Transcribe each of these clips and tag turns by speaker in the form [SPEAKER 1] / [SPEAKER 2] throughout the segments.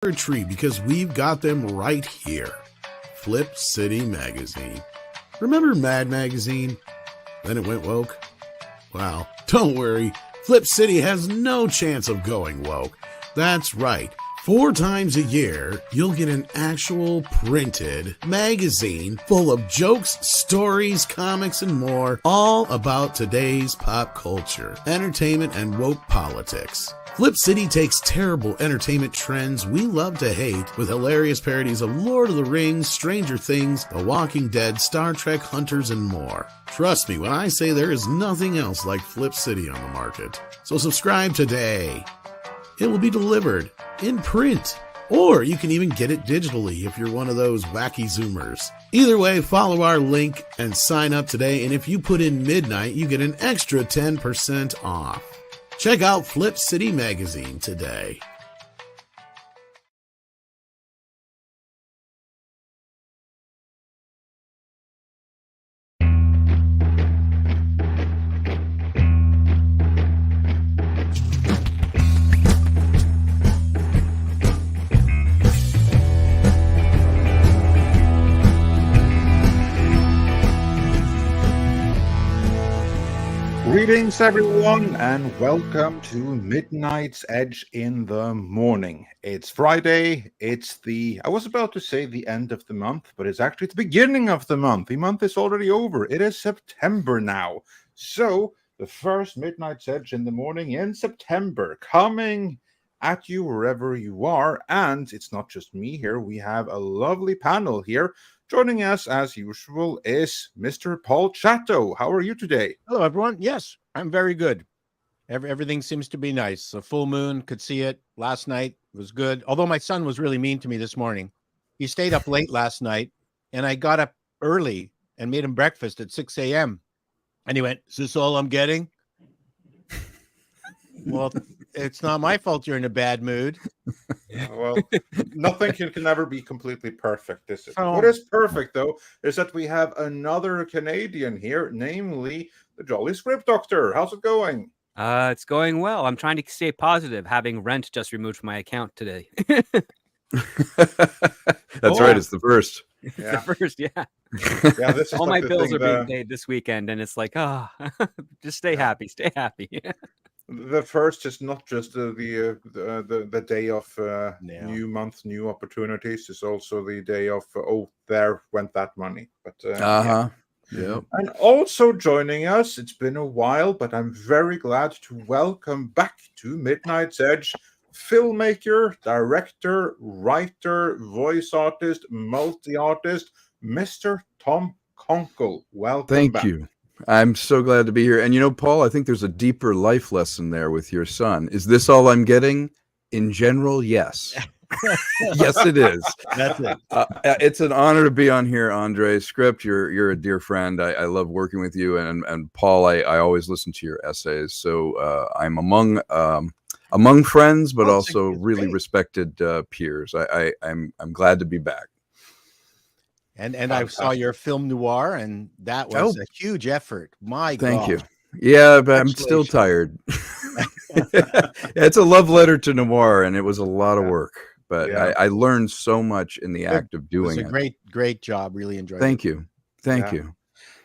[SPEAKER 1] a treat because we've got them right here. Flip City Magazine. Remember Mad Magazine? Then it went woke? Wow, don't worry. Flip City has no chance of going woke. That's right. 4 times a year, you'll get an actual printed magazine full of jokes, stories, comics, and more, all about today's pop culture, entertainment, and woke politics. Flip City takes terrible entertainment trends we love to hate with hilarious parodies of Lord of the Rings, Stranger Things, The Walking Dead, Star Trek, Hunters, and more. Trust me when I say there is nothing else like Flip City on the market. So subscribe today. It will be delivered in print, or you can even get it digitally if you're one of those wacky Zoomers. Either way, follow our link and sign up today, and if you put in midnight, you get an extra 10% off. Check out Flip City Magazine today.
[SPEAKER 2] Greetings, everyone, and welcome to Midnight's Edge in the morning. It's Friday. I was about to say the end of the month, but it's actually the beginning of the month. The month is already over. It is September now. So, the first Midnight's Edge in the morning in September, coming at you wherever you are. And it's not just me here. We have a lovely panel here. Joining us, as usual, is Mr. Paul Chato. How are you today?
[SPEAKER 3] Hello, everyone. Yes, I'm very good. Everything seems to be nice. A full moon, could see it last night. It was good. Although my son was really mean to me this morning. He stayed up late last night, and I got up early and made him breakfast at 6 a.m. And he went, "Is this all I'm getting?" Well, it's not my fault you're in a bad mood.
[SPEAKER 2] Well, nothing can ever be completely perfect, is it?
[SPEAKER 3] Oh.
[SPEAKER 2] What is perfect, though, is that we have another Canadian here, namely the Jolly Script Doctor. How's it going?
[SPEAKER 4] It's going well. I'm trying to stay positive, having rent just removed from my account today.
[SPEAKER 5] That's right. It's the first.
[SPEAKER 2] Yeah.
[SPEAKER 4] The first, yeah.
[SPEAKER 2] Yeah, this is
[SPEAKER 4] All
[SPEAKER 2] like
[SPEAKER 4] my
[SPEAKER 2] the
[SPEAKER 4] bills
[SPEAKER 2] thing
[SPEAKER 4] are being paid this weekend, and it's like, just stay happy, stay happy.
[SPEAKER 2] The first is not just the day of new month, new opportunities. It's also the day of there went that money. But
[SPEAKER 5] Yeah.
[SPEAKER 2] And also joining us, it's been a while, but I'm very glad to welcome back to Midnight's Edge filmmaker, director, writer, voice artist, multi-artist, Mr. Tom Konkle. Welcome
[SPEAKER 5] Thank
[SPEAKER 2] back.
[SPEAKER 5] you. I'm so glad to be here. And you know, Paul, I think there's a deeper life lesson there with your son. Is this all I'm getting? In general, yes. Yes, it is.
[SPEAKER 3] That's it.
[SPEAKER 5] It's an honor to be on here, Andre. Script, you're a dear friend. I love working with you, and Paul, I always listen to your essays. So I'm among friends, but also really respected peers. I'm glad to be back.
[SPEAKER 3] And I saw your film noir, and that was a huge effort. My God.
[SPEAKER 5] Thank you. Yeah, but I'm still tired. It's a love letter to noir, and it was a lot of work. But I learned so much in the act of doing it.
[SPEAKER 3] It was a great job. Really enjoyed it.
[SPEAKER 5] Thank you. Thank you.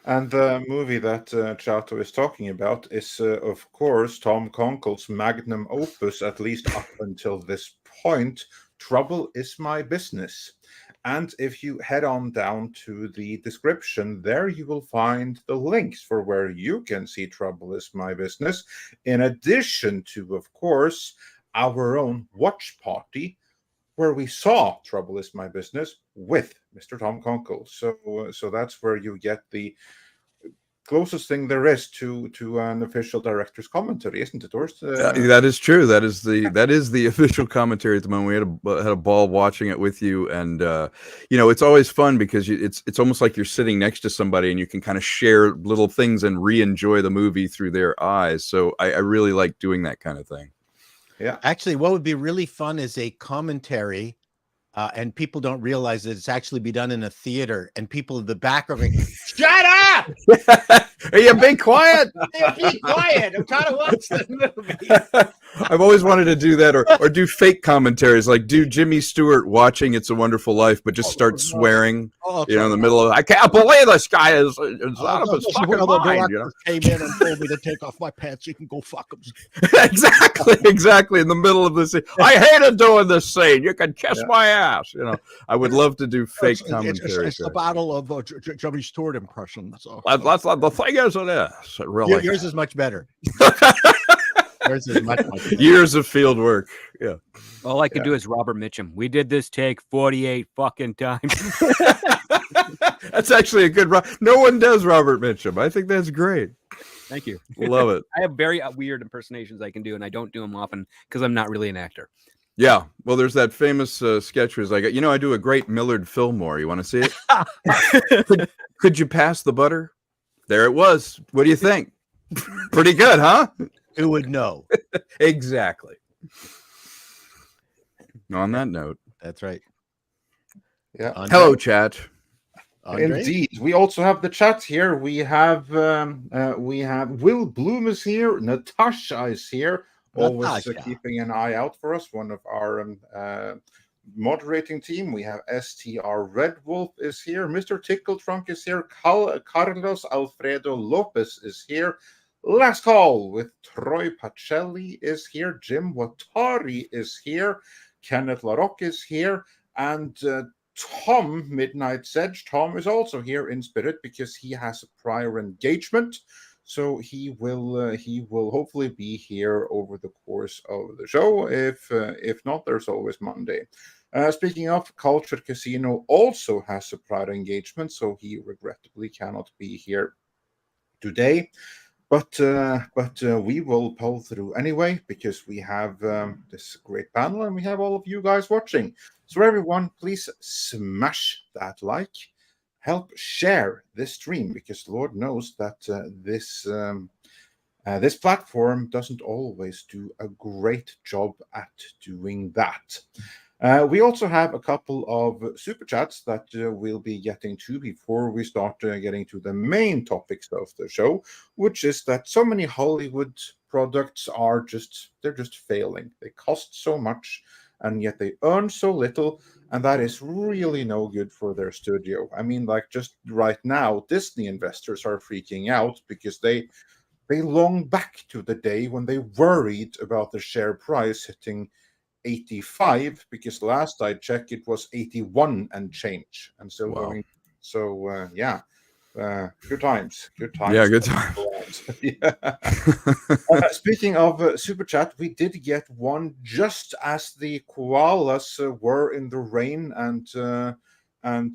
[SPEAKER 2] And the movie that Chato is talking about is, of course, Tom Konkle's magnum opus, at least up until this point, Trouble Is My Business. And if you head on down to the description, there you will find the links for where you can see Trouble Is My Business, in addition to, of course, our own watch party, where we saw Trouble Is My Business with Mr. Tom Konkle. So that's where you get the closest thing there is to an official director's commentary, isn't it?
[SPEAKER 5] That is true. That is the official commentary at the moment. We had a ball watching it with you, and it's always fun because it's almost like you're sitting next to somebody and you can kind of share little things and re-enjoy the movie through their eyes. So I really like doing that kind of thing.
[SPEAKER 2] Yeah,
[SPEAKER 3] actually, what would be really fun is a commentary. And people don't realize that it's actually be done in a theater, and people in the back are going, "Shut up!
[SPEAKER 5] Hey, you be quiet.
[SPEAKER 3] Be quiet. I'm trying to watch this movie.
[SPEAKER 5] I've always wanted to do that, or do fake commentaries, like do Jimmy Stewart watching It's a Wonderful Life, but just start swearing, in the middle of, I can't believe this guy is out of his fucking mind.
[SPEAKER 3] Came in and told me to take off my pants. You can go fuck them.
[SPEAKER 5] exactly. In the middle of the scene, I hated doing this scene. You can kiss my ass. I would love to do fake commentary.
[SPEAKER 3] It's the battle of Jimmy Stewart impression. So
[SPEAKER 5] that's the thing is it is. Really,
[SPEAKER 3] yours is much better. Yours is much better.
[SPEAKER 5] Years of field work. Yeah.
[SPEAKER 4] All I could do is Robert Mitchum. We did this take 48 fucking times.
[SPEAKER 5] That's actually a good. No one does Robert Mitchum. I think that's great.
[SPEAKER 4] Thank you.
[SPEAKER 5] Love it.
[SPEAKER 4] I have very weird impersonations I can do, and I don't do them often because I'm not really an actor.
[SPEAKER 5] Yeah. Well, there's that famous sketch where it's like, I do a great Millard Fillmore. You want to see it? could you pass the butter? There it was. What do you think? Pretty good, huh?
[SPEAKER 3] Who would know?
[SPEAKER 5] Exactly. On that note.
[SPEAKER 3] That's right.
[SPEAKER 2] Yeah.
[SPEAKER 3] Andre?
[SPEAKER 5] Hello, chat.
[SPEAKER 3] Andre?
[SPEAKER 2] Indeed. We also have the chat here. We have Will Bloom is here. Natasha is here. Always
[SPEAKER 3] Natasha.
[SPEAKER 2] keeping an eye out for us. One of our moderating team. We have STR Red Wolf is here. Mr. Tickle Trunk is here. Carlos Alfredo Lopez is here. Last Call with Troy Pacelli is here. Jim Watari is here. Kenneth LaRocque is here. And Tom, Midnight Sedge, Tom is also here in spirit because he has a prior engagement. So he will hopefully be here over the course of the show. If not, there's always Monday. Speaking of, Culture Casino also has a prior engagement, so he regrettably cannot be here today. But we will pull through anyway because we have this great panel and we have all of you guys watching. So everyone, please smash that like. Help share this stream because Lord knows that this platform doesn't always do a great job at doing that. We also have a couple of super chats that we'll be getting to before we start getting to the main topics of the show, which is that so many Hollywood products are just failing. They cost so much and yet they earn so little, and that is really no good for their studio. I mean, like just right now, Disney investors are freaking out because they long back to the day when they worried about the share price hitting 85, because last I checked it was 81 and change, and still going. So good times.
[SPEAKER 5] Yeah, good times.
[SPEAKER 2] Speaking of super chat, we did get one just as the koalas were in the rain and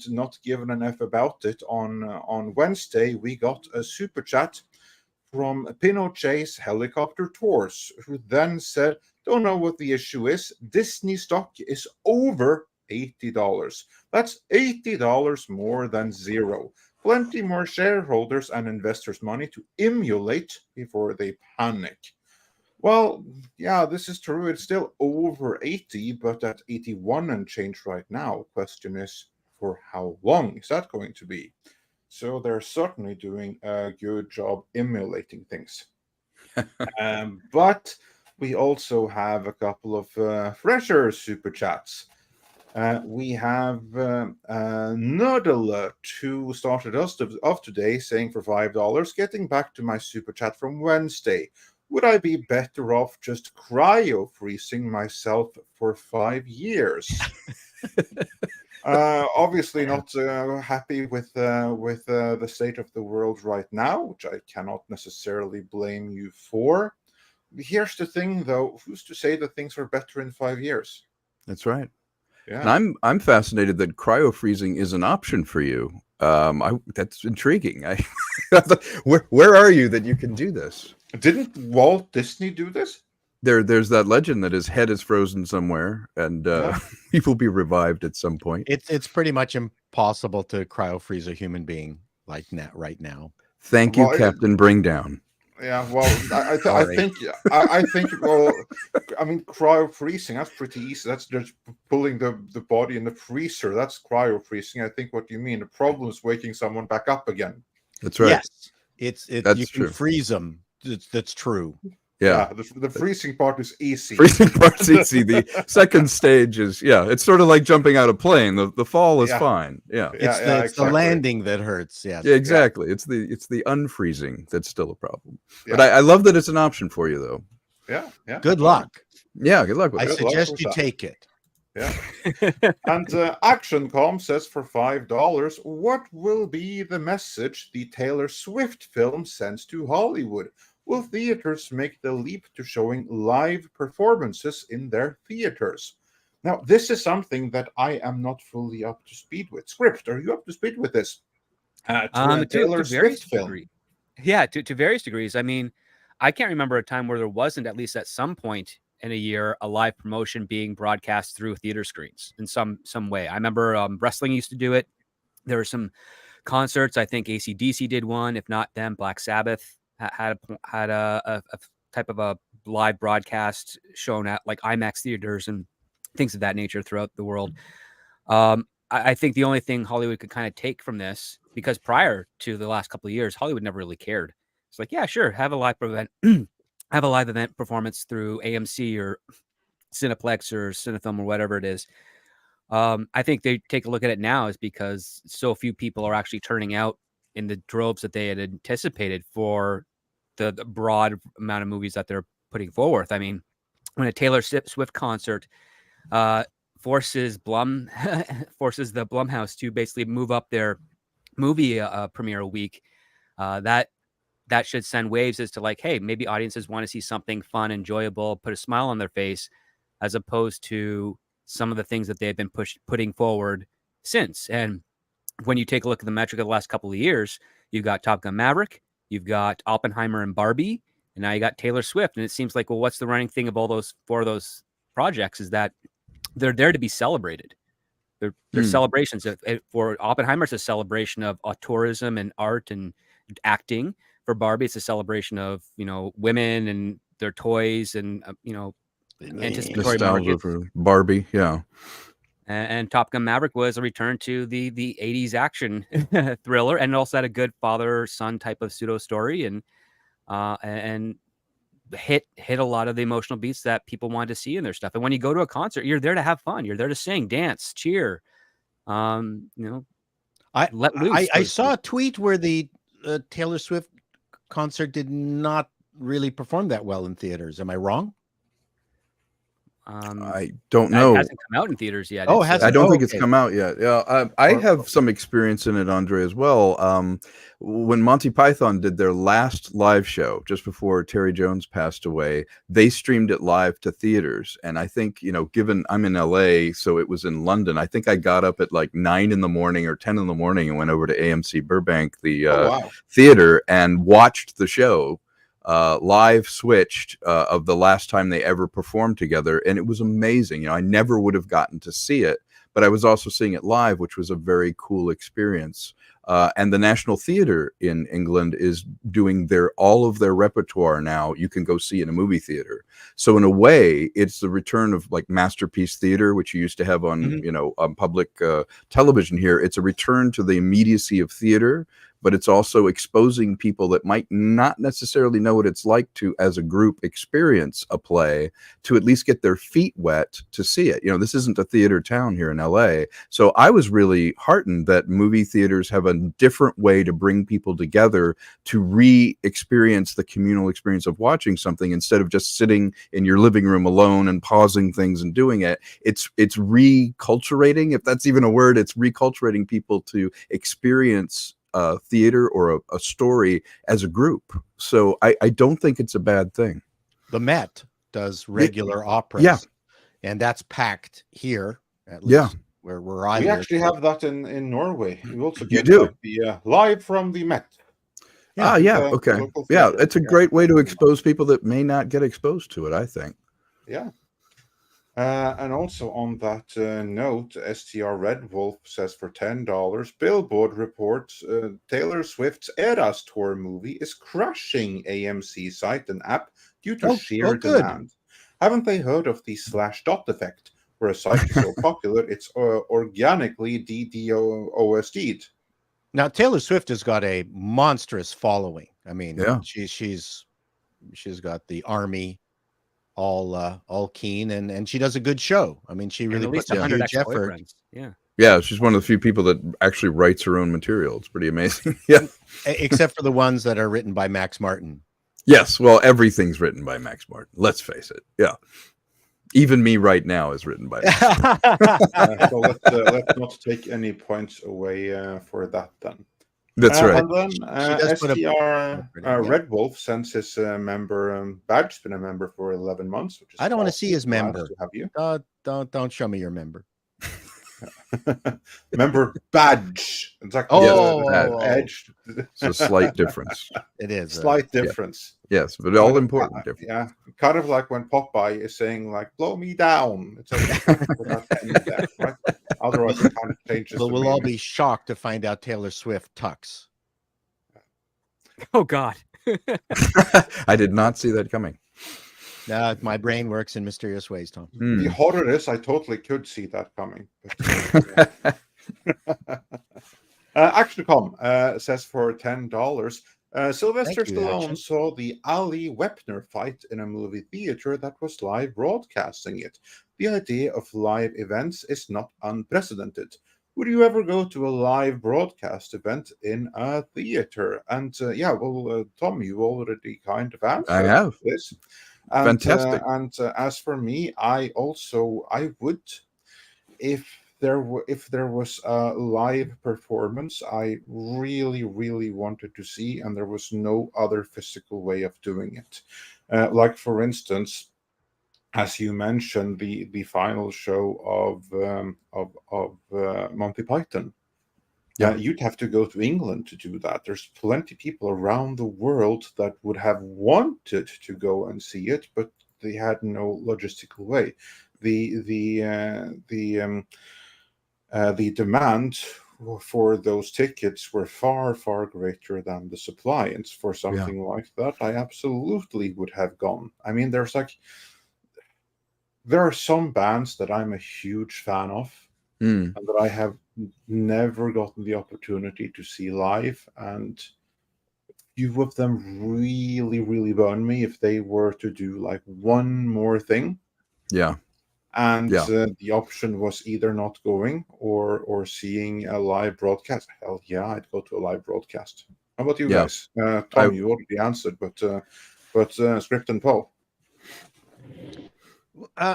[SPEAKER 2] not given an F about it on Wednesday. We got a super chat from Pinochet's Helicopter Tours, who then said, "Don't know what the issue is. Disney stock is over $80. That's $80 more than zero. Plenty more shareholders and investors' money to emulate before they panic." Well, yeah, this is true. It's still over 80, but at 81 and change right now. Question is, for how long is that going to be? So they're certainly doing a good job emulating things. But we also have a couple of fresher super chats. We have Nerd Alert, who started us off today saying for $5, getting back to my super chat from Wednesday. Would I be better off just cryo freezing myself for 5 years? Obviously not happy with the state of the world right now, which I cannot necessarily blame you for. Here's the thing, though: who's to say that things are better in 5 years?
[SPEAKER 5] That's right.
[SPEAKER 2] Yeah,
[SPEAKER 5] And I'm fascinated that cryo freezing is an option for you. That's intriguing. Where are you that you can do this?
[SPEAKER 2] Didn't Walt Disney do this?
[SPEAKER 5] There's that legend that his head is frozen somewhere and he will be revived at some point.
[SPEAKER 3] It's pretty much impossible to cryo freeze a human being like that right now.
[SPEAKER 5] Thank you, Captain Bringdown.
[SPEAKER 2] Yeah, well, I think, well, I mean, cryo freezing, that's pretty easy. That's just pulling the body in the freezer. That's cryo freezing. I think what you mean. The problem is waking someone back up again.
[SPEAKER 5] That's right.
[SPEAKER 3] Yes, it's
[SPEAKER 5] That's
[SPEAKER 3] you can
[SPEAKER 5] true.
[SPEAKER 3] freeze them. That's true.
[SPEAKER 5] Yeah.
[SPEAKER 2] The freezing part is easy.
[SPEAKER 5] Freezing part's easy. The second stage is, it's sort of like jumping out of a plane. The fall is fine. Yeah.
[SPEAKER 3] It's the landing that hurts. Yes.
[SPEAKER 5] Yeah, exactly. It's the unfreezing that's still a problem. But I love that it's an option for you, though.
[SPEAKER 2] Yeah.
[SPEAKER 3] Good luck.
[SPEAKER 5] Yeah, good luck with
[SPEAKER 3] I
[SPEAKER 5] it.
[SPEAKER 3] suggest you take it.
[SPEAKER 2] Yeah. And ActionCom says for $5, what will be the message the Taylor Swift film sends to Hollywood? Will theaters make the leap to showing live performances in their theaters? Now, this is something that I am not fully up to speed with. Script, are you up to speed with this? Taylor Swift film.
[SPEAKER 4] Yeah, to various degrees. I mean, I can't remember a time where there wasn't, at least at some point in a year, a live promotion being broadcast through theater screens in some way. I remember wrestling used to do it. There were some concerts. I think AC/DC did one. If not them, Black Sabbath had a type of a live broadcast shown at like IMAX theaters and things of that nature throughout the world. I think the only thing Hollywood could kind of take from this, because prior to the last couple of years, Hollywood never really cared. It's like, yeah, sure, have a live event, have a live event performance through AMC or Cineplex or Cinefilm or whatever it is. I think they take a look at it now is because so few people are actually turning out in the droves that they had anticipated for the broad amount of movies that they're putting forth. I mean, when a Taylor Swift concert forces the Blumhouse to basically move up their movie premiere a week, that should send waves as to like, hey, maybe audiences want to see something fun, enjoyable, put a smile on their face, as opposed to some of the things that they've been putting forward since. And when you take a look at the metric of the last couple of years, you've got Top Gun Maverick, you've got Oppenheimer and Barbie, and now you got Taylor Swift. And it seems like, well, what's the running thing of all those four of those projects is that they're there to be celebrated. They're celebrations. For Oppenheimer, it's a celebration of tourism and art and acting. For Barbie, it's a celebration of, women and their toys and, anticipatory
[SPEAKER 5] nostalgia for Barbie. Yeah.
[SPEAKER 4] And Top Gun Maverick was a return to the 80s action thriller, and also had a good father-son type of pseudo story, and hit a lot of the emotional beats that people wanted to see in their stuff. And when you go to a concert, you're there to have fun. You're there to sing, dance, cheer. Let loose.
[SPEAKER 3] I saw a tweet where the Taylor Swift concert did not really perform that well in theaters. Am I wrong?
[SPEAKER 5] I don't know.
[SPEAKER 4] It hasn't come out in theaters yet.
[SPEAKER 3] Oh, I
[SPEAKER 5] don't think it's come out yet. Yeah, I have some experience in it, Andre, as well. When Monty Python did their last live show just before Terry Jones passed away, they streamed it live to theaters. And I think, given I'm in LA, so it was in London, I think I got up at like 9 in the morning or 10 in the morning and went over to AMC Burbank, the theater, and watched the show. Live switched of the last time they ever performed together, and it was amazing. I never would have gotten to see it, but I was also seeing it live, which was a very cool experience. And the National Theatre in England is doing all of their repertoire now. You can go see in a movie theater. So in a way, it's the return of like Masterpiece Theater, which you used to have on on public television here. It's a return to the immediacy of theater, but it's also exposing people that might not necessarily know what it's like to, as a group, experience a play, to at least get their feet wet to see it. This isn't a theater town here in LA. So I was really heartened that movie theaters have a different way to bring people together to re-experience the communal experience of watching something, instead of just sitting in your living room alone and pausing things and doing it. It's reculturating, if that's even a word. It's reculturating people to experience theater or a story as a group. So I don't think it's a bad thing.
[SPEAKER 3] The Met does regular operas, and that's packed here, at least where I live.
[SPEAKER 2] We actually have that in Norway. We also get
[SPEAKER 5] the
[SPEAKER 2] live from the Met.
[SPEAKER 5] Okay. Yeah, it's a great way to expose people that may not get exposed to it, I think.
[SPEAKER 2] Yeah. And also on that note, STR Red Wolf says for $10, Billboard reports Taylor Swift's Eras Tour movie is crushing AMC site and app due to sheer demand. Haven't they heard of the /dot effect, where a site is so popular it's organically DDoS'd?
[SPEAKER 3] Now Taylor Swift has got a monstrous following. I mean,
[SPEAKER 5] Yeah.
[SPEAKER 3] she's got the army all keen, and she does a good show. I mean, she
[SPEAKER 4] And
[SPEAKER 3] really
[SPEAKER 4] at least
[SPEAKER 3] puts a
[SPEAKER 4] 100
[SPEAKER 3] huge effort.
[SPEAKER 4] ex-boyfriends. Yeah.
[SPEAKER 5] Yeah, she's one of the few people that actually writes her own material. It's pretty amazing. Yeah.
[SPEAKER 3] Except for the ones that are written by Max Martin.
[SPEAKER 5] Yes. Well, everything's written by Max Martin. Let's face it. Yeah. Even me right now is written by Max Martin.
[SPEAKER 2] So let's not take any points away for that then.
[SPEAKER 5] That's right.
[SPEAKER 2] And then
[SPEAKER 3] does put
[SPEAKER 2] STR Red Wolf sends his member badge. Been a member for 11 months. Which is
[SPEAKER 3] I don't want to see his
[SPEAKER 2] glad
[SPEAKER 3] member.
[SPEAKER 2] to have you.
[SPEAKER 3] Don't show me your member.
[SPEAKER 2] Member badge. It's like edge.
[SPEAKER 5] It's a slight difference.
[SPEAKER 3] It is
[SPEAKER 2] Slight difference.
[SPEAKER 5] Yes, but all important difference.
[SPEAKER 2] Yeah, kind of like when Popeye is saying like "blow me down." It's like that, right? Otherwise, it kind of changes.
[SPEAKER 3] Well,
[SPEAKER 2] the
[SPEAKER 3] we'll all
[SPEAKER 2] meaning.
[SPEAKER 3] be shocked to find out Taylor Swift tucks.
[SPEAKER 4] Oh God.
[SPEAKER 5] I did not see that coming.
[SPEAKER 3] My brain works in mysterious ways, Tom.
[SPEAKER 2] The horror is, I totally could see that coming. But, Action.com says for $10, Sylvester
[SPEAKER 3] Thank you,
[SPEAKER 2] Stallone
[SPEAKER 3] Action.
[SPEAKER 2] saw the Ali Wepner fight in a movie theater that was live broadcasting it. The idea of live events is not unprecedented. Would you ever go to a live broadcast event in a theater? And Tom, you already kind of answered
[SPEAKER 5] I have.
[SPEAKER 2] this. And,
[SPEAKER 5] Fantastic.
[SPEAKER 2] As for me, I would, if there was a live performance I really, really wanted to see, and there was no other physical way of doing it. Like for instance, as you mentioned, the final show of Monty Python.
[SPEAKER 5] Yeah.
[SPEAKER 2] You'd have to go to England to do that. There's plenty of people around the world that would have wanted to go and see it, but they had no logistical way. The demand for those tickets were far, far greater than the supply. And for something like that, I absolutely would have gone. I mean, there are some bands that I'm a huge fan of, and that I have never gotten the opportunity to see live, and few of them really, really burn me if they were to do like one more thing.
[SPEAKER 5] Yeah.
[SPEAKER 2] And the option was either not going or seeing a live broadcast. Hell yeah, I'd go to a live broadcast. How about you guys? Tom, you already answered, but Script and Paul.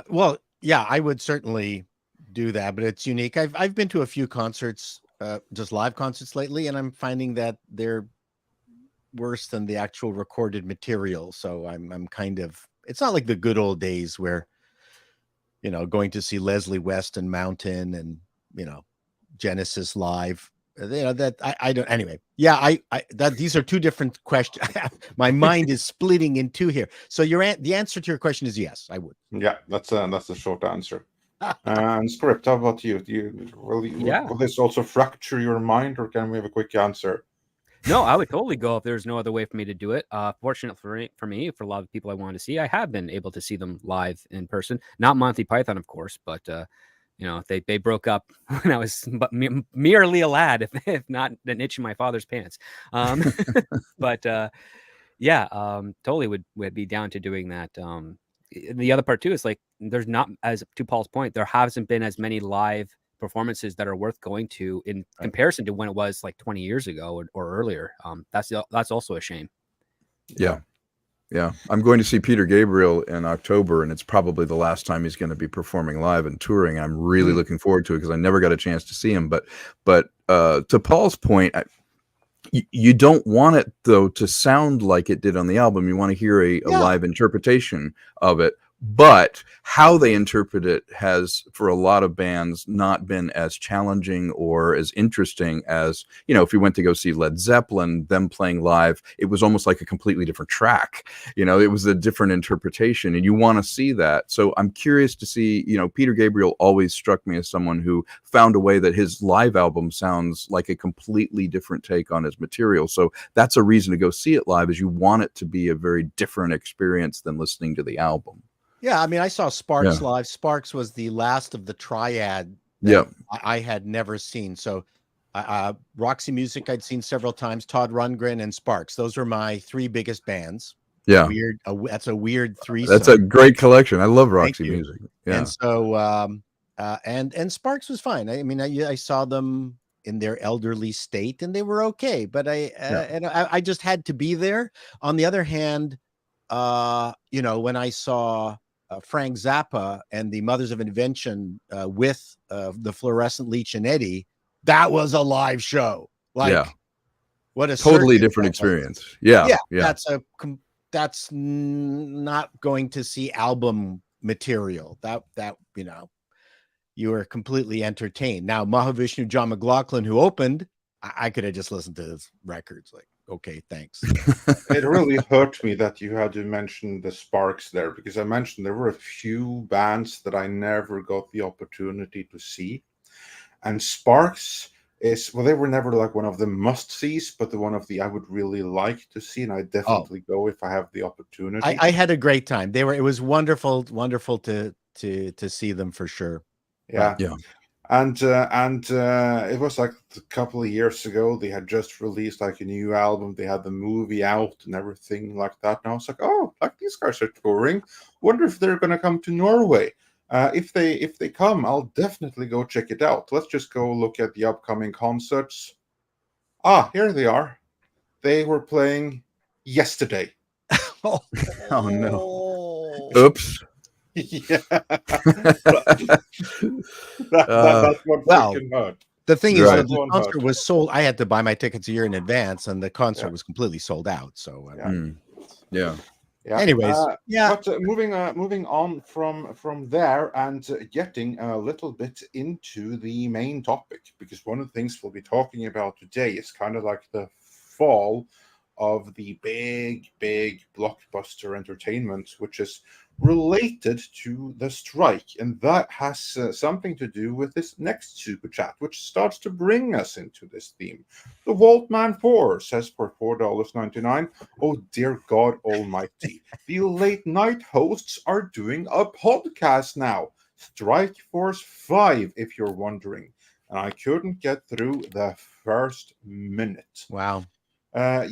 [SPEAKER 3] Well, yeah, I would certainly do that, but it's unique. I've been to a few concerts, just live concerts lately, and I'm finding that they're worse than the actual recorded material. So I'm kind of, it's not like the good old days where, going to see Leslie West and Mountain and, Genesis live. That I don't. Anyway, yeah, these are two different questions. My mind is splitting in two here. So the answer to your question is yes, I would.
[SPEAKER 2] Yeah, that's the short answer. And Script, how about you? Will this also fracture your mind, or can we have a quick answer?
[SPEAKER 4] No, I would totally go if there's no other way for me to do it. Fortunately for me, for a lot of people I want to see, I have been able to see them live in person. Not Monty Python, of course, but they broke up when I was merely a lad, if not an itch in my father's pants. But totally would be down to doing that. The other part too is like there's not, as to Paul's point, there hasn't been as many live performances that are worth going to in comparison to when it was like 20 years ago or earlier. That's also a shame.
[SPEAKER 5] Yeah. I'm going to see Peter Gabriel in October, and it's probably the last time he's going to be performing live and touring. I'm really looking forward to it because I never got a chance to see him. But to Paul's point, you don't want it though to sound like it did on the album. You want to hear a live interpretation of it. But how they interpret it has, for a lot of bands, not been as challenging or as interesting as, if you went to go see Led Zeppelin, them playing live, it was almost like a completely different track. It was a different interpretation, and you want to see that. So I'm curious to see, Peter Gabriel always struck me as someone who found a way that his live album sounds like a completely different take on his material. So that's a reason to go see it live, is you want it to be a very different experience than listening to the album.
[SPEAKER 3] Yeah, I mean, I saw Sparks live. Sparks was the last of the triad that I had never seen. So Roxy Music I'd seen several times. Todd Rundgren and Sparks. Those were my 3 biggest bands.
[SPEAKER 5] Yeah,
[SPEAKER 3] Weird. That's a weird threesome.
[SPEAKER 5] that's a great collection. I love Roxy
[SPEAKER 3] Thank you.
[SPEAKER 5] Music. Yeah.
[SPEAKER 3] And so and Sparks was fine. I mean, I saw them in their elderly state, and they were okay. But I just had to be there. On the other hand, you know, when I saw Frank Zappa and the Mothers of Invention with the Fluorescent Leech and Eddie, that was a live show. Like, what a
[SPEAKER 5] totally different experience. Yeah.
[SPEAKER 3] That's not going to see album material. That you know, you were completely entertained. Now, Mahavishnu John McLaughlin, who opened, I could have just listened to his records. Like, okay, thanks.
[SPEAKER 2] It really hurt me that you had to mention the Sparks there, because I mentioned there were a few bands that I never got the opportunity to see. And Sparks is, well, they were never like one of the must-sees, but the one of the I would really like to see, and I definitely go if I have the opportunity.
[SPEAKER 3] I had a great time. It was wonderful to see them for sure.
[SPEAKER 2] Yeah. And it was like a couple of years ago. They had just released like a new album. They had the movie out and everything like that. And I was like, oh, like these guys are touring. Wonder if they're gonna come to Norway. If they come, I'll definitely go check it out. Let's just go look at the upcoming concerts. Ah, here they are. They were playing yesterday.
[SPEAKER 5] Oh no! Oops.
[SPEAKER 2] Yeah. That's what freaking hurt.
[SPEAKER 3] The thing is that the concert was sold. I had to buy my tickets a year in advance, and the concert was completely sold out. So
[SPEAKER 2] yeah.
[SPEAKER 3] Anyways,
[SPEAKER 2] But moving on from there and getting a little bit into the main topic, because one of the things we'll be talking about today is kind of like the fall of the big blockbuster entertainment, which is related to the strike, and that has something to do with this next super chat, which starts to bring us into this theme. The Waltman 4 says for $4.99, oh dear God Almighty, the late night hosts are doing a podcast now. Strike Force 5, if you're wondering, and I couldn't get through the first minute.
[SPEAKER 3] Wow.
[SPEAKER 2] I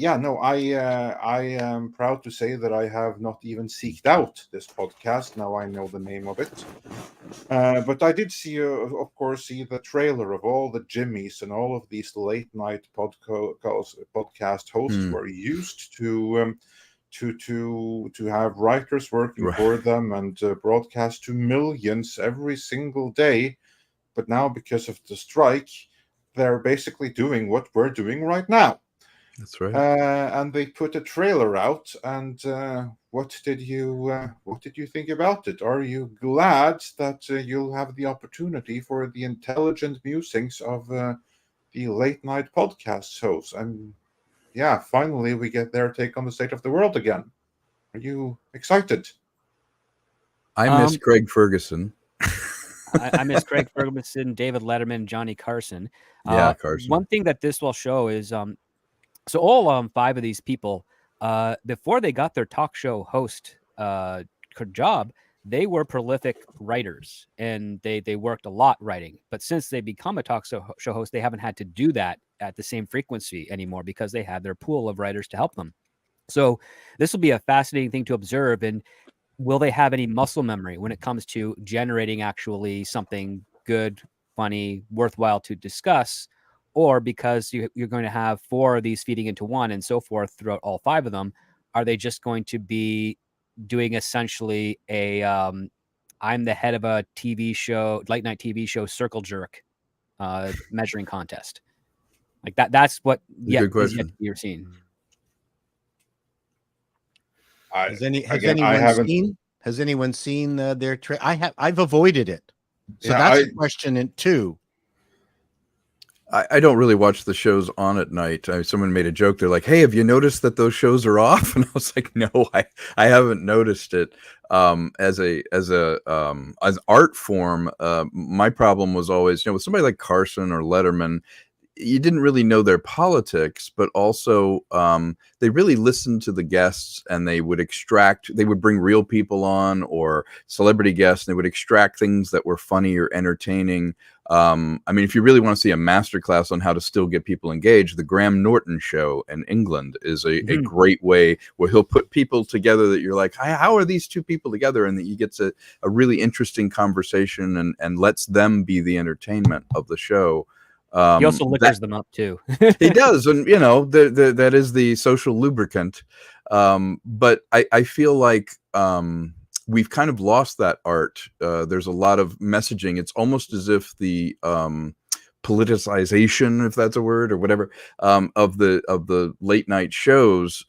[SPEAKER 2] am proud to say that I have not even seeked out this podcast. Now I know the name of it. But I did see, of course, the trailer of all the Jimmys and all of these late night podcast hosts were used to have writers working for them and broadcast to millions every single day. But now, because of the strike, they're basically doing what we're doing right now.
[SPEAKER 5] That's right.
[SPEAKER 2] And they put a trailer out. And what did you think about it? Are you glad that you'll have the opportunity for the intelligent musings of the late night podcast hosts? And finally we get their take on the state of the world again. Are you excited?
[SPEAKER 5] I miss Craig Ferguson.
[SPEAKER 4] I miss Craig Ferguson, David Letterman, Johnny Carson.
[SPEAKER 5] Carson.
[SPEAKER 4] One thing that this will show is so all 5 of these people, before they got their talk show host job, they were prolific writers, and they worked a lot writing. But since they become a talk show host, they haven't had to do that at the same frequency anymore, because they had their pool of writers to help them. So this will be a fascinating thing to observe. And will they have any muscle memory when it comes to generating actually something good, funny, worthwhile to discuss? Or because you're going to have 4 of these feeding into one and so forth throughout all 5 of them, are they just going to be doing essentially a I'm the head of a TV show, late night TV show, circle jerk measuring contest? Like that's what
[SPEAKER 5] good question.
[SPEAKER 4] You're seeing.
[SPEAKER 3] Has anyone seen their trailer? I've avoided it. So that's a question too.
[SPEAKER 5] I don't really watch the shows on at night. Someone made a joke. They're like, "Hey, have you noticed that those shows are off?" And I was like, "No, I haven't noticed it." As art form, my problem was always, with somebody like Carson or Letterman, you didn't really know their politics, but also they really listened to the guests, and they would bring real people on or celebrity guests, and they would extract things that were funny or entertaining. I mean, if you really want to see a masterclass on how to still get people engaged, the Graham Norton show in England is a great way where he'll put people together that you're like, how are these two people together? And that you get a really interesting conversation and lets them be the entertainment of the show.
[SPEAKER 4] He also liquors them up too.
[SPEAKER 5] He does, and you know, that is the social lubricant. But I feel like we've kind of lost that art. There's a lot of messaging. It's almost as if the politicization, if that's a word or whatever, of the late night shows.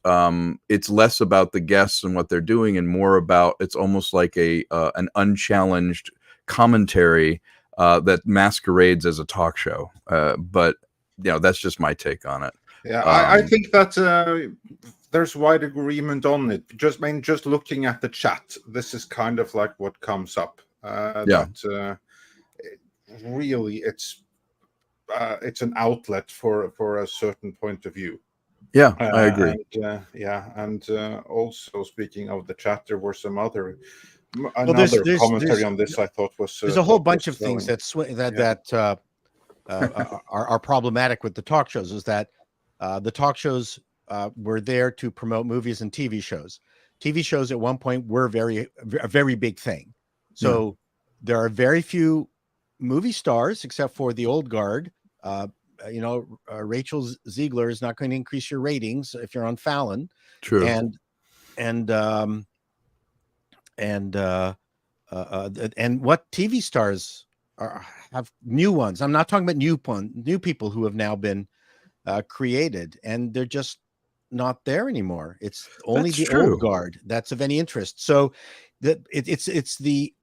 [SPEAKER 5] It's less about the guests and what they're doing, and more about, it's almost like an unchallenged commentary that masquerades as a talk show. But you know, that's just my take on it.
[SPEAKER 2] Yeah, I think that there's wide agreement on it. Just looking at the chat, this is kind of like what comes up. That really, it's an outlet for a certain point of view.
[SPEAKER 5] Yeah, I agree.
[SPEAKER 2] And also speaking of the chat, there were some another commentary on this. I thought was
[SPEAKER 3] there's a whole bunch of things that are problematic with the talk shows. Is that the talk shows were there to promote movies and TV shows. TV shows at one point were a very big thing. So there are very few movie stars, except for the old guard. Rachel Ziegler is not going to increase your ratings if you're on Fallon.
[SPEAKER 5] True.
[SPEAKER 3] And what TV stars have new ones. I'm not talking about new people who have now been created, and they're just not there anymore. It's only old guard that's of any interest. So it's the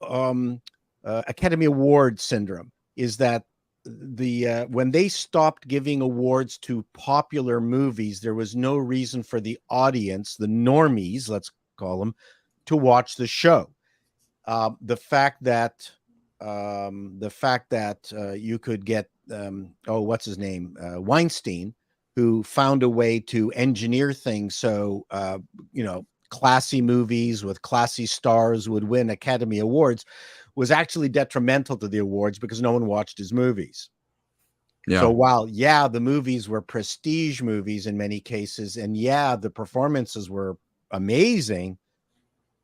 [SPEAKER 3] Academy Award syndrome, is that when they stopped giving awards to popular movies, there was no reason for the audience, the normies, let's call them, to watch the show. The fact that you could get what's his name, Weinstein, who found a way to engineer things so classy movies with classy stars would win Academy Awards, was actually detrimental to the awards because no one watched his movies. Yeah. So while the movies were prestige movies in many cases, and the performances were amazing,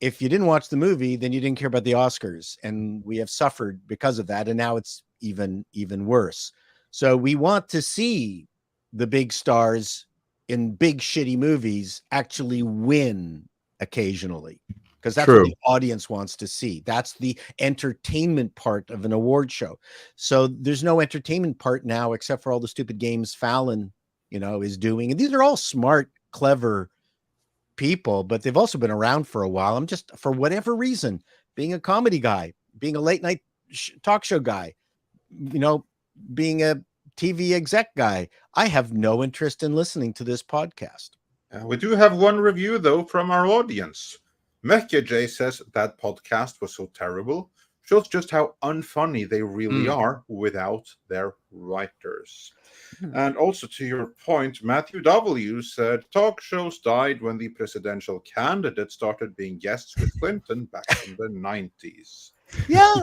[SPEAKER 3] if you didn't watch the movie, then you didn't care about the Oscars, and we have suffered because of that. And now it's even worse. So we want to see the big stars in big shitty movies actually win occasionally, because that's what the audience wants to see. That's the entertainment part of an award show. So there's no entertainment part now, except for all the stupid games Fallon, is doing. And these are all smart, clever people, but they've also been around for a while. I'm just, for whatever reason, being a comedy guy, being a late night talk show guy, being a TV exec guy, I have no interest in listening to this podcast.
[SPEAKER 2] We do have one review though from our audience. Mecca J says that podcast was so terrible. Shows just how unfunny they really are without their writers. And also to your point, Matthew W. said talk shows died when the presidential candidate started being guests with Clinton back in the 90s.
[SPEAKER 3] Yeah.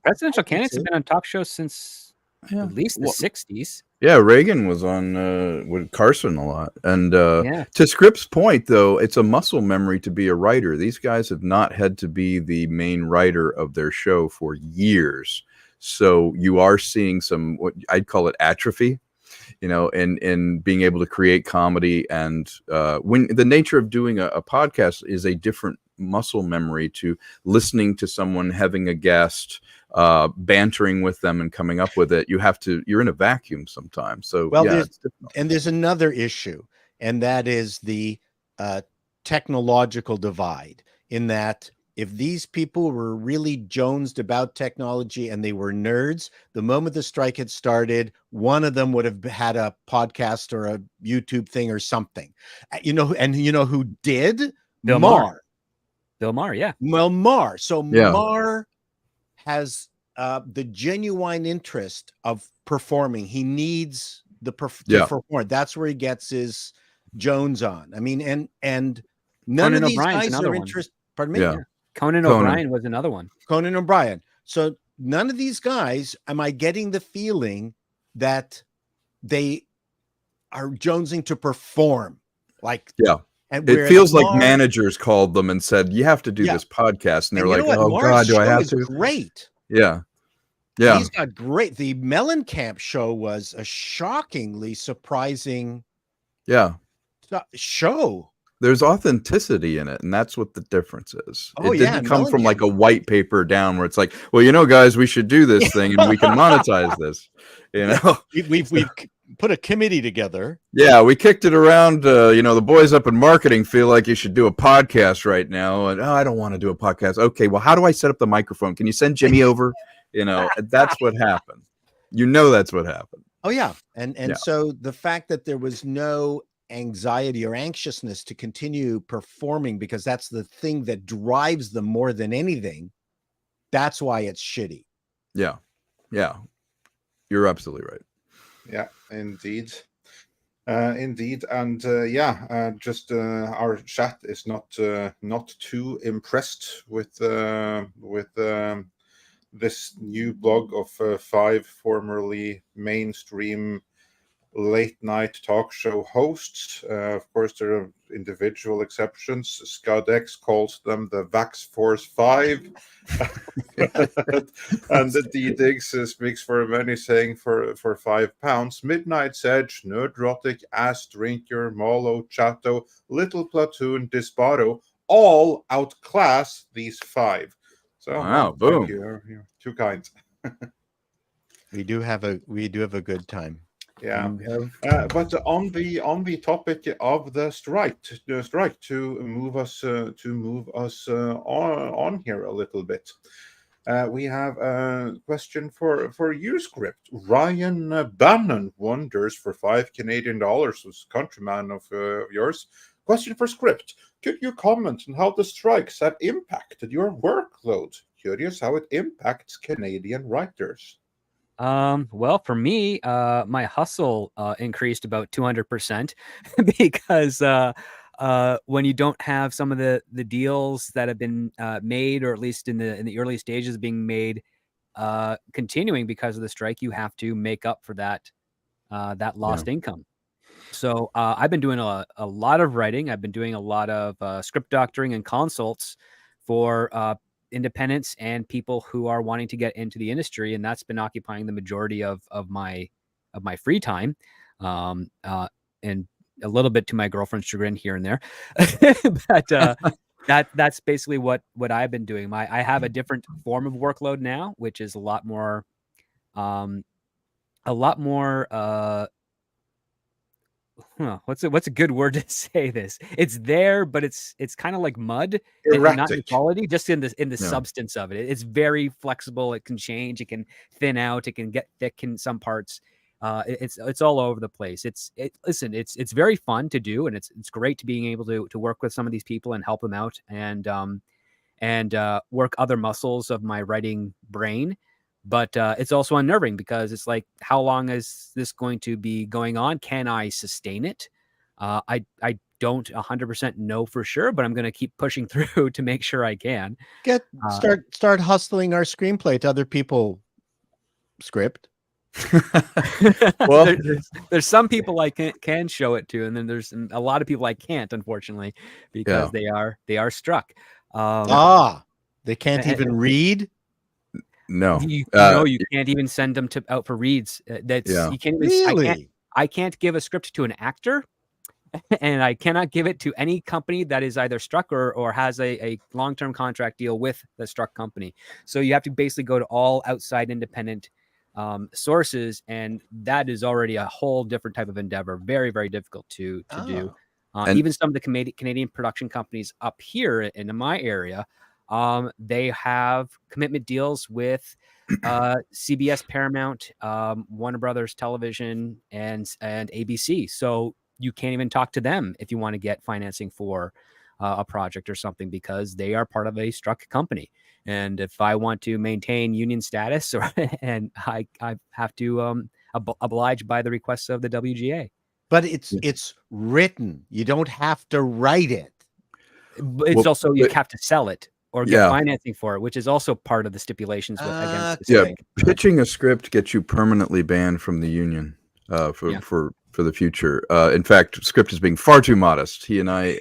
[SPEAKER 4] Presidential candidates have been on talk shows since at least the 60s.
[SPEAKER 5] Yeah, Reagan was on with Carson a lot. And to Scripps' point, though, it's a muscle memory to be a writer. These guys have not had to be the main writer of their show for years. So you are seeing some, what I'd call it, atrophy, in being able to create comedy. And when the nature of doing a podcast is a different muscle memory to listening to someone, having a guest, bantering with them and coming up with it. You're in a vacuum sometimes. So
[SPEAKER 3] there's another issue, and that is the technological divide, in that if these people were really jonesed about technology and they were nerds, the moment the strike had started, one of them would have had a podcast or a YouTube thing or something. Who did?
[SPEAKER 4] Bill Maher, yeah.
[SPEAKER 3] Well, Maher. So Maher has the genuine interest of performing. He needs to perform. That's where he gets his Jones on. I mean, and none
[SPEAKER 4] Conan
[SPEAKER 3] of these
[SPEAKER 4] O'Brien's
[SPEAKER 3] guys
[SPEAKER 4] another
[SPEAKER 3] are
[SPEAKER 4] one.
[SPEAKER 3] interested. Pardon me.
[SPEAKER 5] Yeah.
[SPEAKER 4] Conan O'Brien was another one.
[SPEAKER 3] Conan O'Brien. So none of these guys, am I getting the feeling that they are jonesing to perform? Like,
[SPEAKER 5] yeah.
[SPEAKER 3] And
[SPEAKER 5] it feels like managers called them and said, you have to do this podcast. And they're like, oh God, do I have to?
[SPEAKER 3] Great.
[SPEAKER 5] Yeah. Yeah.
[SPEAKER 3] He's got great. The Mellencamp show was a shockingly surprising show.
[SPEAKER 5] There's authenticity in it, and that's what the difference is.
[SPEAKER 3] Oh,
[SPEAKER 5] it didn't come from like a white paper down where it's like, well, you know, guys, we should do this thing and we can monetize this. You know,
[SPEAKER 3] we've put a committee together.
[SPEAKER 5] Yeah, we kicked it around. You know, the boys up in marketing feel like you should do a podcast right now, and I don't want to do a podcast. Okay, well, how do I set up the microphone? Can you send Jimmy over? You know, that's what happened. You know, that's what happened.
[SPEAKER 3] Oh yeah, and so the fact that there was no anxiety or anxiousness to continue performing, because that's the thing that drives them more than anything, that's why it's shitty.
[SPEAKER 5] Yeah You're absolutely right.
[SPEAKER 2] Yeah, indeed. Indeed, and just our chat is not too impressed with this new blog of 5 formerly mainstream late night talk show hosts. Of course, there are individual exceptions. Skadex calls them the Vax Force 5. And the D-Diggs speaks for many, saying for £5, Midnight's Edge, Nerdrotic, Ass Drinker, Molo, Chato, Little Platoon, Disparo, all outclass these 5. So
[SPEAKER 5] wow, boom.
[SPEAKER 2] You're too kind.
[SPEAKER 3] We do have a good time.
[SPEAKER 2] Yeah, but on the topic of the strike, to move us on here a little bit, we have a question for you, Script. Ryan Bannon wonders, for $5 who's a countryman of yours. Question for Script: could you comment on how the strikes have impacted your workload? Curious how it impacts Canadian writers.
[SPEAKER 4] Well, for me, my hustle increased about 200% because when you don't have some of the deals that have been made, or at least in the early stages being made, continuing because of the strike, you have to make up for that lost income. So I've been doing a lot of writing. I've been doing a lot of script doctoring and consults for independents and people who are wanting to get into the industry, and that's been occupying the majority of my free time, and a little bit to my girlfriend's chagrin here and there. But that's basically what I've been doing. I have a different form of workload now, which is a lot more what's a good word to say this? It's there, but it's kind of like mud, not in quality, just in the substance of it. It's very flexible. It can change. It can thin out. It can get thick in some parts. It's all over the place. It's very fun to do, and it's great to being able to work with some of these people and help them out and work other muscles of my writing brain. But it's also unnerving because it's like, how long is this going to be going on? Can I sustain it? I don't 100% know for sure, but I'm going to keep pushing through to make sure I can.
[SPEAKER 3] Start hustling our screenplay to other people. Script.
[SPEAKER 4] Well, there's some people I can show it to, and then there's a lot of people I can't, unfortunately, because they are struck.
[SPEAKER 3] They can't even read.
[SPEAKER 5] No,
[SPEAKER 4] you can't even send them out for reads. You can't even,
[SPEAKER 3] really?
[SPEAKER 4] I can't give a script to an actor, and I cannot give it to any company that is either struck or has a long-term contract deal with the struck company. So you have to basically go to all outside independent sources, and that is already a whole different type of endeavor. Very, very difficult to do. Even some of the Canadian production companies up here in my area, they have commitment deals with CBS, Paramount, Warner Brothers Television, and ABC. So you can't even talk to them if you want to get financing for a project or something because they are part of a struck company. And if I want to maintain union status, and I have to oblige by the requests of the WGA.
[SPEAKER 3] But it's written. You don't have to write it.
[SPEAKER 4] It's also you have to sell it or get financing for it, which is also part of the stipulations against the strike.
[SPEAKER 5] Pitching a script gets you permanently banned from the union for the future. In fact, script is being far too modest. He and I,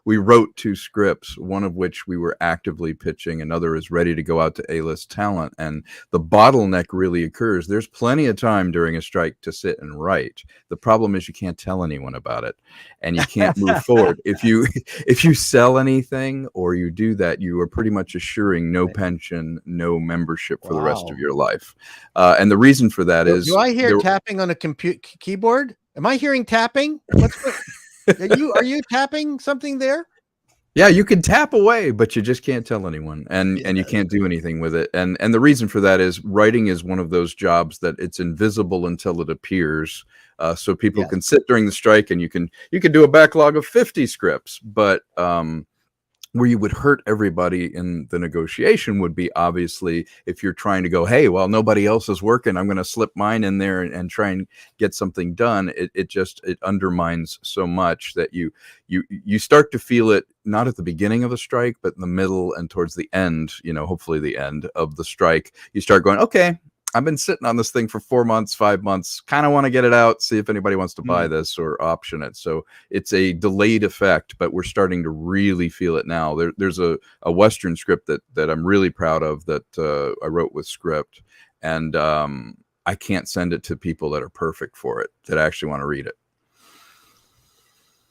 [SPEAKER 5] we wrote 2 scripts, one of which we were actively pitching, another is ready to go out to A-list talent. And the bottleneck really occurs. There's plenty of time during a strike to sit and write. The problem is you can't tell anyone about it and you can't move forward. If you sell anything or you do that, you are pretty much assuring no pension, no membership for the rest of your life. And the reason for that is...
[SPEAKER 3] Do I hear tapping on a keyboard? Am I hearing tapping? Are you tapping something there?
[SPEAKER 5] Yeah, you can tap away, but you just can't tell anyone, and you can't do anything with it. And the reason for that is writing is one of those jobs that it's invisible until it appears. So people can sit during the strike, and you can do a backlog of 50 scripts, but where you would hurt everybody in the negotiation would be obviously if you're trying to go, hey, well, nobody else is working, I'm going to slip mine in there and try and get something done. It undermines so much that you start to feel it not at the beginning of the strike, but in the middle and towards the end, hopefully the end of the strike. You start going, okay, I've been sitting on this thing for 4 months, 5 months, kind of want to get it out, see if anybody wants to buy this or option it. So it's a delayed effect, but we're starting to really feel it now. There's a Western script that I'm really proud of that I wrote with script, and I can't send it to people that are perfect for it, that actually want to read it.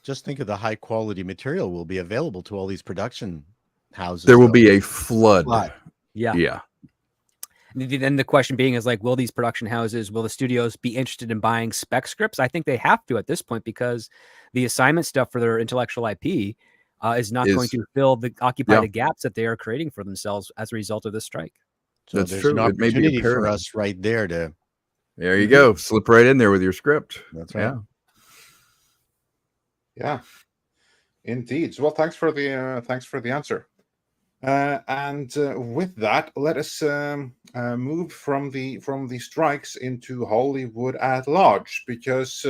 [SPEAKER 3] Just think of the high quality material will be available to all these production houses.
[SPEAKER 5] There will be a flood.
[SPEAKER 4] Yeah. Then the question being is like, will these production houses, will the studios be interested in buying spec scripts? I think they have to at this point because the assignment stuff for their intellectual IP is not going to occupy the gaps that they are creating for themselves as a result of this strike.
[SPEAKER 3] So that's true. An opportunity for us right there to.
[SPEAKER 5] There you go. Slip right in there with your script.
[SPEAKER 3] That's right.
[SPEAKER 2] Yeah, indeed. Well, thanks for the answer. And with that, let us move from the strikes into Hollywood at large, because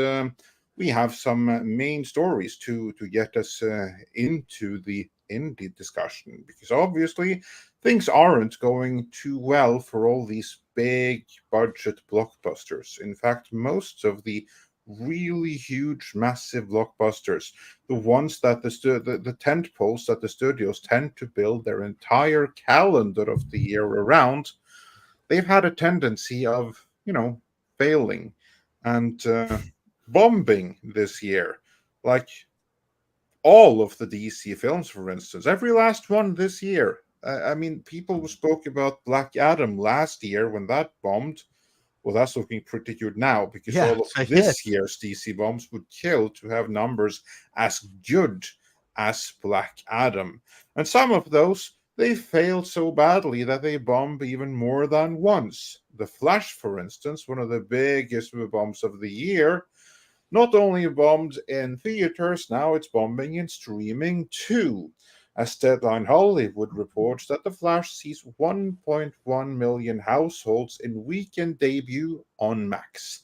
[SPEAKER 2] we have some main stories to get us into the indie discussion. Because obviously, things aren't going too well for all these big budget blockbusters. In fact, most of the really huge, massive blockbusters, the ones that the tent poles that the studios tend to build their entire calendar of the year around, they've had a tendency of, failing and bombing this year. Like all of the DC films, for instance, every last one this year. I mean, people spoke about Black Adam last year when that bombed. Well, that's looking pretty good now, because all of this year's DC bombs would kill to have numbers as good as Black Adam. And some of those, they failed so badly that they bomb even more than once. The Flash, for instance, one of the biggest bombs of the year, not only bombed in theaters, now it's bombing in streaming too. As Deadline Hollywood reports that The Flash sees 1.1 million households in weekend debut on Max,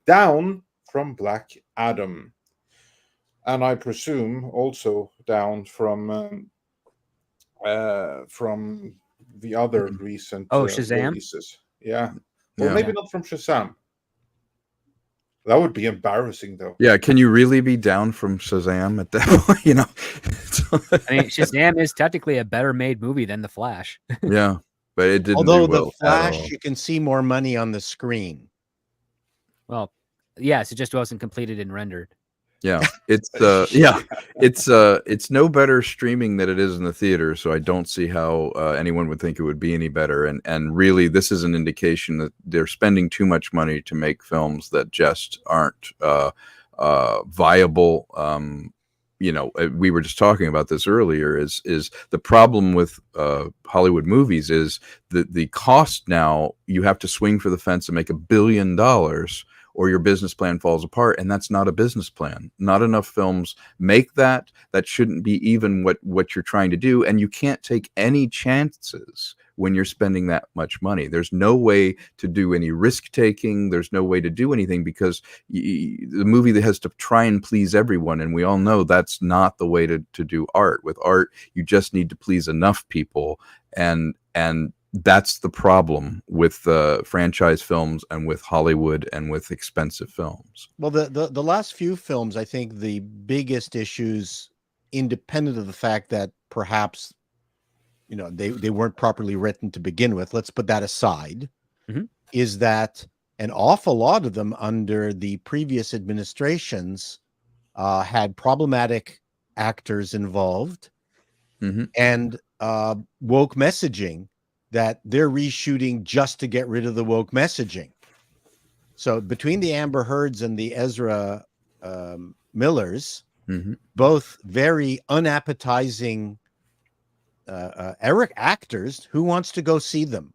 [SPEAKER 2] down from Black Adam. And I presume also down from the other recent
[SPEAKER 4] Shazam?
[SPEAKER 2] releases. Yeah. Well, maybe not from Shazam. That would be embarrassing, though.
[SPEAKER 5] Yeah, can you really be down from Shazam at that point?
[SPEAKER 4] I mean, Shazam is technically a better made movie than The Flash.
[SPEAKER 5] Yeah, but it didn't.
[SPEAKER 3] Although
[SPEAKER 5] do well
[SPEAKER 3] The Flash, you can see more money on the screen.
[SPEAKER 4] Well, yes, it just wasn't completed and rendered.
[SPEAKER 5] Yeah, it's no better streaming than it is in the theater, so I don't see how anyone would think it would be any better. And really, this is an indication that they're spending too much money to make films that just aren't viable. We were just talking about this earlier. Is the problem with Hollywood movies is that the cost now, you have to swing for the fence and make $1 billion. or your business plan falls apart. And that's not a business plan. Not enough films make that. That shouldn't be even what you're trying to do. And you can't take any chances when you're spending that much money. There's no way to do any risk taking. There's no way to do anything, because the movie that has to try and please everyone. And we all know that's not the way to do art. With art, you just need to please enough people. And that's the problem with franchise films and with Hollywood and with expensive films.
[SPEAKER 3] Well, the last few films, I think the biggest issues, independent of the fact that perhaps, you know, they weren't properly written to begin with, let's put that aside, is that an awful lot of them under the previous administrations had problematic actors involved and woke messaging that they're reshooting just to get rid of the woke messaging. So between the Amber Heards and the Ezra Millers, both very unappetizing Eric actors, who wants to go see them?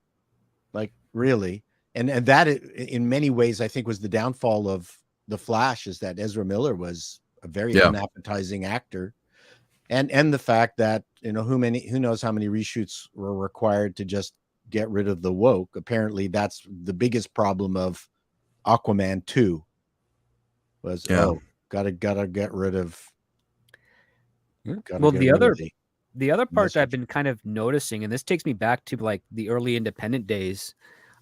[SPEAKER 3] Like, really? And that, in many ways, I think was the downfall of The Flash, is that Ezra Miller was a very unappetizing actor. And the fact that, you know, who knows how many reshoots were required to just get rid of the woke. Apparently that's the biggest problem of Aquaman 2 was, gotta get rid of.
[SPEAKER 4] Well, the other part that I've been kind of noticing, and this takes me back to like the early independent days,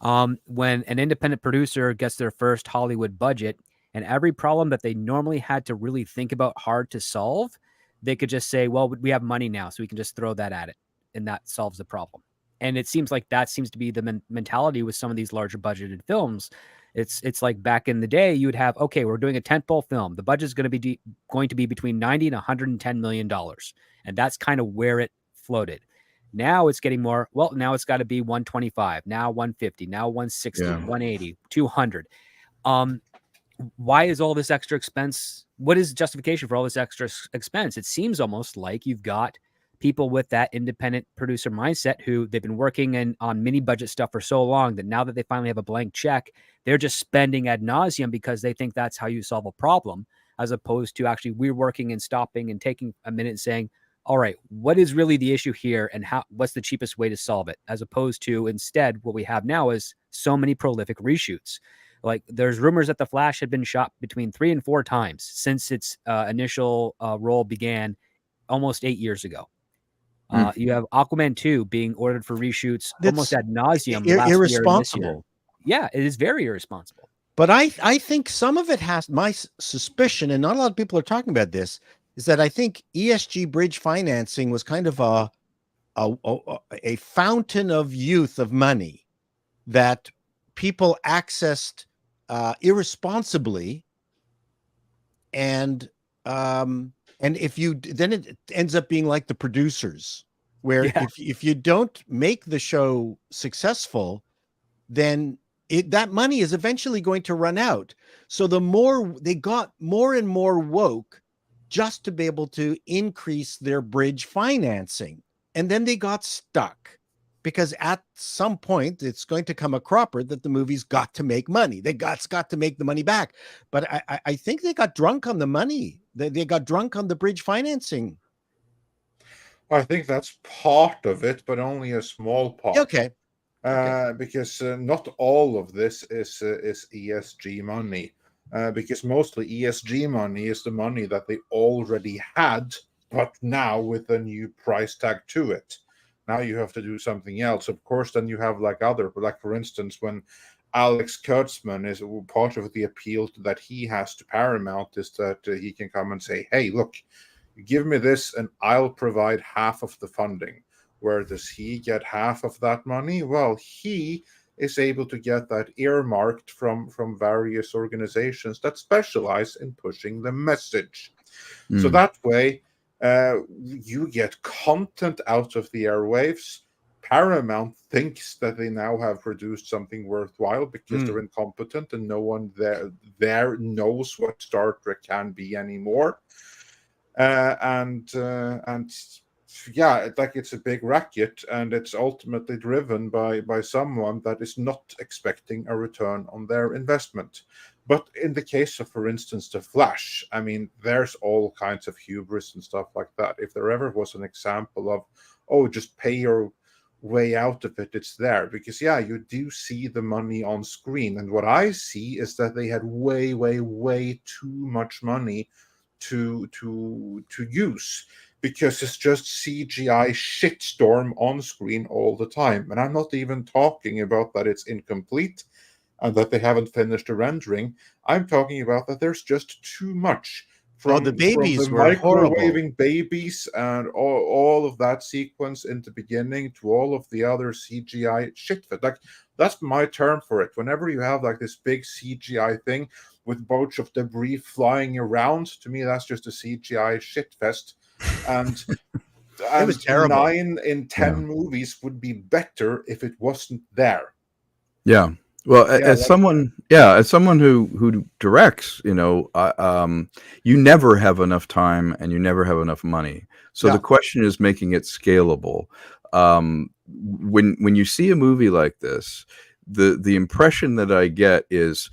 [SPEAKER 4] when an independent producer gets their first Hollywood budget, and every problem that they normally had to really think about hard to solve, they could just say, well, we have money now, so we can just throw that at it, and that solves the problem. And it seems like that seems to be the mentality with some of these larger budgeted films. It's like back in the day, you would have, okay, we're doing a tentpole film. The budget is going to be between $90 and $110 million. And that's kind of where it floated. Now it's getting more, well, now it's got to be 125, now 150, now 160, 180, 200. Why is all this extra expense? What is justification for all this extra expense? It seems almost like you've got people with that independent producer mindset who they've been working on mini budget stuff for so long that now that they finally have a blank check, they're just spending ad nauseum because they think that's how you solve a problem, as opposed to actually we're working and stopping and taking a minute and saying, all right, what is really the issue here and what's the cheapest way to solve it? As opposed to instead, what we have now is so many prolific reshoots. Like there's rumors that The Flash had been shot between 3 and 4 times since its initial role began almost 8 years ago. You have Aquaman 2 being ordered for reshoots almost ad nauseum last
[SPEAKER 3] irresponsible.
[SPEAKER 4] Year and this year. Yeah, it is very irresponsible.
[SPEAKER 3] But I think some of it has, my suspicion, and not a lot of people are talking about this, is that I think ESG bridge financing was kind of a fountain of youth of money that people accessed irresponsibly, and if you then it ends up being like the producers, where if you don't make the show successful, then that money is eventually going to run out. So the more they got more and more woke just to be able to increase their bridge financing, and then they got stuck. Because at some point, it's going to come a cropper that the movie's got to make money. They got to make the money back. But I think they got drunk on the money. They got drunk on the bridge financing.
[SPEAKER 2] I think that's part of it, but only a small part.
[SPEAKER 3] Okay.
[SPEAKER 2] Because not all of this is ESG money. Because mostly ESG money is the money that they already had, but now with a new price tag to it. Now you have to do something else. Of course, then you have like for instance, when Alex Kurtzman is part of the appeal that he has to Paramount is that he can come and say, hey, look, give me this and I'll provide half of the funding. Where does he get half of that money? Well, he is able to get that earmarked from various organizations that specialize in pushing the message. So that way, you get content out of the airwaves. Paramount thinks that they now have produced something worthwhile because they're incompetent and no one there knows what Star Trek can be anymore. And yeah, like it's a big racket, and it's ultimately driven by someone that is not expecting a return on their investment. But in the case of, for instance, The Flash, I mean, there's all kinds of hubris and stuff like that. If there ever was an example of, oh, just pay your way out of it, it's there. Because, yeah, you do see the money on screen. And what I see is that they had way, way, way too much money to use, because it's just CGI shitstorm on screen all the time. And I'm not even talking about that it's incomplete and that they haven't finished the rendering. I'm talking about that there's just too much. From
[SPEAKER 3] the babies
[SPEAKER 2] the
[SPEAKER 3] were horrible.
[SPEAKER 2] microwaving babies and all of that sequence in the beginning to all of the other CGI shit. Like, that's my term for it. Whenever you have like this big CGI thing with bunch of debris flying around, to me that's just a CGI shitfest. And
[SPEAKER 3] It was terrible.
[SPEAKER 2] 9 in 10 movies would be better if it wasn't there.
[SPEAKER 5] Yeah. Well,
[SPEAKER 2] Yeah,
[SPEAKER 5] as someone who directs, you never have enough time and you never have enough money. So the question is making it scalable. When you see a movie like this, the impression that I get is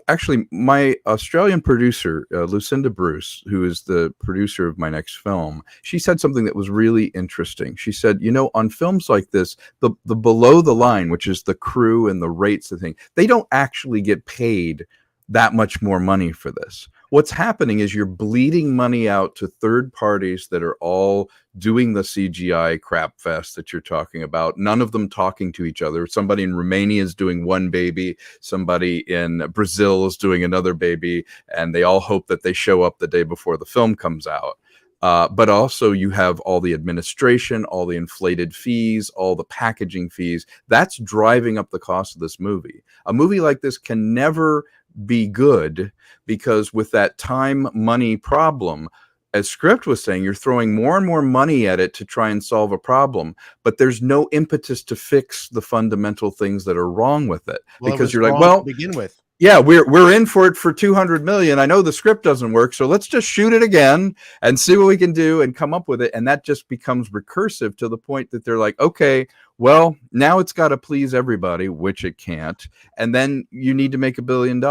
[SPEAKER 5] actually my Australian producer, Lucinda Bruce, who is the producer of my next film. She said something that was really interesting. She said, on films like this, the below the line, which is the crew and the rates, they don't actually get paid that much more money for this. What's happening is you're bleeding money out to third parties that are all doing the CGI crap fest that you're talking about, none of them talking to each other. Somebody in Romania is doing one baby, somebody in Brazil is doing another baby, and they all hope that they show up the day before the film comes out. But also you have all the administration, all the inflated fees, all the packaging fees. That's driving up the cost of this movie. A movie like this can never be good because with that time money problem, as Script was saying, you're throwing more and more money at it to try and solve a problem, but there's no impetus to fix the fundamental things that are wrong with it. Because you're like, well,
[SPEAKER 3] to begin with.
[SPEAKER 5] Yeah, we're in for it for 200 million. I know the script doesn't work, so let's just shoot it again and see what we can do and come up with it. And that just becomes recursive to the point that they're like, okay, well, now it's got to please everybody, which it can't. And then you need to make $1 billion.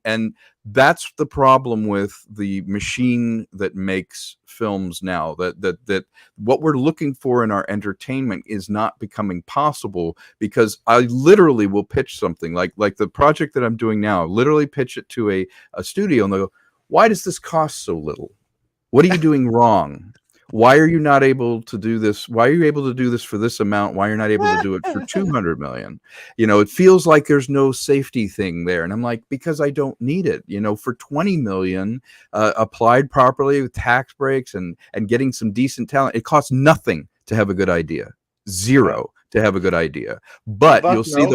[SPEAKER 5] And that's the problem with the machine that makes films now, that what we're looking for in our entertainment is not becoming possible, because I literally will pitch something like the project that I'm doing now, literally pitch it to a studio and they'll go, why does this cost so little? What are you doing wrong? Why are you not able to do this? Why are you able to do this for this amount? Why you're not able to do it for 200 million? It feels like there's no safety thing there. And I'm like, because I don't need it. For 20 million applied properly with tax breaks and getting some decent talent, it costs nothing to have a good idea. Zero to have a good idea. But you'll see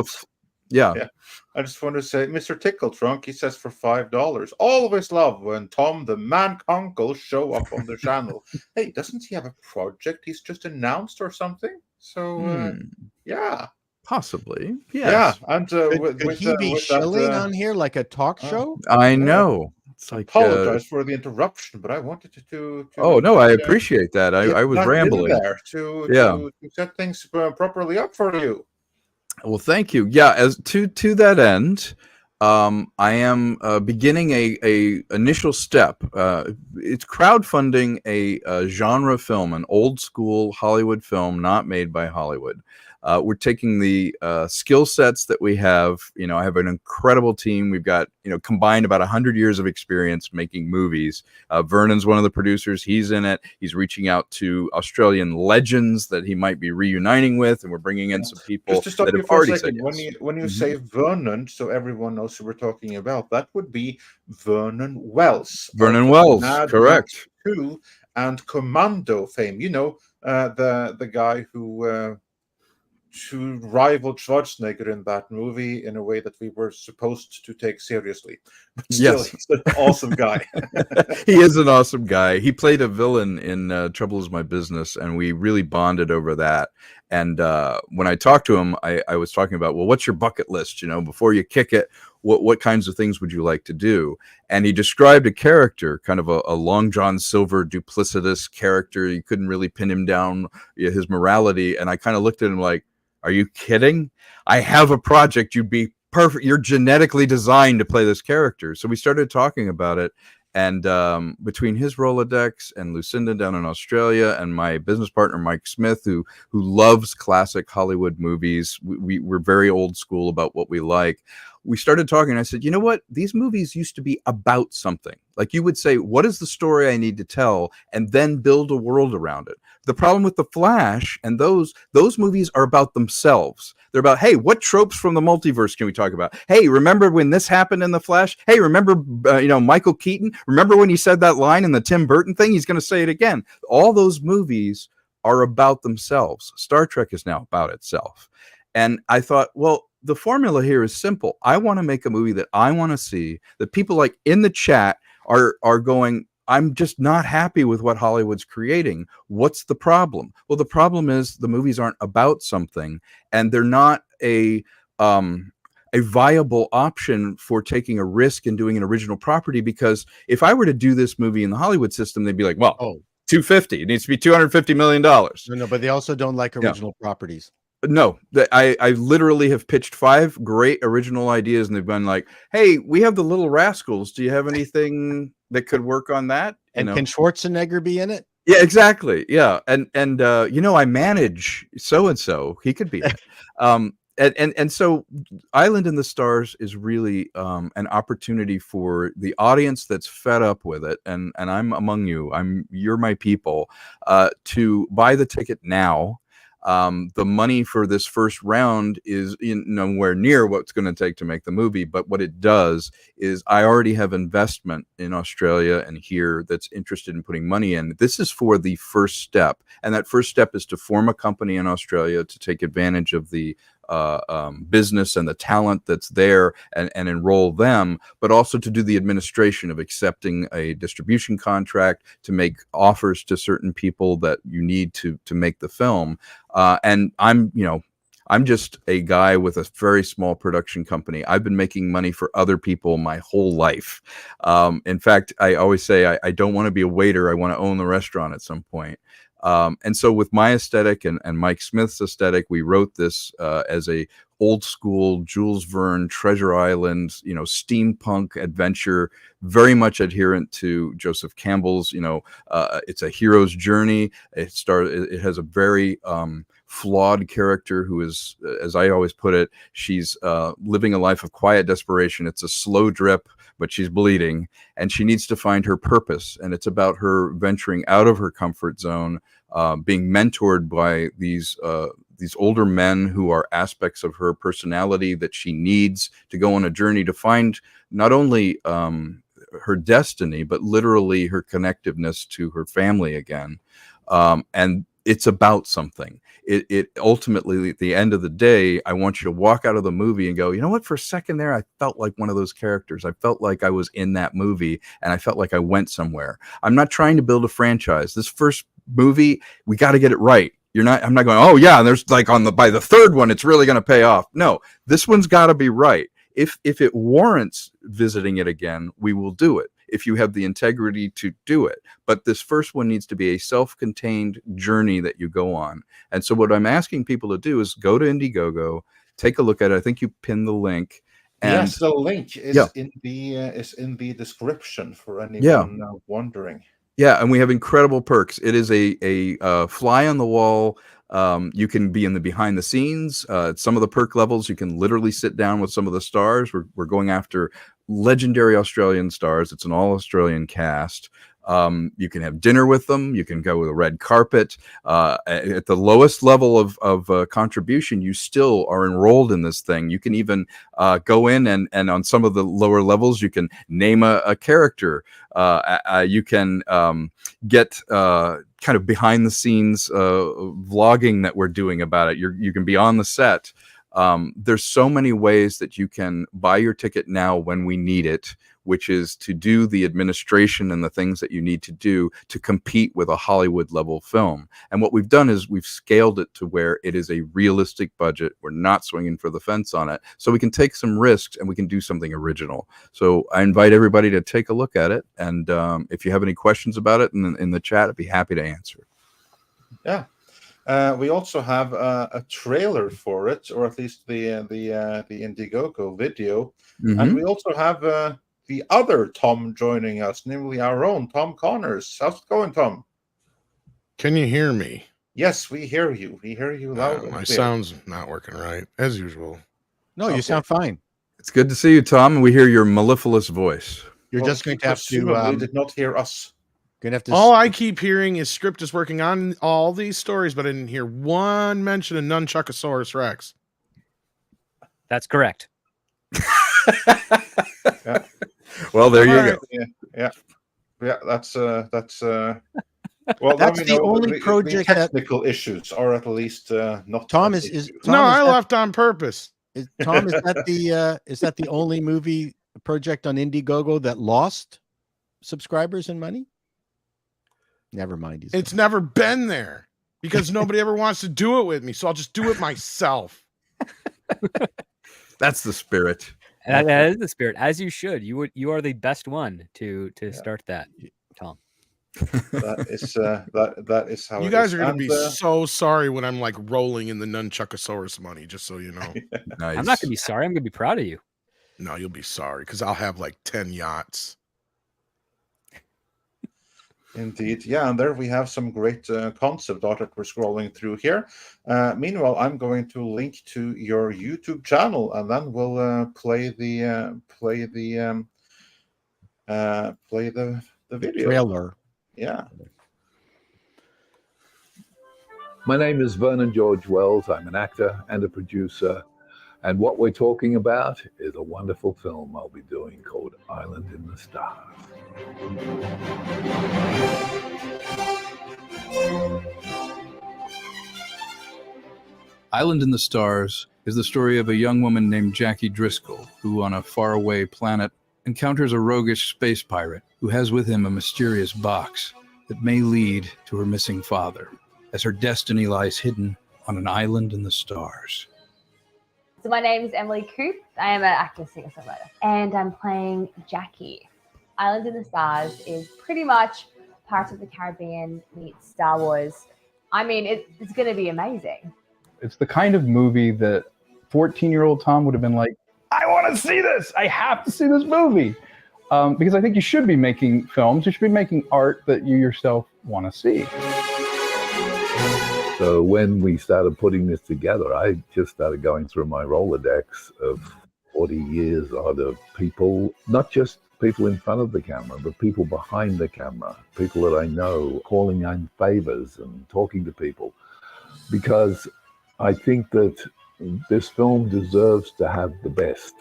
[SPEAKER 5] Yeah.
[SPEAKER 2] I just want to say, Mr. Tickle Trunk, he says for $5. Always love when Tom the Man Konkle show up on the channel. Hey, doesn't he have a project he's just announced or something? So, yeah.
[SPEAKER 5] Possibly. Yes.
[SPEAKER 2] Yeah. And
[SPEAKER 3] could he be shilling on here like a talk show?
[SPEAKER 5] I know. It's like,
[SPEAKER 2] apologize for the interruption, but I wanted to
[SPEAKER 5] oh no, I appreciate that. I was rambling
[SPEAKER 2] there to set things properly up for you.
[SPEAKER 5] Well, thank you. Yeah, as to that end, I am beginning a initial step. It's crowdfunding a genre film, an old school Hollywood film not made by Hollywood. We're taking the skill sets that we have. I have an incredible team. We've got, combined about 100 years of experience making movies. Vernon's one of the producers. He's in it. He's reaching out to Australian legends that he might be reuniting with, and we're bringing in some people
[SPEAKER 2] Just to stop
[SPEAKER 5] that
[SPEAKER 2] you
[SPEAKER 5] have
[SPEAKER 2] for a
[SPEAKER 5] already
[SPEAKER 2] second,
[SPEAKER 5] said yes.
[SPEAKER 2] when you say Vernon, so everyone knows who we're talking about, that would be Vernon Wells.
[SPEAKER 5] Vernon Wells, correct.
[SPEAKER 2] 2 and Commando fame. The guy who rivaled Schwarzenegger in that movie in a way that we were supposed to take seriously. But still,
[SPEAKER 5] Yes.
[SPEAKER 2] he's an awesome guy.
[SPEAKER 5] He is an awesome guy. He played a villain in Trouble Is My Business, and we really bonded over that. And when I talked to him, I was talking about, well, what's your bucket list? Before you kick it, what kinds of things would you like to do? And he described a character, kind of a Long John Silver, duplicitous character. You couldn't really pin him down, his morality. And I kind of looked at him like, are you kidding? I have a project. You'd be perfect. You're genetically designed to play this character. So we started talking about it. And between his Rolodex and Lucinda down in Australia and my business partner, Mike Smith, who loves classic Hollywood movies, we're very old school about what we like. We started talking, and I said, you know what? These movies used to be about something. Like, you would say, what is the story I need to tell? And then build a world around it. The problem with The Flash and those movies are about themselves. They're about, hey, what tropes from the multiverse can we talk about? Hey, remember when this happened in The Flash? Hey, remember, Michael Keaton? Remember when he said that line in the Tim Burton thing? He's going to say it again. All those movies are about themselves. Star Trek is now about itself. And I thought, well, the formula here is simple. I want to make a movie that I want to see, that people like in the chat are going, I'm just not happy with what Hollywood's creating. What's the problem? Well, the problem is the movies aren't about something, and they're not a viable option for taking a risk and doing an original property. Because if I were to do this movie in the Hollywood system, they'd be like, well, 250. It needs to be $250 million.
[SPEAKER 3] No, but they also don't like original properties.
[SPEAKER 5] No, I literally have pitched 5 great original ideas, and they've been like, hey, we have the Little Rascals. Do you have anything that could work on that?
[SPEAKER 3] And can Schwarzenegger be in it?
[SPEAKER 5] Yeah, exactly. Yeah. And I manage so-and-so. He could be in it. And so Island in the Stars is really an opportunity for the audience that's fed up with it, and I'm among you. You're my people, to buy the ticket now. The money for this first round is nowhere near what's going to take to make the movie, but what it does is I already have investment in Australia and here that's interested in putting money in. This is for the first step, and that first step is to form a company in Australia to take advantage of the business and the talent that's there and enroll them, but also to do the administration of accepting a distribution contract, to make offers to certain people that you need to make the film. And I'm just a guy with a very small production company. I've been making money for other people my whole life. In fact, I always say I don't want to be a waiter. I want to own the restaurant at some point. And so with my aesthetic and Mike Smith's aesthetic, we wrote this as a old school Jules Verne, Treasure Island, steampunk adventure, very much adherent to Joseph Campbell's. It's a hero's journey. It has a very flawed character who is, as I always put it, she's living a life of quiet desperation. It's a slow drip, but she's bleeding, and she needs to find her purpose. And it's about her venturing out of her comfort zone, being mentored by these older men who are aspects of her personality that she needs to go on a journey to find not only her destiny, but literally her connectiveness to her family again. And it's about something. It ultimately, at the end of the day, I want you to walk out of the movie and go, you know what? For a second there, I felt like one of those characters. I felt like I was in that movie, and I felt like I went somewhere. I'm not trying to build a franchise. This first movie, we got to get it right. I'm not going, oh yeah, and there's like by the third one, it's really going to pay off. No, this one's got to be right. If it warrants visiting it again, we will do it, if you have the integrity to do it. But this first one needs to be a self-contained journey that you go on. And so what I'm asking people to do is go to Indiegogo, take a look at it. I think you pinned the link. And
[SPEAKER 2] yes, the link is in the description for anyone wondering.
[SPEAKER 5] Yeah, and we have incredible perks. It is a fly on the wall. You can be in the behind the scenes. Some of the perk levels, you can literally sit down with some of the stars. We're going after legendary Australian stars. It's an all Australian cast. You can have dinner with them. You can go with a red carpet. At the lowest level of contribution, you still are enrolled in this thing. You can even go in and on some of the lower levels, you can name a character. You can get kind of behind the scenes vlogging that we're doing about it. You can be on the set. There's so many ways that you can buy your ticket now when we need it, which is to do the administration and the things that you need to do to compete with a Hollywood level film. And what we've done is we've scaled it to where it is a realistic budget. We're not swinging for the fence on it. So we can take some risks and we can do something original. So I invite everybody to take a look at it. And if you have any questions about it in the chat, I'd be happy to answer.
[SPEAKER 2] Yeah. We also have a trailer for it, or at least the Indiegogo video.
[SPEAKER 5] Mm-hmm.
[SPEAKER 2] And we also have the other Tom joining us, namely our own Tom Connors. How's it going, Tom?
[SPEAKER 1] Can you hear me?
[SPEAKER 2] Yes, we hear you. We hear you loud and
[SPEAKER 1] My
[SPEAKER 2] clear.
[SPEAKER 1] sound's not working right, as usual.
[SPEAKER 3] No, you sound fine.
[SPEAKER 5] It's good to see you, Tom, and we hear your mellifluous voice.
[SPEAKER 3] You're just going to have to.
[SPEAKER 2] Presumably did not hear us.
[SPEAKER 3] Gonna have to.
[SPEAKER 1] All I keep hearing is script is working on all these stories, but I didn't hear one mention of Nunchuckasaurus Rex.
[SPEAKER 4] That's correct.
[SPEAKER 2] Yeah.
[SPEAKER 5] Well, there you
[SPEAKER 1] All right.
[SPEAKER 5] go.
[SPEAKER 2] Yeah. That's well.
[SPEAKER 3] That's
[SPEAKER 2] then we
[SPEAKER 3] the
[SPEAKER 2] know
[SPEAKER 3] only
[SPEAKER 2] the
[SPEAKER 3] project that-
[SPEAKER 2] technical issues are at least not.
[SPEAKER 3] Tom
[SPEAKER 2] an
[SPEAKER 3] is
[SPEAKER 2] issue.
[SPEAKER 3] Tom,
[SPEAKER 1] No,
[SPEAKER 3] is
[SPEAKER 1] I
[SPEAKER 3] that-
[SPEAKER 1] left on purpose.
[SPEAKER 3] Tom, is that the only movie project on Indiegogo that lost subscribers and money? Never mind.
[SPEAKER 1] It's never been there because nobody ever wants to do it with me, so I'll just do it myself.
[SPEAKER 5] That's the spirit.
[SPEAKER 4] That is the spirit, as you should. You are the best one to start that, Tom.
[SPEAKER 2] That is how
[SPEAKER 1] You
[SPEAKER 2] it
[SPEAKER 1] guys
[SPEAKER 2] is.
[SPEAKER 1] are going to
[SPEAKER 2] And,
[SPEAKER 1] be so sorry when I'm like rolling in the Nunchuckasaurus money, just so you know.
[SPEAKER 5] Nice.
[SPEAKER 4] I'm not gonna be sorry. I'm gonna be proud of you.
[SPEAKER 1] No, you'll be sorry because I'll have like 10 yachts.
[SPEAKER 2] Indeed. Yeah, and there we have some great concept art that we're scrolling through here. Meanwhile, I'm going to link to your YouTube channel, and then we'll play the video.
[SPEAKER 3] Trailer.
[SPEAKER 2] Yeah.
[SPEAKER 6] My name is Vernon George Wells. I'm an actor and a producer. And what we're talking about is a wonderful film I'll be doing called Island in the Stars.
[SPEAKER 7] Island in the Stars is the story of a young woman named Jackie Driscoll, who on a faraway planet encounters a roguish space pirate who has with him a mysterious box that may lead to her missing father, as her destiny lies hidden on an island in the stars.
[SPEAKER 8] So my name is Emily Coop. I am an actor, singer-songwriter, and I'm playing Jackie. Island in the Stars is pretty much Pirates of the Caribbean meets Star Wars. I mean, it's going to be amazing.
[SPEAKER 9] It's the kind of movie that 14-year-old Tom would have been like, I want to see this. I have to see this movie. Because I think you should be making films. You should be making art that you yourself want to see.
[SPEAKER 6] So when we started putting this together, I just started going through my Rolodex of 40 years of people, not just people in front of the camera, but people behind the camera, people that I know, calling in favors and talking to people. Because I think that this film deserves to have the best.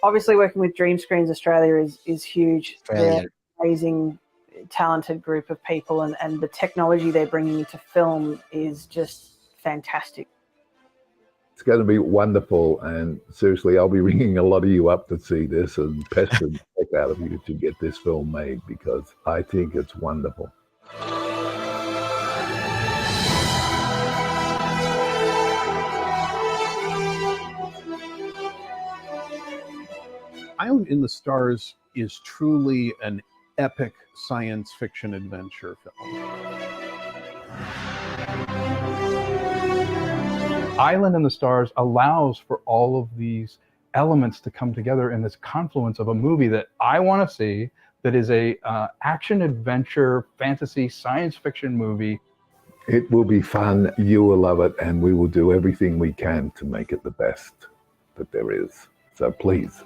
[SPEAKER 10] Obviously, working with Dream Screens Australia is huge. They're an amazing, talented group of people, and the technology they're bringing into film is just fantastic.
[SPEAKER 6] It's going to be wonderful, and seriously, I'll be ringing a lot of you up to see this and pestering the heck out of you to get this film made, because I think it's wonderful.
[SPEAKER 11] Island in the Stars is truly an epic science fiction adventure film.
[SPEAKER 9] Island in the Stars allows for all of these elements to come together in this confluence of a movie that I want to see, that is a action adventure fantasy science fiction movie.
[SPEAKER 6] It will be fun, you will love it, and we will do everything we can to make it the best that there is. So please.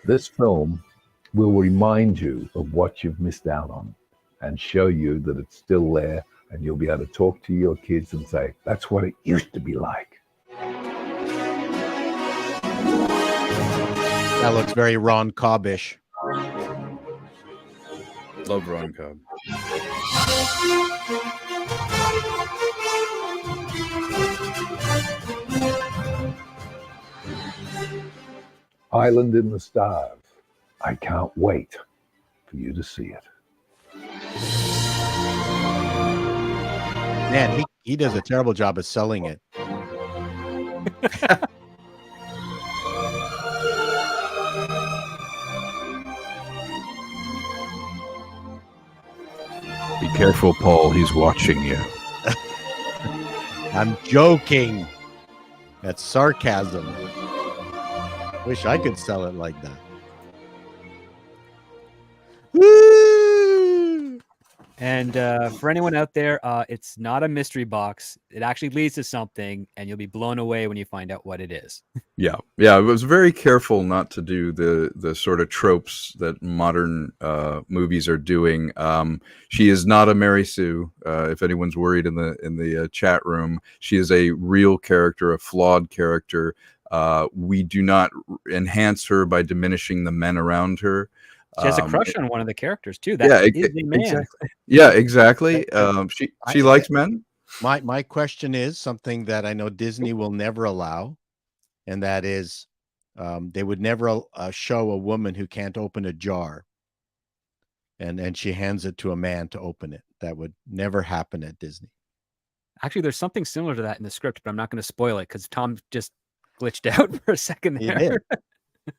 [SPEAKER 6] This film will remind you of what you've missed out on and show you that it's still there, and you'll be able to talk to your kids and say, that's what it used to be like.
[SPEAKER 3] That looks very Ron Cobbish.
[SPEAKER 5] Love Ron Cobb.
[SPEAKER 6] Island in the Stars. I can't wait for you to see it.
[SPEAKER 3] Man, he does a terrible job of selling it.
[SPEAKER 5] Be careful, Paul. He's watching you.
[SPEAKER 3] I'm joking. That's sarcasm. Wish I could sell it like that. Woo!
[SPEAKER 4] And for anyone out there, it's not a mystery box. It actually leads to something, and you'll be blown away when you find out what it is.
[SPEAKER 5] Yeah. I was very careful not to do the sort of tropes that modern movies are doing. She is not a Mary Sue. If anyone's worried in the chat room, she is a real character, a flawed character. We do not enhance her by diminishing the men around her.
[SPEAKER 4] She has a crush on one of the characters too. That is a man.
[SPEAKER 5] Exactly. Yeah, exactly. She likes men.
[SPEAKER 3] My question is something that I know Disney will never allow, and that is they would never show a woman who can't open a jar, and she hands it to a man to open it. That would never happen at Disney.
[SPEAKER 4] Actually, there's something similar to that in the script, but I'm not going to spoil it because Tom just glitched out for a second there.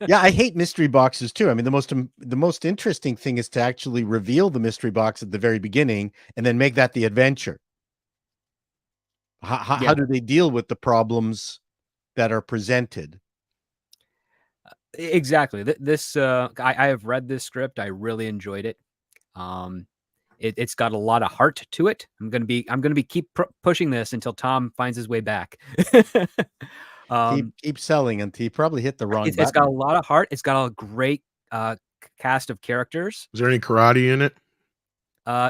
[SPEAKER 3] Yeah, I hate mystery boxes too. I mean, the most interesting thing is to actually reveal the mystery box at the very beginning and then make that the adventure. How do they deal with the problems that are presented?
[SPEAKER 4] Exactly. I have read this script. I really enjoyed it. It's got a lot of heart to it. I'm gonna be keep pushing this until Tom finds his way back.
[SPEAKER 3] Keep selling until you probably hit the wrong button.
[SPEAKER 4] It's got a lot of heart. It's got a great cast of characters.
[SPEAKER 12] Is there any karate in it?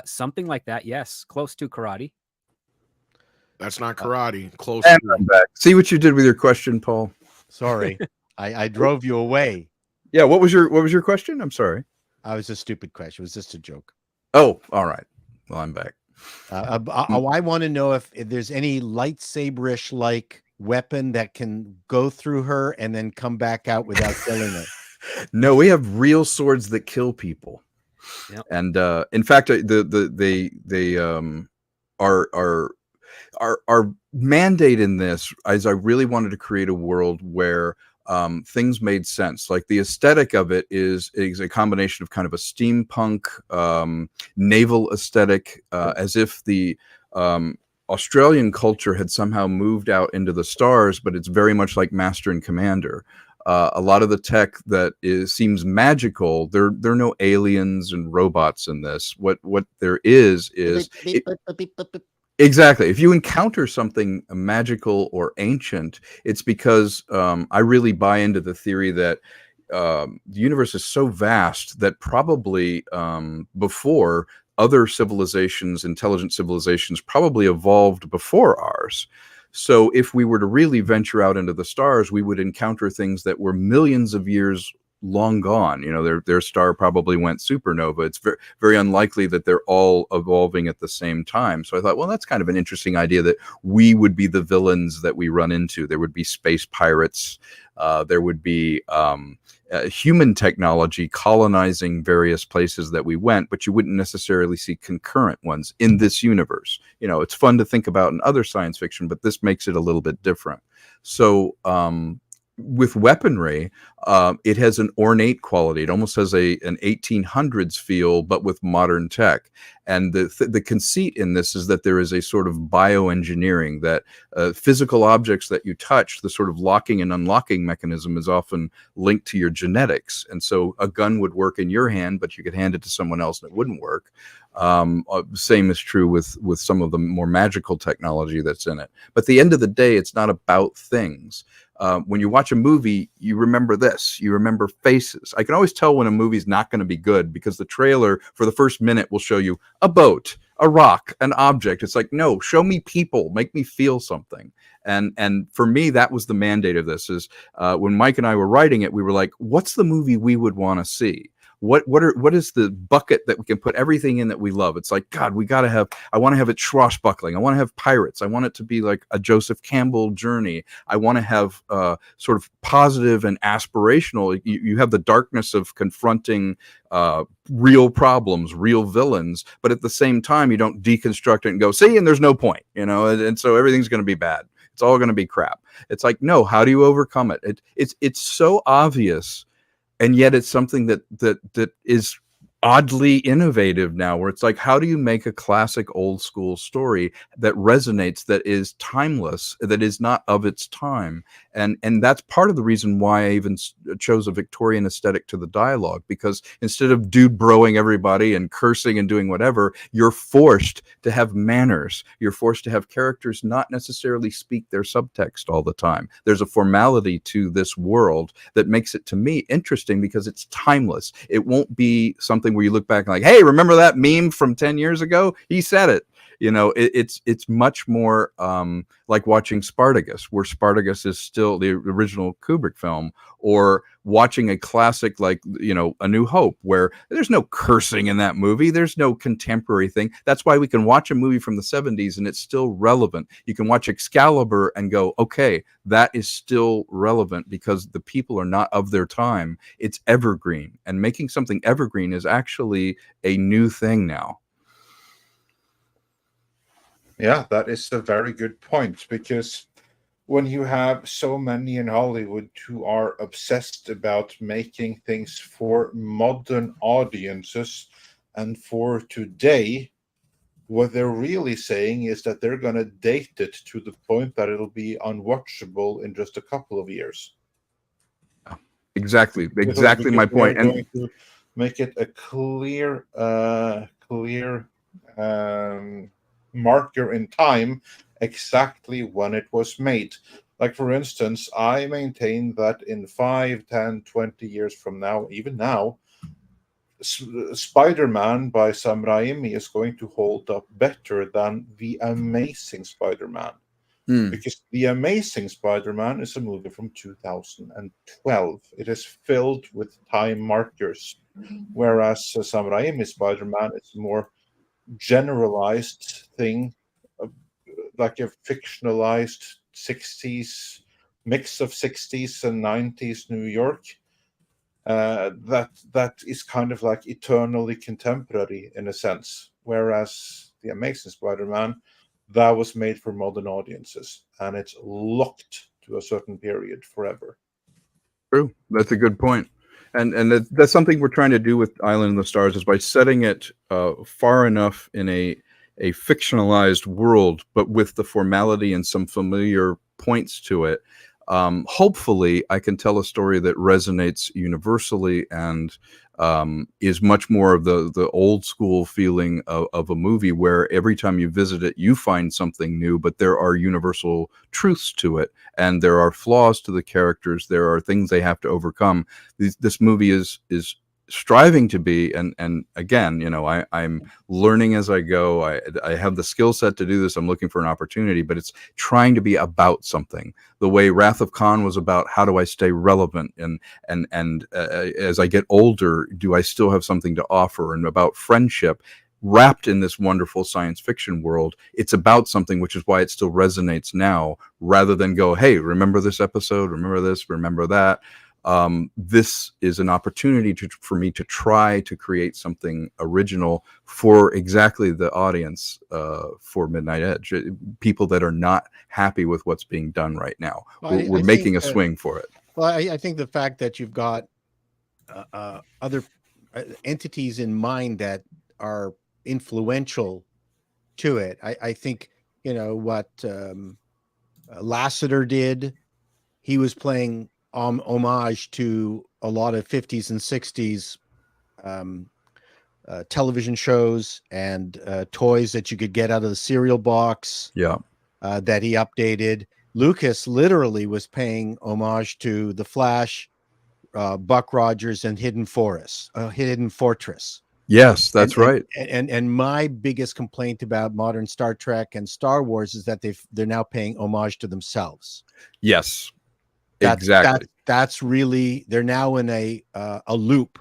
[SPEAKER 4] Something like that. Yes, close to karate.
[SPEAKER 12] That's not karate. Close.
[SPEAKER 5] And I'm back. See what you did with your question, Paul.
[SPEAKER 3] Sorry, I drove you away.
[SPEAKER 5] Yeah. What was your question? I'm sorry.
[SPEAKER 3] I was a stupid question. It was just a joke.
[SPEAKER 5] Oh, all right. Well, I'm back.
[SPEAKER 3] I want to know if there's any lightsaber-ish like weapon that can go through her and then come back out without killing her.
[SPEAKER 5] No, we have real swords that kill people.
[SPEAKER 4] Yep.
[SPEAKER 5] And in fact, our mandate in this is I really wanted to create a world where things made sense. Like the aesthetic of it is a combination of kind of a steampunk naval aesthetic, as if the Australian culture had somehow moved out into the stars, but it's very much like Master and Commander. A lot of the tech that seems magical, there are no aliens and robots in this. What there is exactly. If you encounter something magical or ancient, it's because I really buy into the theory that the universe is so vast that probably before other civilizations, intelligent civilizations, probably evolved before ours. So if we were to really venture out into the stars, we would encounter things that were millions of years long gone. You know, their star probably went supernova. It's very, very unlikely that they're all evolving at the same time. So I thought, well, that's kind of an interesting idea that we would be the villains that we run into. There would be space pirates. There would be human technology colonizing various places that we went, but you wouldn't necessarily see concurrent ones in this universe. You know, it's fun to think about in other science fiction, but this makes it a little bit different. So with weaponry, it has an ornate quality. It almost has an 1800s feel, but with modern tech. And the conceit in this is that there is a sort of bioengineering, that physical objects that you touch, the sort of locking and unlocking mechanism is often linked to your genetics. And so a gun would work in your hand, but you could hand it to someone else and it wouldn't work. Same is true with some of the more magical technology that's in it. But at the end of the day, it's not about things. When you watch a movie, you remember this. You remember faces. I can always tell when a movie's not going to be good because the trailer for the first minute will show you a boat, a rock, an object. It's like, no, show me people, make me feel something. And for me, that was the mandate of this. Is when Mike and I were writing it, we were like, what's the movie we would want to see? What is the bucket that we can put everything in that we love? It's like, God, I want to have it swashbuckling. I want to have pirates. I want it to be like a Joseph Campbell journey. I want to have sort of positive and aspirational. You have the darkness of confronting real problems, real villains, but at the same time, you don't deconstruct it and go, see, and there's no point, and so everything's going to be bad. It's all going to be crap. It's like, no, how do you overcome it? It's so obvious. And yet it's something that is oddly innovative now, where it's like, how do you make a classic old school story that resonates, that is timeless, that is not of its time? And that's part of the reason why I even chose a Victorian aesthetic to the dialogue, because instead of dude broing everybody and cursing and doing whatever, you're forced to have manners. You're forced to have characters not necessarily speak their subtext all the time. There's a formality to this world that makes it, to me, interesting because it's timeless. It won't be something where you look back and like, hey, remember that meme from 10 years ago? He said it. It's much more like watching Spartacus, where Spartacus is still the original Kubrick film, or watching a classic like, A New Hope, where there's no cursing in that movie. There's no contemporary thing. That's why we can watch a movie from the 70s and it's still relevant. You can watch Excalibur and go, okay, that is still relevant because the people are not of their time. It's evergreen, and making something evergreen is actually a new thing now.
[SPEAKER 2] Yeah, that is a very good point, because when you have so many in Hollywood who are obsessed about making things for modern audiences and for today, what they're really saying is that they're going to date it to the point that it'll be unwatchable in just a couple of years.
[SPEAKER 5] Exactly
[SPEAKER 2] Because
[SPEAKER 5] my point.
[SPEAKER 2] They're going to make it a clear marker in time exactly when it was made. Like, for instance, I maintain that in 5, 10, 20 years from now, even now, Spider-Man by Sam Raimi is going to hold up better than The Amazing Spider-Man. Because The Amazing Spider-Man is a movie from 2012. It is filled with time markers, whereas Sam Raimi's Spider-Man is more generalized thing, like a fictionalized 60s mix of 60s and 90s New York, that is kind of like eternally contemporary in a sense, whereas The Amazing Spider-Man, that was made for modern audiences and it's locked to a certain period forever.
[SPEAKER 5] True, that's a good point. And that's something we're trying to do with Island in the Stars, is by setting it far enough in a fictionalized world, but with the formality and some familiar points to it. Hopefully, I can tell a story that resonates universally and is much more of the old school feeling of a movie, where every time you visit it, you find something new, but there are universal truths to it, and there are flaws to the characters. There are things they have to overcome. This movie is striving to be, and again, I'm learning as I go. I have the skill set to do this. I'm looking for an opportunity, but it's trying to be about something. The way Wrath of Khan was about, how do I stay relevant, and as I get older, do I still have something to offer, and about friendship. Wrapped in this wonderful science fiction world, it's about something, which is why it still resonates now, rather than go, hey, remember this episode, remember this, remember that. This is an opportunity for me to try to create something original for exactly the audience for Midnight Edge. People that are not happy with what's being done right now.
[SPEAKER 3] Well,
[SPEAKER 5] we're making a swing for it.
[SPEAKER 3] Well, I think the fact that you've got other entities in mind that are influential to it. I think, what Lasseter did, he was playing homage to a lot of 50s and 60s television shows and toys that you could get out of the cereal box.
[SPEAKER 5] Yeah.
[SPEAKER 3] That he updated. Lucas literally was paying homage to The Flash, Buck Rogers, and Hidden Fortress.
[SPEAKER 5] Yes, that's right.
[SPEAKER 3] And my biggest complaint about modern Star Trek and Star Wars is that they're now paying homage to themselves.
[SPEAKER 5] Yes, exactly.
[SPEAKER 3] That's really, they're now in a loop,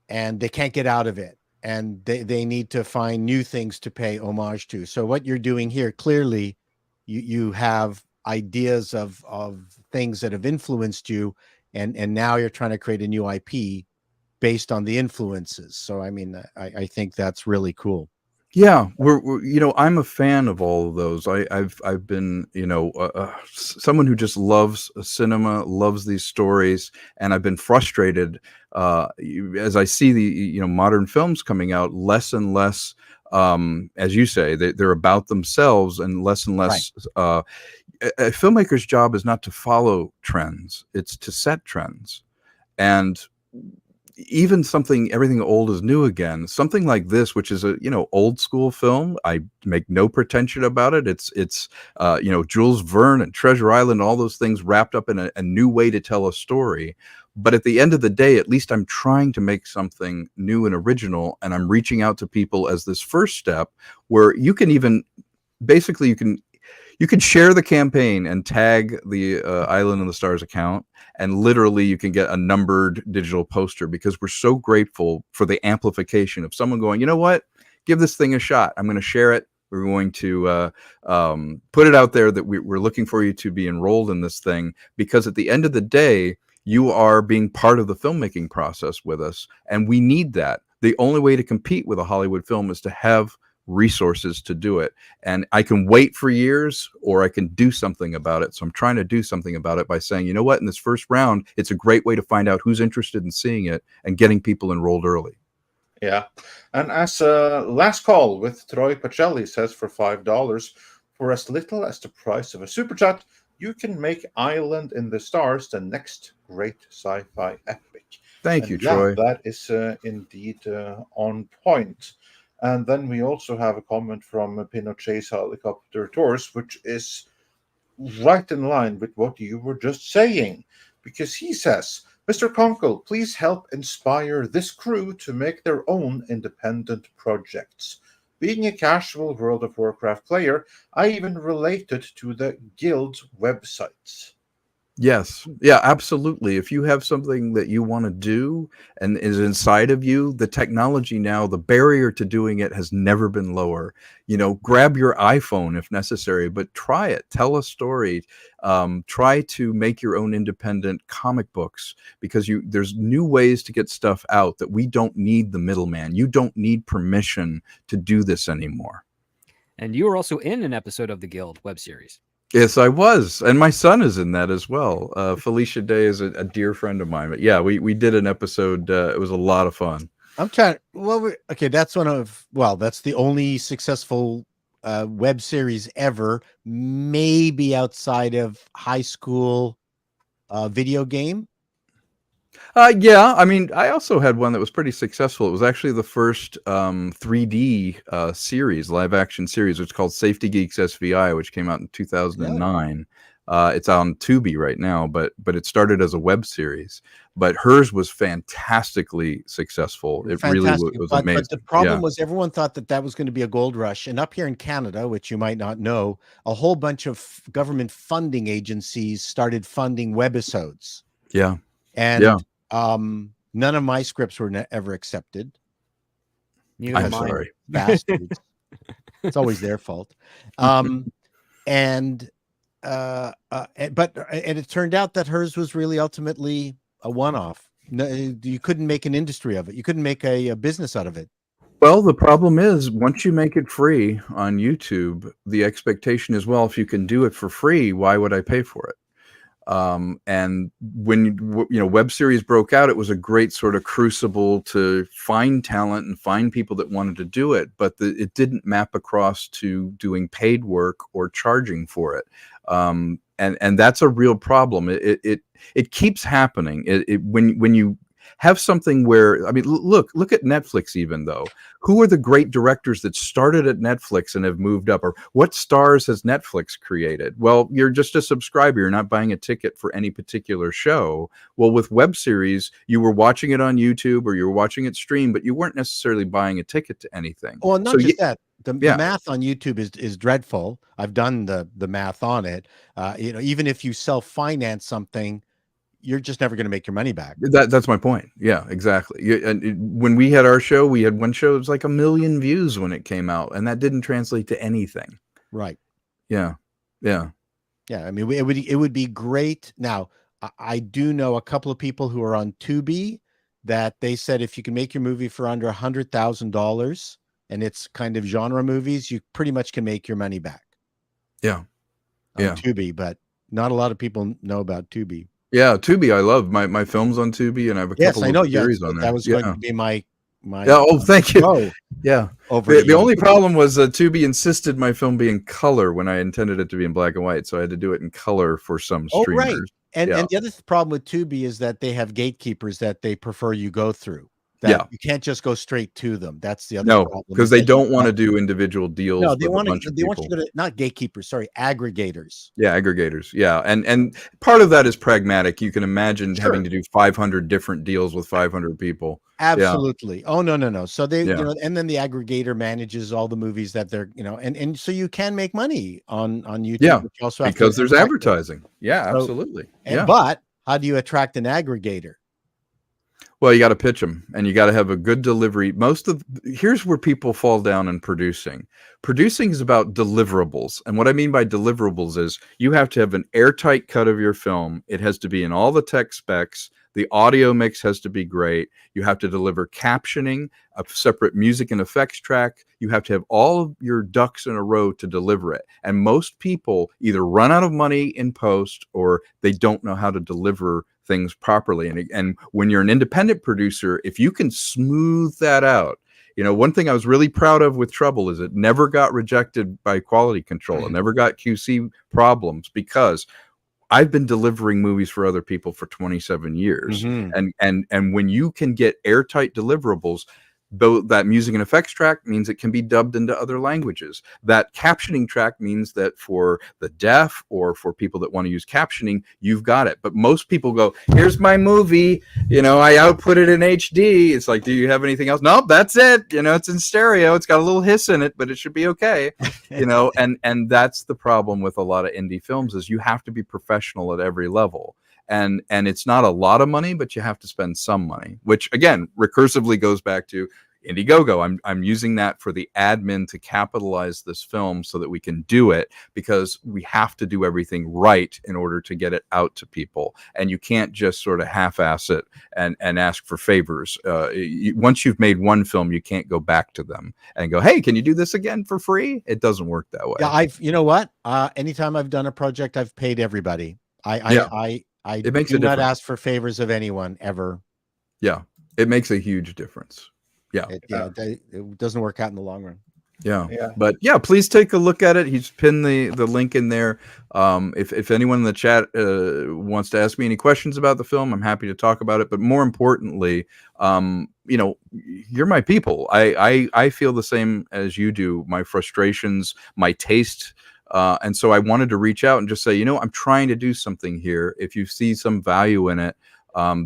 [SPEAKER 3] and they can't get out of it. And they need to find new things to pay homage to. So what you're doing here, clearly, you have ideas of things that have influenced you, and now you're trying to create a new IP based on the influences. So I mean, I think that's really cool.
[SPEAKER 5] Yeah, we're you know, I'm a fan of all of those. I've been, you know, someone who just loves cinema, loves these stories, and I've been frustrated as I see the, you know, modern films coming out, less and less, as you say, they're about themselves, and less. A filmmaker's job is not to follow trends; it's to set trends, and even everything old is new again. Something like this, which is a, you know, old school film, I make no pretension about it. It's you know, Jules Verne and Treasure Island, all those things wrapped up in a new way to tell a story. But at the end of the day, at least I'm trying to make something new and original, and I'm reaching out to people as this first step, where you can even basically you can share the campaign and tag the Island of the Stars account, and literally you can get a numbered digital poster, because we're so grateful for the amplification of someone going, you know what, give this thing a shot. I'm going to share it. We're going to put it out there that we're looking for you to be enrolled in this thing, because at the end of the day, you are being part of the filmmaking process with us, and we need that. The only way to compete with a Hollywood film is to have resources to do it, and I can wait for years, or I can do something about it. So I'm trying to do something about it by saying, you know what, in this first round, it's a great way to find out who's interested in seeing it and getting people enrolled early.
[SPEAKER 2] Yeah, and as a last call with Troy Pacelli says, for $5, for as little as the price of a super chat, you can make Island in the Stars the next great sci-fi epic.
[SPEAKER 5] Thank you, Troy.
[SPEAKER 2] That is indeed on point. And then we also have a comment from Pinochet's Helicopter Tours, which is right in line with what you were just saying, because he says, Mr. Konkle, please help inspire this crew to make their own independent projects. Being a casual World of Warcraft player, I even related to the guild websites.
[SPEAKER 5] Yes. Yeah, absolutely. If you have something that you want to do and is inside of you, the technology now, the barrier to doing it has never been lower. You know, grab your iPhone if necessary, but try it. Tell a story. Try to make your own independent comic books, because there's new ways to get stuff out that we don't need the middleman. You don't need permission to do this anymore.
[SPEAKER 4] And you were also in an episode of the Guild web series.
[SPEAKER 5] Yes, I was, and my son is in that as well. Felicia Day is a dear friend of mine. But yeah, we did an episode. It was a lot of fun.
[SPEAKER 3] I'm trying. Well, okay, that's that's the only successful web series ever, maybe outside of high school video game.
[SPEAKER 5] Yeah, I mean, I also had one that was pretty successful. It was actually the first 3D series, live action series, which is called Safety Geeks SVI, which came out in 2009. It's on Tubi right now, but it started as a web series. But hers was fantastically successful. It really was amazing.
[SPEAKER 3] But the problem was everyone thought that was going to be a gold rush. And up here in Canada, which you might not know, a whole bunch of government funding agencies started funding webisodes.
[SPEAKER 5] Yeah.
[SPEAKER 3] And none of my scripts were ever accepted.
[SPEAKER 5] I'm sorry.
[SPEAKER 3] Bastards. It's always their fault. But it turned out that hers was really ultimately a one-off. No, you couldn't make an industry of it. You couldn't make a business out of it.
[SPEAKER 5] Well, the problem is, once you make it free on YouTube, the expectation is, well, if you can do it for free, why would I pay for it? And when web series broke out, it was a great sort of crucible to find talent and find people that wanted to do it, but it didn't map across to doing paid work or charging for it. And that's a real problem. It keeps happening. When you Have something where, I mean, look at Netflix even, though. Who are the great directors that started at Netflix and have moved up? Or what stars has Netflix created? Well, you're just a subscriber. You're not buying a ticket for any particular show. Well, with web series, you were watching it on YouTube or you were watching it stream, but you weren't necessarily buying a ticket to anything.
[SPEAKER 3] Well, not just that. The math on YouTube is dreadful. I've done the math on it. You know, even if you self-finance something, you're just never going to make your money back.
[SPEAKER 5] That's my point. Yeah, exactly. And when we had our show, we had one show, it was like 1 million views when it came out, and that didn't translate to anything.
[SPEAKER 3] Right.
[SPEAKER 5] Yeah. Yeah.
[SPEAKER 3] Yeah. I mean, it would be great. Now, I do know a couple of people who are on Tubi that they said if you can make your movie for under $100,000 and it's kind of genre movies, you pretty much can make your money back.
[SPEAKER 5] Yeah.
[SPEAKER 3] On Tubi, but not a lot of people know about Tubi.
[SPEAKER 5] Yeah, Tubi, I love my films on Tubi, and I have a couple of series on there.
[SPEAKER 3] That was going to be my
[SPEAKER 5] thank you. Yeah. The only
[SPEAKER 3] years.
[SPEAKER 5] problem was Tubi insisted my film be in color when I intended it to be in black and white, so I had to do it in color for some streamers.
[SPEAKER 3] Right. And the other problem with Tubi is that they have gatekeepers that they prefer you go through. You can't just go straight to them. That's the other problem.
[SPEAKER 5] Because they don't want to do individual deals.
[SPEAKER 3] No, they want
[SPEAKER 5] to
[SPEAKER 3] you to go to, not gatekeepers, sorry, aggregators.
[SPEAKER 5] Yeah, aggregators. Yeah, and part of that is pragmatic. You can imagine having to do 500 different deals with 500 people.
[SPEAKER 3] Absolutely.
[SPEAKER 5] Yeah.
[SPEAKER 3] Oh no. So they, you know, and then the aggregator manages all the movies that they're, you know, and so you can make money on YouTube.
[SPEAKER 5] Yeah,
[SPEAKER 3] but you also have
[SPEAKER 5] because there's advertising. Yeah, absolutely.
[SPEAKER 3] But how do you attract an aggregator?
[SPEAKER 5] Well, you got to pitch them, and you got to have a good delivery. Here's where people fall down in producing. Producing is about deliverables. And what I mean by deliverables is you have to have an airtight cut of your film. It has to be in all the tech specs. The audio mix has to be great. You have to deliver captioning, a separate music and effects track. You have to have all of your ducks in a row to deliver it. And most people either run out of money in post or they don't know how to deliver things properly. And when you're an independent producer, if you can smooth that out, you know, one thing I was really proud of with Trouble is it never got rejected by quality control. It never got QC problems because I've been delivering movies for other people for 27 years. And when you can get airtight deliverables, though, that music and effects track means it can be dubbed into other languages. That captioning track means that for the deaf or for people that want to use captioning, you've got it. But most people go, here's my movie, you know, I output it in HD. It's like, do you have anything else? Nope, that's it. You know, it's in stereo. It's got a little hiss in it, but it should be okay. You know, and that's the problem with a lot of indie films is you have to be professional at every level. And it's not a lot of money, but you have to spend some money, which again, recursively goes back to Indiegogo. I'm using that for the admin to capitalize this film so that we can do it, because we have to do everything right in order to get it out to people. And you can't just sort of half-ass it and ask for favors. Once you've made one film, you can't go back to them and go, hey, can you do this again for free? It doesn't work that way.
[SPEAKER 3] Yeah, you know what? Anytime I've done a project, I've paid everybody. I do not ask for favors of anyone ever.
[SPEAKER 5] Yeah, it makes a huge difference. Yeah,
[SPEAKER 3] it doesn't work out in the long run.
[SPEAKER 5] Yeah. But yeah, please take a look at it. He's pinned the link in there. If anyone in the chat wants to ask me any questions about the film, I'm happy to talk about it. But more importantly, you know, you're my people. I feel the same as you do. My frustrations, my taste. And so I wanted to reach out and just say, you know, I'm trying to do something here. If you see some value in it,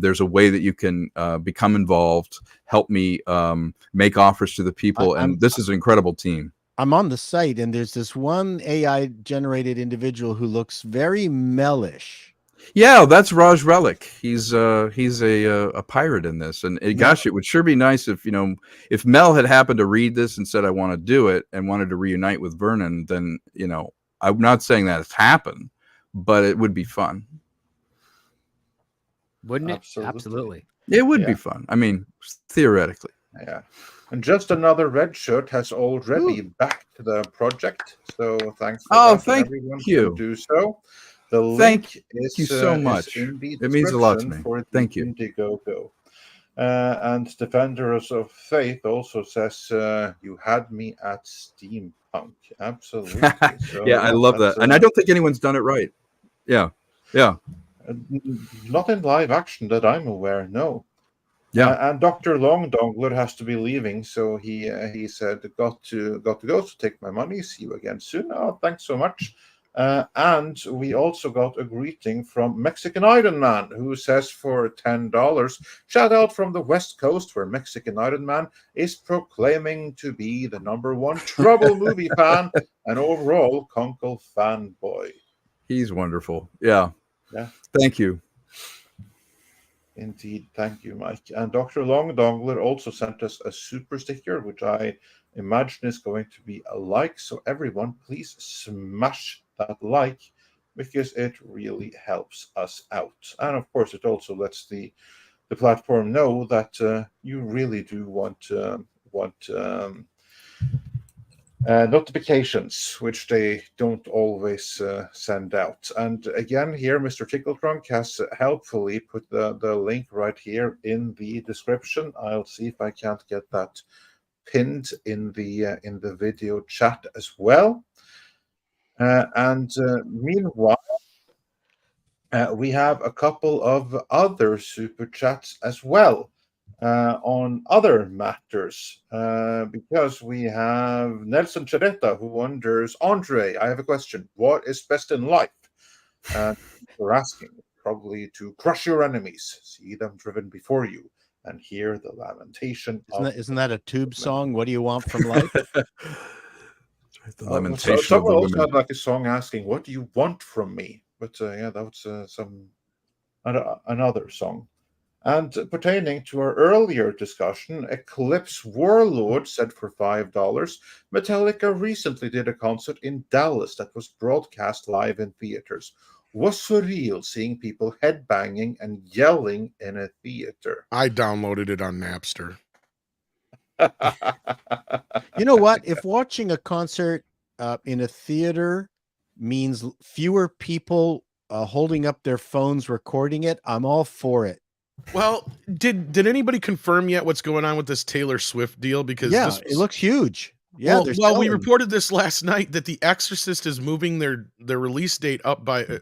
[SPEAKER 5] there's a way that you can become involved, help me make offers to the people. And this is an incredible team.
[SPEAKER 3] I'm on the site and there's this one AI generated individual who looks very Mellish.
[SPEAKER 5] Yeah, that's Raj Relic. He's a pirate in this, and gosh, it would sure be nice if, you know, if Mel had happened to read this and said I want to do it and wanted to reunite with Vernon, then, you know, I'm not saying that it's happened, but it would be fun.
[SPEAKER 4] Wouldn't it? Absolutely.
[SPEAKER 5] It would be fun. I mean, theoretically.
[SPEAKER 2] Yeah. And just another red shirt has already backed the project. So thanks for
[SPEAKER 5] thank
[SPEAKER 2] everyone
[SPEAKER 5] you.
[SPEAKER 2] to do so. The link
[SPEAKER 5] Thank
[SPEAKER 2] is,
[SPEAKER 5] you so much.
[SPEAKER 2] in the
[SPEAKER 5] It means a lot to me. Thank you.
[SPEAKER 2] Indiegogo. And Defenders of Faith also says, you had me at steampunk. Absolutely. So,
[SPEAKER 5] yeah, I love that. And I don't think anyone's done it right. Yeah. Yeah.
[SPEAKER 2] Not in live action that I'm aware, no.
[SPEAKER 5] Yeah.
[SPEAKER 2] And Dr. Long Dongler has to be leaving, so he said got to go, so take my money. See you again soon. Oh, thanks so much. And we also got a greeting from Mexican Iron Man, who says for $10, shout out from the West Coast, where Mexican Iron Man is proclaiming to be the #1 Trouble movie fan and overall Konkle fanboy.
[SPEAKER 5] He's wonderful. Yeah.
[SPEAKER 2] Yeah.
[SPEAKER 5] Thank you.
[SPEAKER 2] Indeed. Thank you, Mike. And Dr. Long Dongler also sent us a super sticker, which I imagine is going to be a like. So everyone, please smash that like, because it really helps us out. And of course, it also lets the platform know that you really do want notifications, which they don't always send out. And again, here, Mr. Tickletrunk has helpfully put the link right here in the description. I'll see if I can't get that pinned in the video chat as well. Meanwhile, we have a couple of other super chats as well on other matters, because we have Nelson Charetta, who wonders, Andre, I have a question. What is best in life? For asking, probably to crush your enemies, see them driven before you, and hear the lamentation.
[SPEAKER 3] Isn't that a Tube song? What do you want from life?
[SPEAKER 5] The lamentation of
[SPEAKER 2] someone
[SPEAKER 5] the
[SPEAKER 2] also
[SPEAKER 5] women.
[SPEAKER 2] had like a song asking, "What do you want from me?" But yeah, that was another song. And pertaining to our earlier discussion, Eclipse Warlord said for $5, Metallica recently did a concert in Dallas that was broadcast live in theaters. Was surreal seeing people headbanging and yelling in a theater.
[SPEAKER 12] I downloaded it on Napster.
[SPEAKER 3] You know what? If watching a concert in a theater means fewer people holding up their phones recording it, I'm all for it.
[SPEAKER 12] Well, did anybody confirm yet what's going on with this Taylor Swift deal? Because
[SPEAKER 3] it looks huge. Yeah,
[SPEAKER 12] well, we reported this last night that The Exorcist is moving their release date up by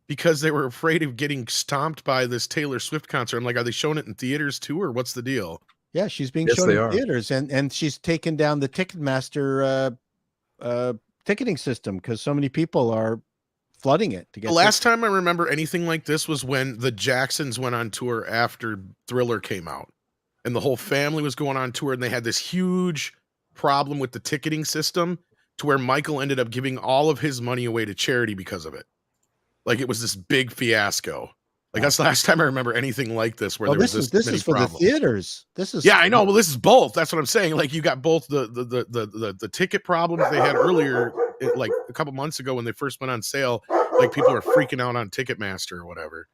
[SPEAKER 12] because they were afraid of getting stomped by this Taylor Swift concert. I'm like, are they showing it in theaters too, or what's the deal?
[SPEAKER 3] Yeah, she's being
[SPEAKER 5] Yes,
[SPEAKER 3] shown
[SPEAKER 5] they
[SPEAKER 3] in
[SPEAKER 5] are.
[SPEAKER 3] theaters, and she's taken down the Ticketmaster ticketing system because so many people are flooding it to get.
[SPEAKER 12] The last time I remember anything like this was when the Jacksons went on tour after Thriller came out, and the whole family was going on tour, and they had this huge problem with the ticketing system to where Michael ended up giving all of his money away to charity because of it. Like, it was this big fiasco. Like, that's the last time I remember anything like this where there was
[SPEAKER 3] this is for
[SPEAKER 12] problems.
[SPEAKER 3] the theaters. This is
[SPEAKER 12] I know. Well, this is both. That's what I'm saying. Like, you got both the ticket problems they had earlier, like a couple months ago when they first went on sale. Like, people are freaking out on Ticketmaster or whatever,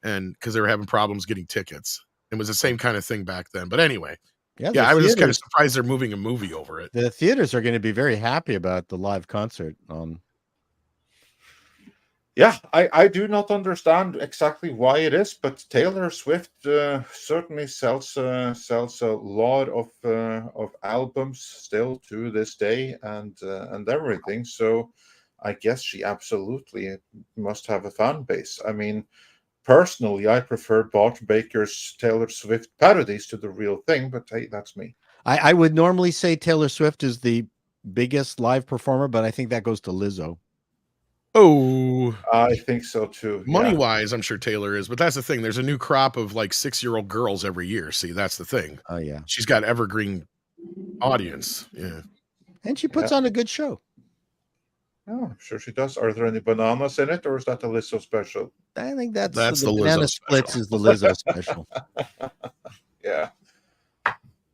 [SPEAKER 12] and because they were having problems getting tickets. It was the same kind of thing back then. But anyway, yeah, I was just kind of surprised they're moving a movie over it.
[SPEAKER 3] The theaters are going to be very happy about the live concert.
[SPEAKER 2] Yeah, I do not understand exactly why it is, but Taylor Swift certainly sells a lot of albums still to this day and everything. So I guess she absolutely must have a fan base. I mean, personally, I prefer Bob Baker's Taylor Swift parodies to the real thing, but hey, that's me.
[SPEAKER 3] I would normally say Taylor Swift is the biggest live performer, but I think that goes to Lizzo.
[SPEAKER 12] Oh,
[SPEAKER 2] I think so too.
[SPEAKER 12] Money wise, I'm sure Taylor is, but that's the thing. There's a new crop of like 6-year-old girls every year. See, that's the thing.
[SPEAKER 3] Oh yeah,
[SPEAKER 12] she's got evergreen audience. Yeah,
[SPEAKER 3] and she puts on a good show.
[SPEAKER 2] Oh, I'm sure she does. Are there any bananas in it, or is that a Lizzo special?
[SPEAKER 3] I think that's
[SPEAKER 12] the
[SPEAKER 3] banana
[SPEAKER 12] Lizzo
[SPEAKER 3] splits
[SPEAKER 12] special.
[SPEAKER 3] is the Lizzo special.
[SPEAKER 2] Yeah.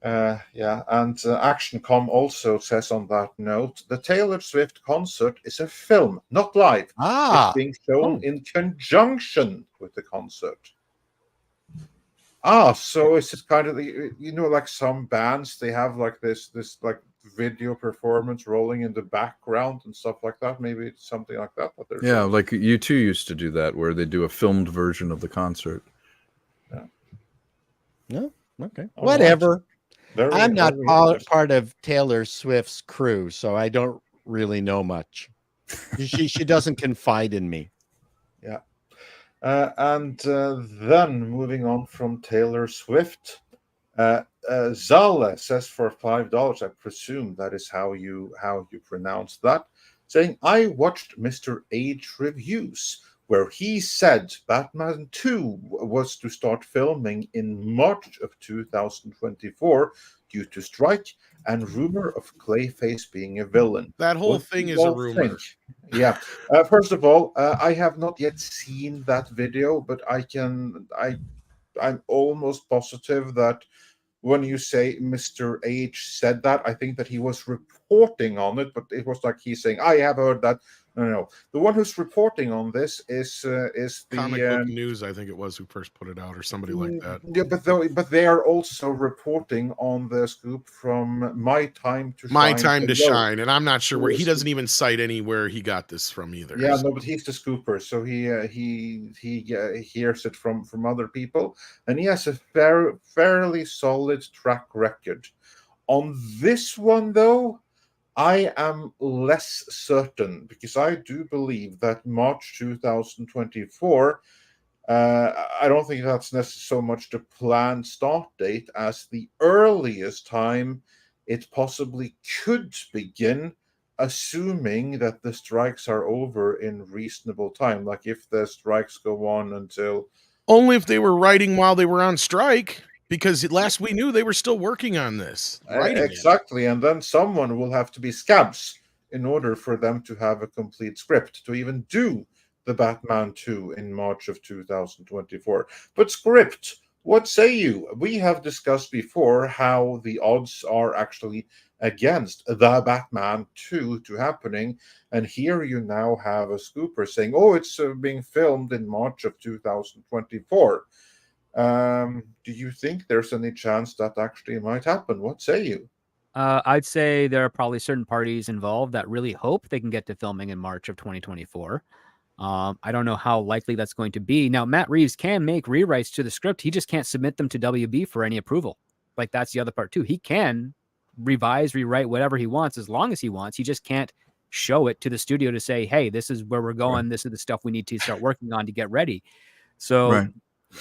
[SPEAKER 2] And ActionCom also says on that note, the Taylor Swift concert is a film, not live. It's being shown in conjunction with the concert. So it's just kind of like some bands, they have like this like video performance rolling in the background and stuff like that. Maybe it's something like that.
[SPEAKER 5] Yeah, like U2 used to do that, where they do a filmed version of the concert.
[SPEAKER 3] Yeah. Okay. Whatever. I'm not part of Taylor Swift's crew, so I don't really know much. She doesn't confide in me.
[SPEAKER 2] Yeah. Then moving on from Taylor Swift, Zale says for $5, I presume that is how you pronounce that, saying, I watched Mr. H reviews where he said Batman 2 was to start filming in March of 2024 due to strike and rumor of Clayface being a villain.
[SPEAKER 12] That whole
[SPEAKER 2] What
[SPEAKER 12] thing
[SPEAKER 2] do
[SPEAKER 12] is
[SPEAKER 2] you
[SPEAKER 12] a
[SPEAKER 2] all
[SPEAKER 12] rumor.
[SPEAKER 2] think? Yeah. First of all, I have not yet seen that video, but I'm almost positive that when you say Mr. H said that, I think that he was reporting on it, but it was like he's saying, I have heard that. No. The one who's reporting on this is the
[SPEAKER 12] Comic Book News, I think it was, who first put it out, or somebody like that.
[SPEAKER 2] Yeah, but they are also reporting on the scoop from MEitM to
[SPEAKER 12] My
[SPEAKER 2] Shine.
[SPEAKER 12] Time to
[SPEAKER 2] as well.
[SPEAKER 12] Shine, and I'm not sure where he
[SPEAKER 2] Yes.
[SPEAKER 12] doesn't even cite anywhere he got this from either.
[SPEAKER 2] Yeah,
[SPEAKER 12] so.
[SPEAKER 2] no, but he's the scooper, so he hears it from other people, and he has a fairly solid track record. On this one, though, I am less certain because I do believe that March 2024. I don't think that's necessarily so much the planned start date as the earliest time it possibly could begin, assuming that the strikes are over in reasonable time. Like if the strikes go on until
[SPEAKER 12] only if they were writing while they were on strike, because last we knew they were still working on this.
[SPEAKER 2] Exactly, and then someone will have to be scabs in order for them to have a complete script to even do the Batman 2 in March of 2024. But script, what say you? We have discussed before how the odds are actually against the Batman 2 to happening, and here you now have a scooper saying, oh, it's being filmed in March of 2024. Do you think there's any chance that actually might happen? What say you?
[SPEAKER 4] I'd say there are probably certain parties involved that really hope they can get to filming in March of 2024. I don't know how likely that's going to be. Now, Matt Reeves can make rewrites to the script. He just can't submit them to WB for any approval. Like, that's the other part, too. He can revise, rewrite whatever he wants as long as he wants. He just can't show it to the studio to say, hey, this is where we're going. Right. This is the stuff we need to start working on to get ready. So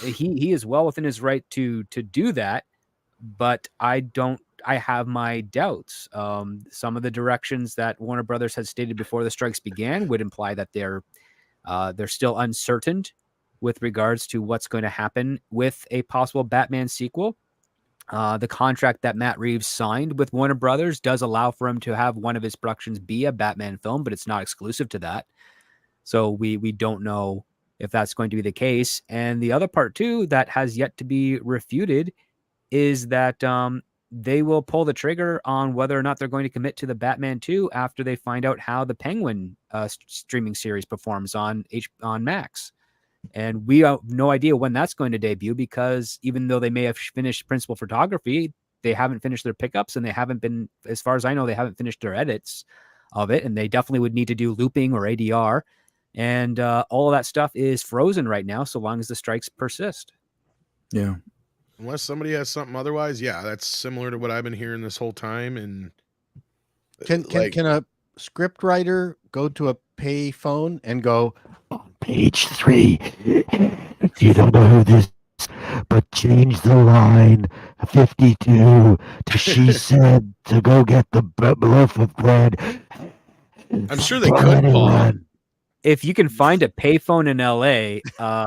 [SPEAKER 4] he is well within his right to do that. But I have my doubts. Some of the directions that Warner Brothers had stated before the strikes began would imply that they're still uncertain with regards to what's going to happen with a possible Batman sequel. The contract that Matt Reeves signed with Warner Brothers does allow for him to have one of his productions be a Batman film, but it's not exclusive to that. So we don't know if that's going to be the case. And the other part, too, that has yet to be refuted is that they will pull the trigger on whether or not they're going to commit to the Batman 2 after they find out how the Penguin streaming series performs on Max. And we have no idea when that's going to debut, because even though they may have finished principal photography, they haven't finished their pickups, and they haven't been, as far as I know, they haven't finished their edits of it. And they definitely would need to do looping or ADR. And all of that stuff is frozen right now, so long as the strikes persist.
[SPEAKER 5] Yeah.
[SPEAKER 12] Unless somebody has something otherwise, yeah, that's similar to what I've been hearing this whole time. And
[SPEAKER 3] can a script writer go to a pay phone and go, on page 3, you don't know who this is, but change the line 52 to she said to go get the loaf of bread.
[SPEAKER 12] I'm sure they could, Paul.
[SPEAKER 4] If you can find a payphone in LA,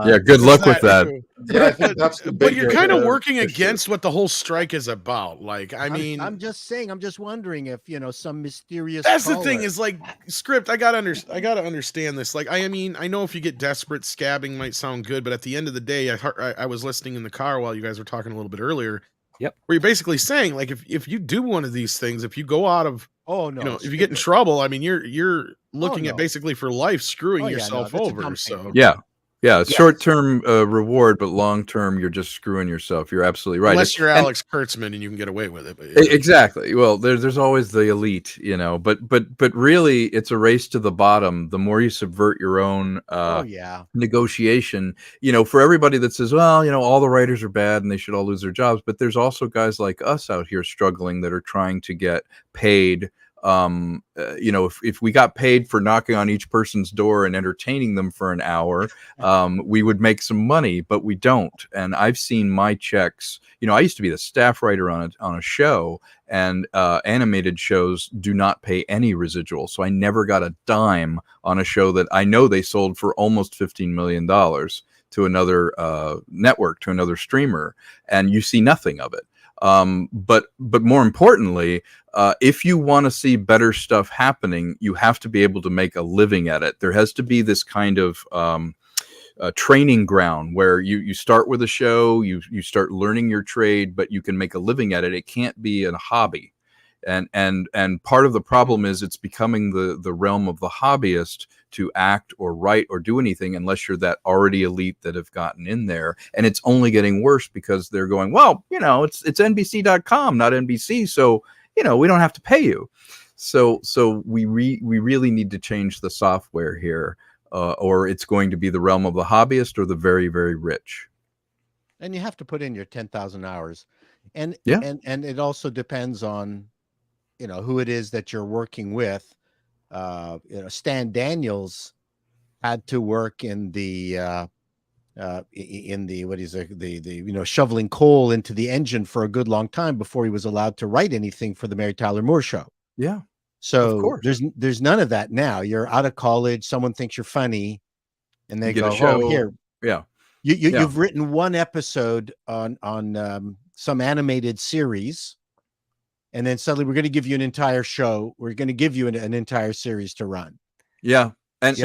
[SPEAKER 5] yeah, good luck with that.
[SPEAKER 2] Yeah, I think that's the
[SPEAKER 12] but you're kind of working against what the whole strike is about. Like, I mean,
[SPEAKER 3] I'm just saying, I'm just wondering if, some mysterious.
[SPEAKER 12] That's the thing is, like, script. I gotta understand this. Like, I mean, I know if you get desperate, scabbing might sound good, but at the end of the day, I was listening in the car while you guys were talking a little bit earlier.
[SPEAKER 4] Yep.
[SPEAKER 12] Where you're basically saying, like, if you do one of these things, if you go out of, if you get in
[SPEAKER 3] stupid.
[SPEAKER 12] trouble, I mean, you're looking at basically for life screwing yourself over. So
[SPEAKER 5] yeah, short-term reward, but long-term you're just screwing yourself. You're absolutely right.
[SPEAKER 12] Unless you're Alex Kurtzman and you can get away with it. But,
[SPEAKER 5] Exactly. Well, there's always the elite, but really it's a race to the bottom. The more you subvert your own negotiation, for everybody that says, well, all the writers are bad and they should all lose their jobs, but there's also guys like us out here struggling that are trying to get paid If we got paid for knocking on each person's door and entertaining them for an hour, we would make some money, but we don't. And I've seen my checks. I used to be the staff writer on a show, and animated shows do not pay any residual. So I never got a dime on a show that I know they sold for almost $15 million to another network, to another streamer, and you see nothing of it. But more importantly, if you want to see better stuff happening, you have to be able to make a living at it. There has to be this kind of training ground where you start with a show, you start learning your trade, but you can make a living at it. It can't be a hobby. And part of the problem is it's becoming the realm of the hobbyist to act or write or do anything unless you're that already elite that have gotten in there. And it's only getting worse because they're going, well, it's NBC.com, not NBC. So, we don't have to pay you. So we really need to change the software here, or it's going to be the realm of the hobbyist or the very, very rich.
[SPEAKER 3] And you have to put in your 10,000 hours. And it also depends on, who it is that you're working with. Stan Daniels had to work in the shoveling coal into the engine for a good long time before he was allowed to write anything for the Mary Tyler Moore Show.
[SPEAKER 5] Yeah.
[SPEAKER 3] So there's none of that now. You're out of college, someone thinks you're funny, and they go,
[SPEAKER 5] show.
[SPEAKER 3] "Oh, here,
[SPEAKER 5] yeah,
[SPEAKER 3] you've written one episode on some animated series." And then suddenly we're going to give you an entire show. We're going to give you an entire series to run.
[SPEAKER 5] Yeah. And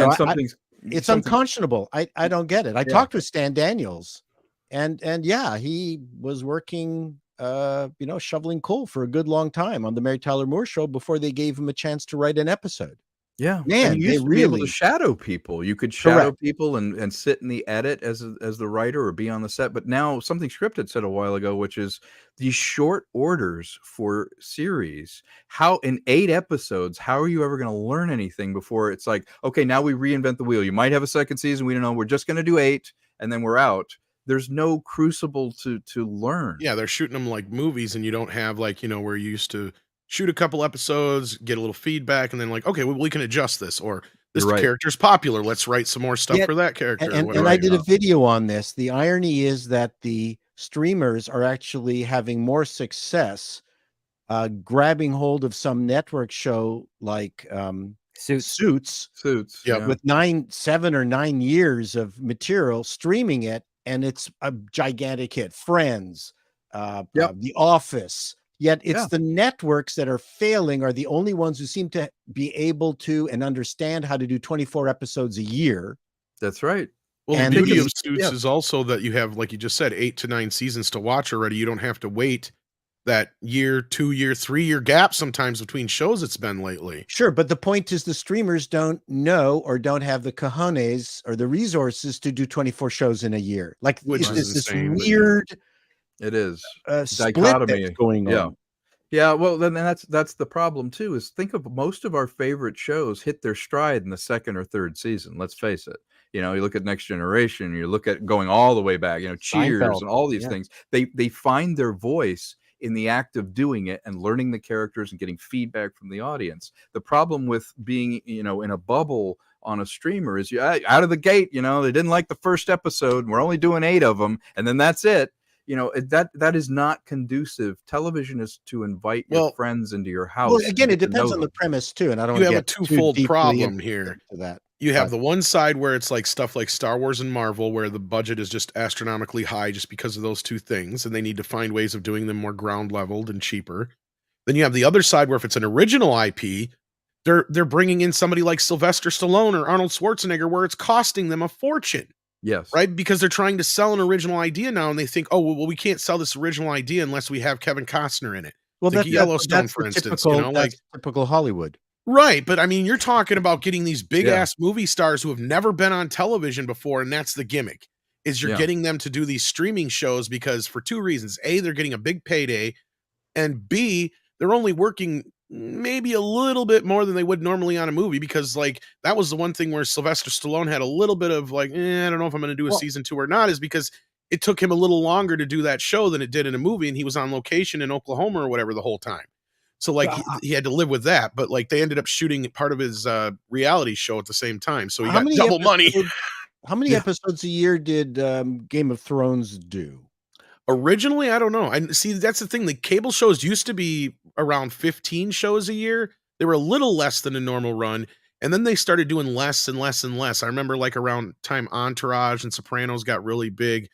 [SPEAKER 3] it's unconscionable. I don't get it. I talked with Stan Daniels and he was working, shoveling coal for a good long time on the Mary Tyler Moore Show before they gave him a chance to write an episode.
[SPEAKER 5] Yeah,
[SPEAKER 3] man,
[SPEAKER 5] and you used to be able to shadow people. You could shadow people and sit in the edit as the writer or be on the set. But now something Scripted said a while ago, which is these short orders for series. How in 8 episodes, how are you ever going to learn anything before it's like, okay, now we reinvent the wheel. You might have a second season. We don't know. We're just going to do 8 and then we're out. There's no crucible to learn.
[SPEAKER 12] Yeah, they're shooting them like movies, and you don't have where you used to shoot a couple episodes, get a little feedback, and then okay, well, we can adjust this, or this character's popular. Let's write some more stuff for that character.
[SPEAKER 3] And I did a video on this. The irony is that the streamers are actually having more success grabbing hold of some network show like Suits, with 7 or 9 years of material, streaming it, and it's a gigantic hit. Friends, The Office. Yet it's the networks that are failing are the only ones who seem to be able to and understand how to do 24 episodes a year.
[SPEAKER 5] That's right.
[SPEAKER 12] Well, the beauty of Suits is also that you have, like you just said, 8 to 9 seasons to watch already. You don't have to wait that year, 2 year, 3 year gap sometimes between shows it's been lately.
[SPEAKER 3] Sure, but the point is the streamers don't know or don't have the cojones or the resources to do 24 shows in a year. Like,
[SPEAKER 12] which is
[SPEAKER 3] this weird...
[SPEAKER 5] It is
[SPEAKER 3] dichotomy going on.
[SPEAKER 5] Yeah. Well, then that's the problem too. Is think of most of our favorite shows hit their stride in the 2nd or 3rd season. Let's face it. You look at Next Generation. You look at going all the way back. Cheers Seinfeld, and all these things. They find their voice in the act of doing it and learning the characters and getting feedback from the audience. The problem with being in a bubble on a streamer is out of the gate. They didn't like the first episode. And we're only doing 8 of them, and then that's it. That is not conducive. Television is to invite your friends into your house.
[SPEAKER 3] Well, again, it depends on the premise too, and I don't.
[SPEAKER 12] You have a twofold problem here.
[SPEAKER 3] To that.
[SPEAKER 12] You have the one side where it's like stuff like Star Wars and Marvel, where the budget is just astronomically high just because of those two things, and they need to find ways of doing them more ground leveled and cheaper. Then you have the other side where if it's an original IP, they're bringing in somebody like Sylvester Stallone or Arnold Schwarzenegger, where it's costing them a fortune.
[SPEAKER 5] Yes.
[SPEAKER 12] Right? Because they're trying to sell an original idea now, and they think, oh, well, we can't sell this original idea unless we have Kevin Costner in it.
[SPEAKER 3] Well,
[SPEAKER 12] that's Yellowstone, for instance.
[SPEAKER 3] That's typical Hollywood.
[SPEAKER 12] Right. But I mean, you're talking about getting these big ass movie stars who have never been on television before, and that's the gimmick, is you're getting them to do these streaming shows because for 2 reasons. A, they're getting a big payday, and B, they're only working maybe a little bit more than they would normally on a movie, because that was the one thing where Sylvester Stallone had a little bit of I don't know if I'm going to do a season 2 or not, is because it took him a little longer to do that show than it did in a movie, and he was on location in Oklahoma or whatever the whole time. So like he had to live with that, but like they ended up shooting part of his reality show at the same time, so he got double money.
[SPEAKER 3] How many episodes a year did Game of Thrones do?
[SPEAKER 12] Originally, I don't know. I see that's the thing. The cable shows used to be around 15 shows a year. They were a little less than a normal run, and then they started doing less and less and less. I remember like around time Entourage and Sopranos got really big.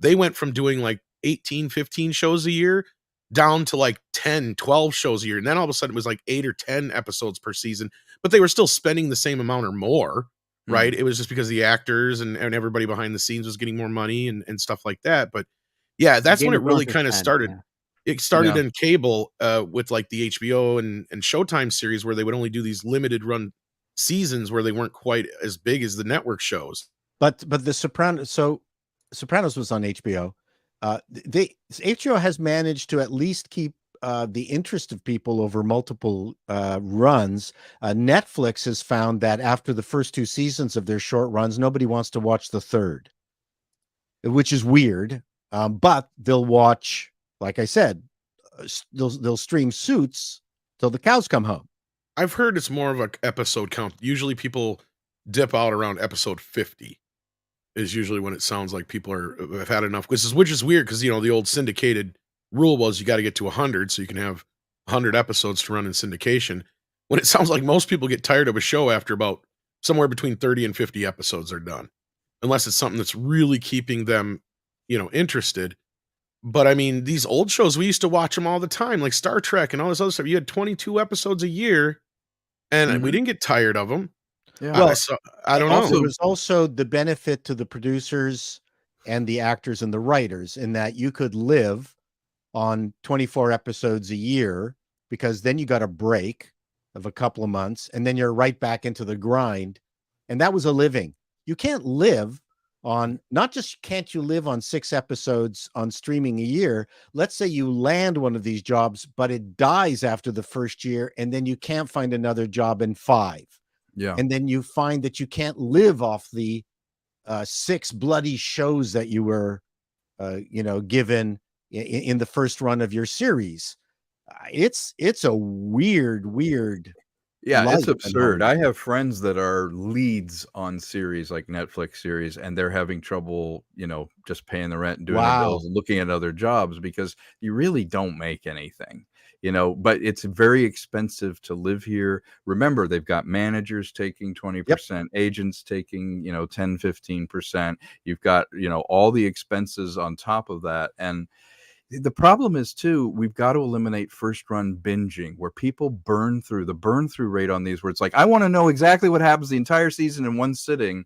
[SPEAKER 12] They went from doing like 18, 15 shows a year down to like 10, 12 shows a year. And then all of a sudden it was like 8 or 10 episodes per season, but they were still spending the same amount or more, right? It was just because the actors and everybody behind the scenes was getting more money and stuff like that. But yeah, that's when it really kind of started. Yeah. It started in cable with like the HBO and Showtime series where they would only do these limited run seasons where they weren't quite as big as the network shows.
[SPEAKER 3] But the Sopranos was on HBO. HBO has managed to at least keep the interest of people over multiple runs. Netflix has found that after the first 2 seasons of their short runs, nobody wants to watch the third, which is weird. But they'll watch, like I said, they'll stream Suits till the cows come home.
[SPEAKER 12] I've heard it's more of an episode count. Usually people dip out around episode 50 is usually when it sounds like people have had enough, which is weird because, you know, the old syndicated rule was you got to get to 100 so you can have 100 episodes to run in syndication. When it sounds like most people get tired of a show after about somewhere between 30 and 50 episodes are done, unless it's something that's really keeping them, you know, interested. But I mean, these old shows, we used to watch them all the time, like Star Trek and all this other stuff. You had 22 episodes a year and we didn't get tired of them.
[SPEAKER 3] Yeah. Well,
[SPEAKER 12] I don't know.
[SPEAKER 3] There was also the benefit to the producers and the actors and the writers in that you could live on 24 episodes a year because then you got a break of a couple of months and then you're right back into the grind. And that was a living. You can't live on, not just can't you live on 6 episodes on streaming a year. Let's say you land one of these jobs, but it dies after the first year and then you can't find another job in 5.
[SPEAKER 5] Yeah.
[SPEAKER 3] And then you find that you can't live off the 6 bloody shows that you were, given in the first run of your series. It's a weird.
[SPEAKER 5] Yeah, it's absurd. I have friends that are leads on series like Netflix series, and they're having trouble, just paying the rent and doing their bills and looking at other jobs because you really don't make anything. But it's very expensive to live here. Remember, they've got managers taking 20%, agents taking, 10, 15%. You've got, all the expenses on top of that. And the problem is too, we've got to eliminate first run binging where people burn through rate on these where it's like, I want to know exactly what happens the entire season in one sitting.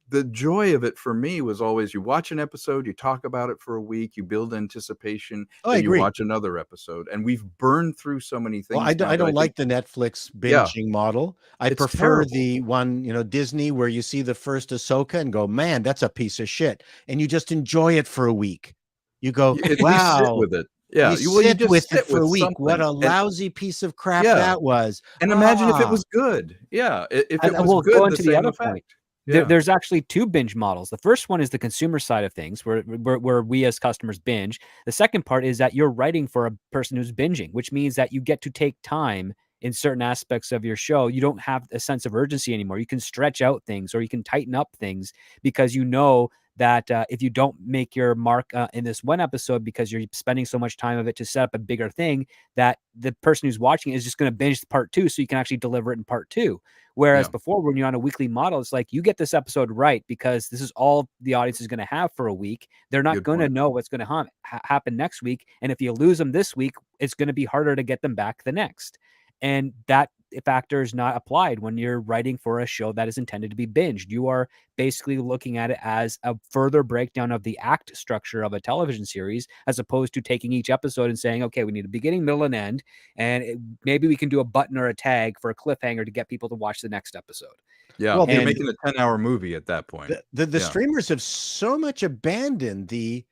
[SPEAKER 5] The joy of it for me was always you watch an episode, you talk about it for a week, you build anticipation, and you watch another episode. And we've burned through so many things.
[SPEAKER 3] Well, I don't like the Netflix binging model. I prefer the one, Disney, where you see the first Ahsoka and go, man, that's a piece of shit. And you just enjoy it for a week. You go, wow.
[SPEAKER 5] You sit with it. Yeah,
[SPEAKER 3] you sit with it for a week. Something. What a lousy piece of crap that was.
[SPEAKER 5] And imagine if it was good. Yeah, if it was good,
[SPEAKER 4] go into the other point. Yeah. There's actually 2 binge models. The first one is the consumer side of things where we as customers binge. The second part is that you're writing for a person who's binging, which means that you get to take time in certain aspects of your show. You don't have a sense of urgency anymore. You can stretch out things or you can tighten up things because you know that if you don't make your mark in this one episode because you're spending so much time of it to set up a bigger thing, that the person who's watching is just going to binge part 2 so you can actually deliver it in part 2. Whereas before, when you're on a weekly model, it's like you get this episode right because this is all the audience is going to have for a week. They're not going to know what's going to happen next week. And if you lose them this week, it's going to be harder to get them back the next. And that factor is not applied when you're writing for a show that is intended to be binged. You are basically looking at it as a further breakdown of the act structure of a television series, as opposed to taking each episode and saying, okay, we need a beginning, middle, and end. And maybe we can do a button or a tag for a cliffhanger to get people to watch the next episode.
[SPEAKER 5] Yeah, well, you're making a 10-hour movie at that point.
[SPEAKER 3] The streamers have so much abandoned the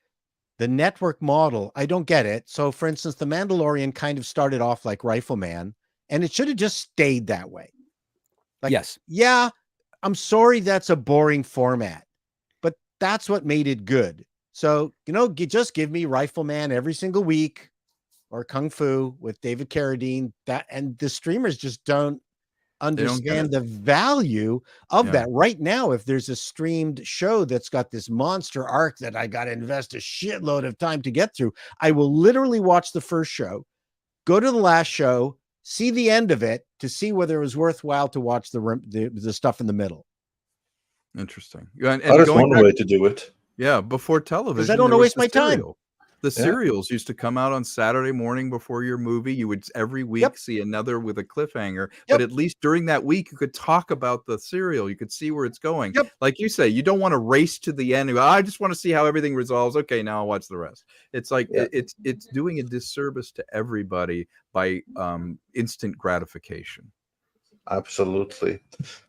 [SPEAKER 3] network model. I don't get it. So, for instance, The Mandalorian kind of started off like Rifleman, and it should have just stayed that way. Like,
[SPEAKER 4] yes.
[SPEAKER 3] Yeah, I'm sorry that's a boring format, but that's what made it good. So, just give me Rifleman every single week or Kung Fu with David Carradine, and the streamers just don't understand the value of that. Right now, if there's a streamed show that's got this monster arc that I got to invest a shitload of time to get through, I will literally watch the first show, go to the last show, see the end of it to see whether it was worthwhile to watch the stuff in the middle.
[SPEAKER 5] Interesting. And
[SPEAKER 2] that is one way to do it.
[SPEAKER 5] Yeah, before television,
[SPEAKER 3] because I don't want to waste my time.
[SPEAKER 5] The serials used to come out on Saturday morning before your movie. You would every week see another with a cliffhanger. But at least during that week, you could talk about the serial. You could see where it's going. Like you say, you don't want to race to the end. I just want to see how everything resolves. Okay, now I'll watch the rest. It's like it's doing a disservice to everybody by instant gratification.
[SPEAKER 2] Absolutely.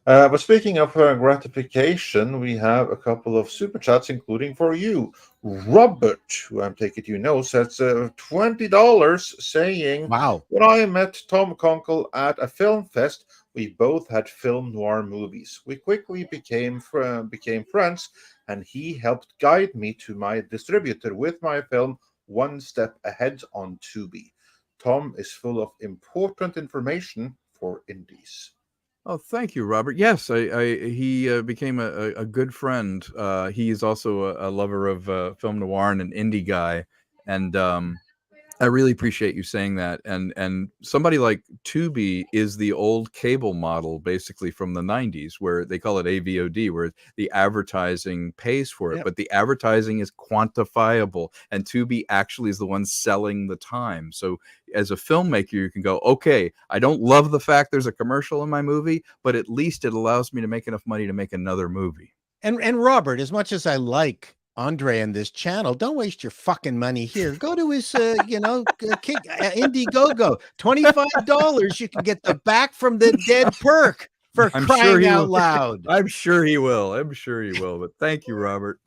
[SPEAKER 2] But speaking of gratification, we have a couple of super chats, including for you. Robert, who I'm taking you know, says $20 saying,
[SPEAKER 3] wow,
[SPEAKER 2] when I met Tom Konkle at a film fest, we both had film noir movies. We quickly became friends, and he helped guide me to my distributor with my film one step ahead on Tubi. Tom is full of important information for indies.
[SPEAKER 5] Oh, thank you, Robert. Yes, he became a good friend. He is also a lover of film noir and an indie guy, and I really appreciate you saying that. And somebody like Tubi is the old cable model, basically from the 90s, where they call it AVOD, where the advertising pays for it, but the advertising is quantifiable, and Tubi actually is the one selling the time. So as a filmmaker, you can go, okay, I don't love the fact there's a commercial in my movie, but at least it allows me to make enough money to make another movie.
[SPEAKER 3] And Robert, as much as I like Andre and this channel, don't waste your fucking money here. Go to his Indiegogo. $25, you can get the back from the dead perk for crying out loud.
[SPEAKER 5] I'm sure he will. But thank you, Robert.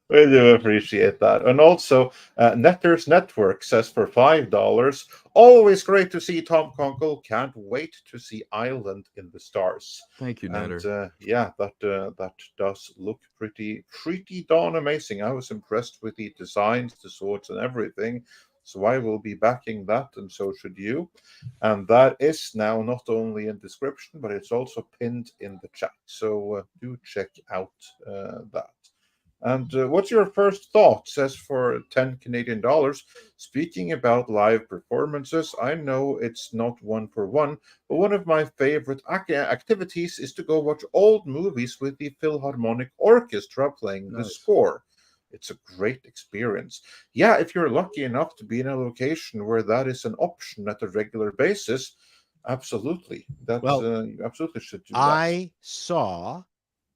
[SPEAKER 2] We do appreciate that. And also, Netters Network says for $5, always great to see Tom Konkle. Can't wait to see Island in the Stars.
[SPEAKER 5] Thank you, Netter.
[SPEAKER 2] And that does look pretty darn amazing. I was impressed with the designs, the swords, and everything. So I will be backing that, and so should you. And that is now not only in description, but it's also pinned in the chat. So do check out that. And what's your first thought? Says for $10 Canadian. Speaking about live performances, I know it's not one for one, but one of my favorite activities is to go watch old movies with the Philharmonic Orchestra playing the score. It's a great experience. Yeah, if you're lucky enough to be in a location where that is an option at a regular basis, absolutely. You absolutely should do that.
[SPEAKER 3] I saw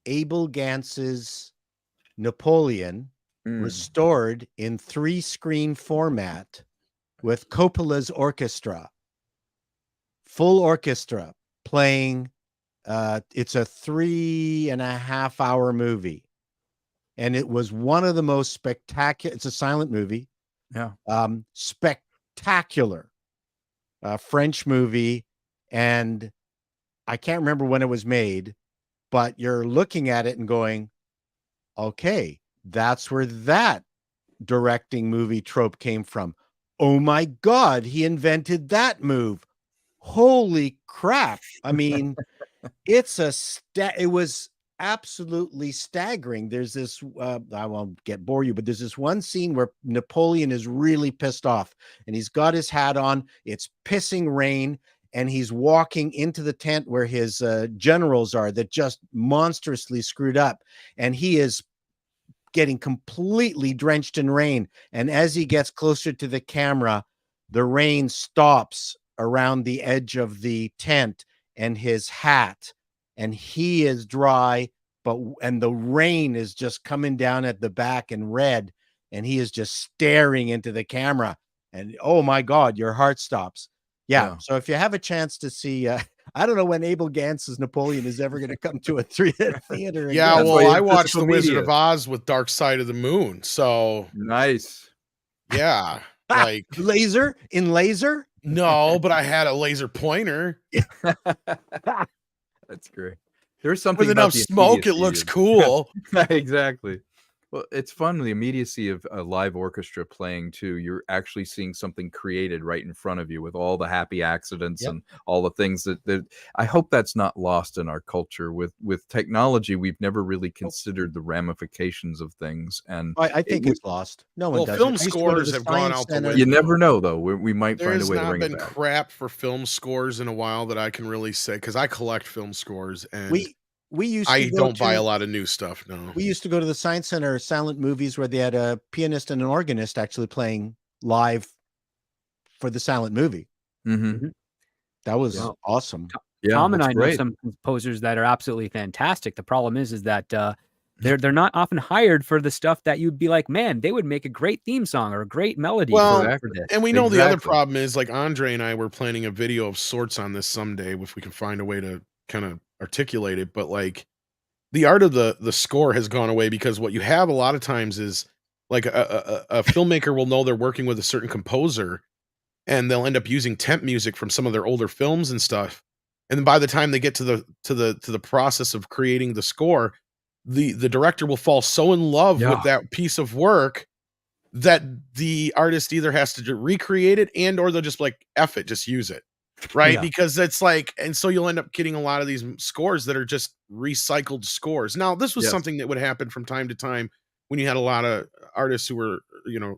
[SPEAKER 3] Abel Gantz's Napoleon restored in 3-screen format with Coppola's orchestra, full orchestra playing. It's a 3.5-hour movie, and it was one of the most spectacular. It's a silent movie. Spectacular French movie, and I can't remember when it was made, but you're looking at it and going, okay, that's where that directing movie trope came from. Oh my God, he invented that move. Holy crap. I mean, it was absolutely staggering. There's this, I won't bore you, but there's this one scene where Napoleon is really pissed off and he's got his hat on. It's pissing rain. And he's walking into the tent where his generals are that just monstrously screwed up. And he is getting completely drenched in rain. And as he gets closer to the camera, the rain stops around the edge of the tent and his hat. And he is dry, and the rain is just coming down at the back in red. And he is just staring into the camera. And oh my God, your heart stops. Yeah. So if you have a chance to see, I don't know when Abel Gantz's Napoleon is ever going to come to a theater.
[SPEAKER 12] Yeah, well, I watched The Wizard of Oz with Dark Side of the Moon. So
[SPEAKER 5] nice.
[SPEAKER 12] Yeah. Like
[SPEAKER 3] laser?
[SPEAKER 12] No, but I had a laser pointer.
[SPEAKER 5] That's great. There's something
[SPEAKER 12] with enough smoke, it looks cool.
[SPEAKER 5] Exactly. Well, it's fun, the immediacy of a live orchestra playing too. You're actually seeing something created right in front of you with all the happy accidents
[SPEAKER 3] Yep.
[SPEAKER 5] and all the things that I hope that's not lost in our culture. With technology, we've never really considered the ramifications of things, and
[SPEAKER 3] I think it's lost. No one
[SPEAKER 12] Well,
[SPEAKER 3] does.
[SPEAKER 12] film
[SPEAKER 3] I used to go to
[SPEAKER 12] scores
[SPEAKER 3] the
[SPEAKER 12] have gone
[SPEAKER 3] Science
[SPEAKER 12] out the
[SPEAKER 3] Center.
[SPEAKER 12] window.
[SPEAKER 5] you never know though. We might find a
[SPEAKER 12] There's
[SPEAKER 5] way to
[SPEAKER 12] not
[SPEAKER 5] bring it
[SPEAKER 12] been
[SPEAKER 5] back.
[SPEAKER 12] crap for film scores in a while that I can really say, because I collect film scores and
[SPEAKER 3] We used to
[SPEAKER 12] I
[SPEAKER 3] go
[SPEAKER 12] don't buy
[SPEAKER 3] to-
[SPEAKER 12] a lot of new stuff. No.
[SPEAKER 3] We used to go to the Science Center silent movies where they had a pianist and an organist actually playing live for the silent movie.
[SPEAKER 5] Mm-hmm.
[SPEAKER 3] That was
[SPEAKER 4] Yeah.
[SPEAKER 3] awesome.
[SPEAKER 5] Yeah,
[SPEAKER 4] Tom and
[SPEAKER 5] that's
[SPEAKER 4] I know
[SPEAKER 5] great.
[SPEAKER 4] some composers that are absolutely fantastic. The problem is that they're not often hired for the stuff that you'd be like, man, they would make a great theme song or a great melody
[SPEAKER 12] Well,
[SPEAKER 4] for this.
[SPEAKER 12] and we know the other
[SPEAKER 5] Exactly.
[SPEAKER 12] problem is, like, Andre and I were planning a video of sorts on this someday if we can find a way to kind of articulate it. But like, the art of the score has gone away, because what you have a lot of times is like a filmmaker will know they're working with a certain composer, and they'll end up using temp music from some of their older films and stuff. And then by the time they get to the process of creating the score, the director will fall so in love
[SPEAKER 5] Yeah.
[SPEAKER 12] with that piece of work that the artist either has to recreate it, and or they'll just like, F it, just use it. Right.
[SPEAKER 3] Yeah.
[SPEAKER 12] Because it's like, and so you'll end up getting a lot of these scores that are just recycled scores. Now, this was
[SPEAKER 5] Yes.
[SPEAKER 12] something that would happen from time to time when you had a lot of artists who were,